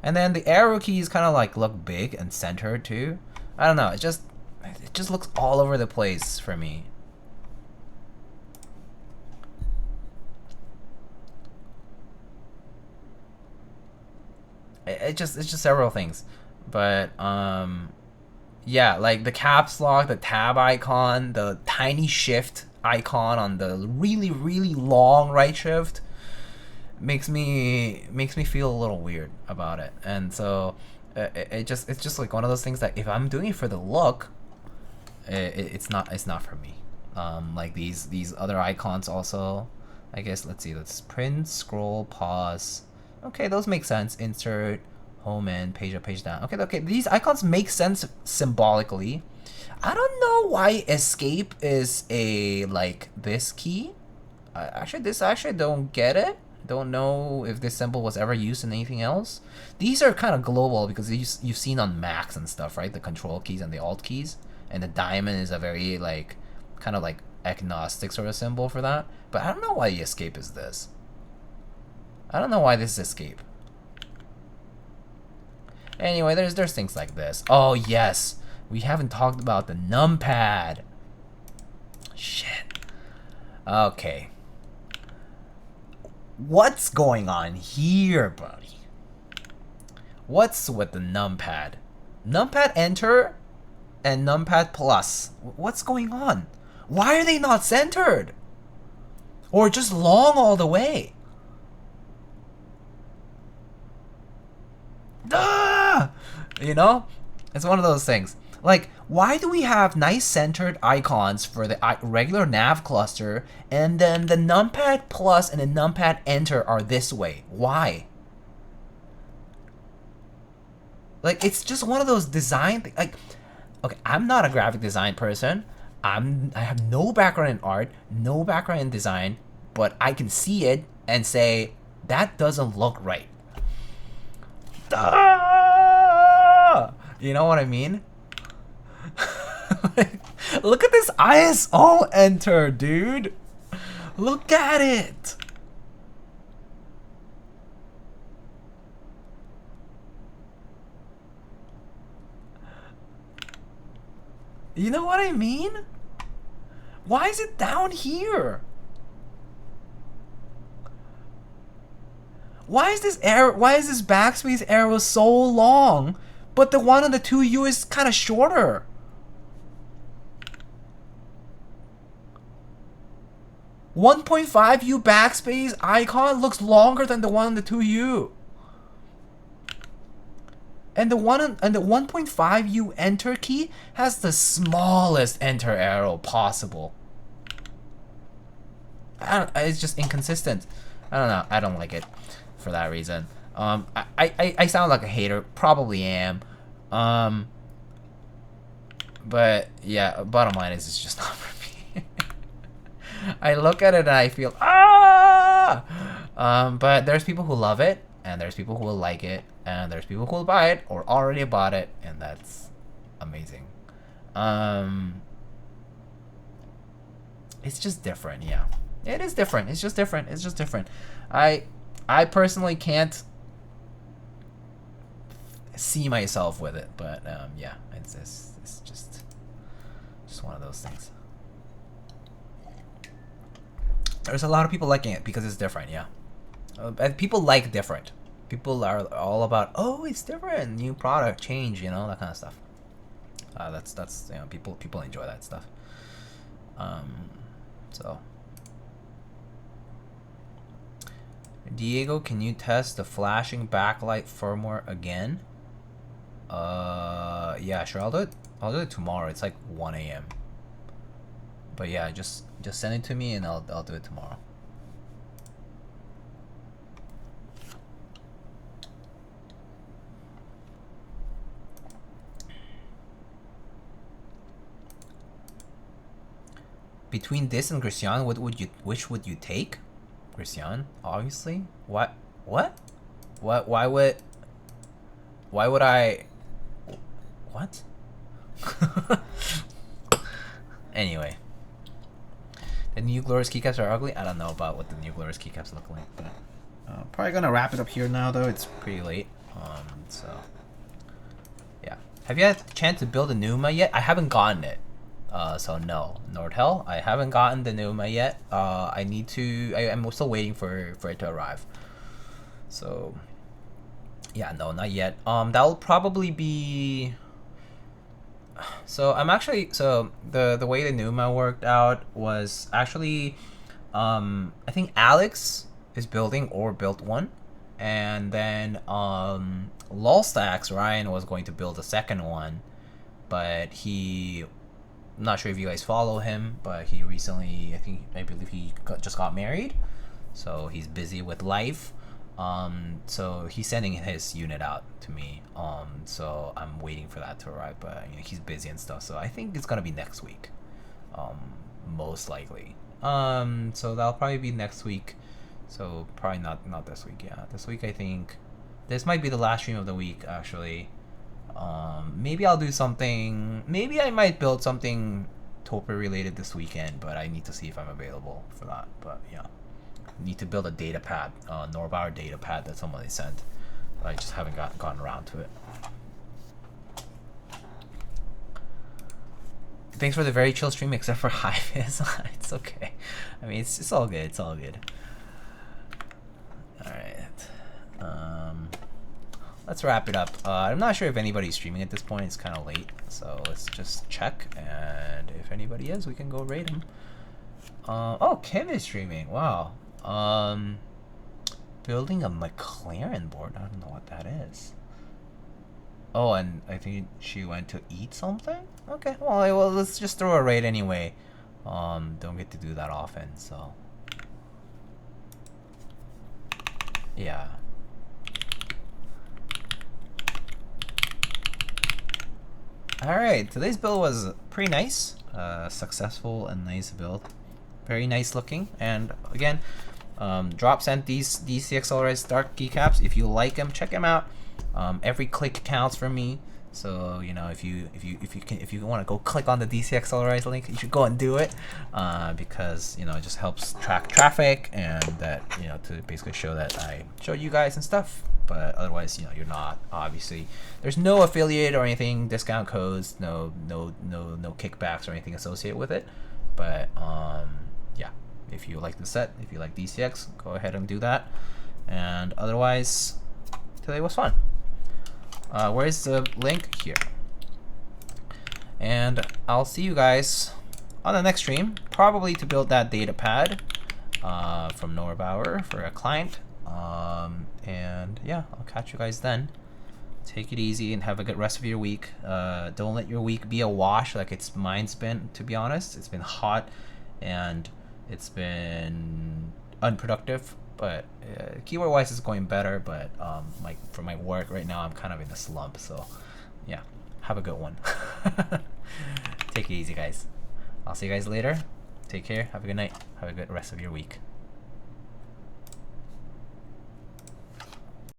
and then the arrow keys kind of like look big and centered too. I don't know. It just looks all over the place for me. It's just several things. But yeah, like the caps lock, the tab icon, the tiny shift icon on the really long right shift makes me feel a little weird about it. And so it's just like one of those things that if I'm doing it for the look, it's not for me. Like these other icons also, I guess. Let's see, let's print, scroll, pause. Okay, those make sense. Insert, home in, page up, page down. Okay, these icons make sense symbolically. I don't know why escape is a like this key. I don't get it. Don't know if this symbol was ever used in anything else. These are kind of global because you've seen on Macs and stuff, right? The control keys and the alt keys, and the diamond is a very like kind of like agnostic sort of symbol for that. But I don't know why the escape is this. I don't know why this is escape. Anyway, there's things like this. Oh yes, we haven't talked about the numpad. Shit. Okay. What's going on here, buddy? What's with the numpad? Numpad enter and numpad plus. What's going on? Why are they not centered? Or just long all the way? Ah! You know? It's one of those things. Like, why do we have nice centered icons for the regular nav cluster, and then the numpad plus and the numpad enter are this way? Why? Like, it's just one of those design like, okay, I'm not a graphic design person. I have no background in art, no background in design, but I can see it and say that doesn't look right. You know what I mean? Like, look at this ISO enter, dude. Look at it. You know what I mean? Why is it down here? Why is this backspace arrow so long, but the one on the 2U is kind of shorter? .5U backspace icon looks longer than the one on the 2U. And the 1.5U enter key has the smallest enter arrow possible. It's just inconsistent. I don't know. I don't like it for that reason. I sound like a hater. Probably am. But yeah, bottom line is it's just not for me. I look at it and I feel ah. But there's people who love it, and there's people who will like it, and there's people who will buy it or already bought it, and that's amazing. It's just different, yeah. It is different. It's just different. It's just different. I personally can't see myself with it, but yeah, it's just one of those things. There's a lot of people liking it because it's different, yeah. And people like different. People are all about, oh, it's different, new product, change, you know, that kind of stuff. That's you know, people enjoy that stuff. So Diego, can you test the flashing backlight firmware again? Yeah, sure. I'll do it tomorrow. It's like 1 a.m. But yeah, just send it to me and I'll do it tomorrow. Between this and Christian, which would you take? Christian, obviously. What? Why would I? What? Anyway, the new Glorious keycaps are ugly. I don't know about what the new Glorious keycaps look like, but probably gonna wrap it up here now. Though it's pretty late. So yeah. Have you had a chance to build a Numa yet? I haven't gotten it. So no, Nordhell, I haven't gotten the Numa yet. I need to. I'm still waiting for it to arrive. So yeah, no, not yet. That'll probably be. So I'm actually the way the Numa worked out was actually, I think Alex is building or built one, and then Lolstacks Ryan was going to build a second one, but he. I'm not sure if you guys follow him, but he recently, I believe he just got married, so he's busy with life. So he's sending his unit out to me. So I'm waiting for that to arrive, but you know, he's busy and stuff. So I think it's gonna be next week, most likely. So that'll probably be next week. So probably not this week. Yeah, this week I think this might be the last stream of the week actually. Maybe I'll do something. Maybe I might build something Toper related this weekend, but I need to see if I'm available for that. But yeah, I need to build a data pad, Norbauer data pad that somebody sent. I just haven't gotten around to it. Thanks for the very chill stream, except for Hive. It's okay. I mean, it's all good. It's all good. All right. Let's wrap it up. I'm not sure if anybody's streaming at this point. It's kind of late, so let's just check. And if anybody is, we can go raid him. Oh, Kim is streaming. Wow. Building a McLaren board. I don't know what that is. Oh, and I think she went to eat something? Okay, well, let's just throw a raid anyway. Don't get to do that often, so. Yeah. Alright, today's build was pretty nice. Successful and nice build. Very nice looking. And again, drop sent these DC Accelerized Dark keycaps. If you like them, check them out. Every click counts for me. So you know, if you want to go click on the DC Accelerized link, you should go and do it, because you know it just helps track traffic and that, you know, to basically show that I showed you guys and stuff. But otherwise, you know, you're not, obviously. There's no affiliate or anything, discount codes, no kickbacks or anything associated with it. But yeah, if you like the set, if you like DCX, go ahead and do that. And otherwise, today was fun. Where's the link? Here. And I'll see you guys on the next stream, probably to build that data pad from Norbauer for a client. And yeah, I'll catch you guys then. Take it easy and have a good rest of your week. Don't let your week be a wash like mine's been, to be honest. It's been hot and it's been unproductive, but keyword wise it's going better, but for my work right now I'm kind of in a slump, so yeah, have a good one. Take it easy, guys. I'll see you guys later. Take Take care. Have a good night. Have a good rest of your week.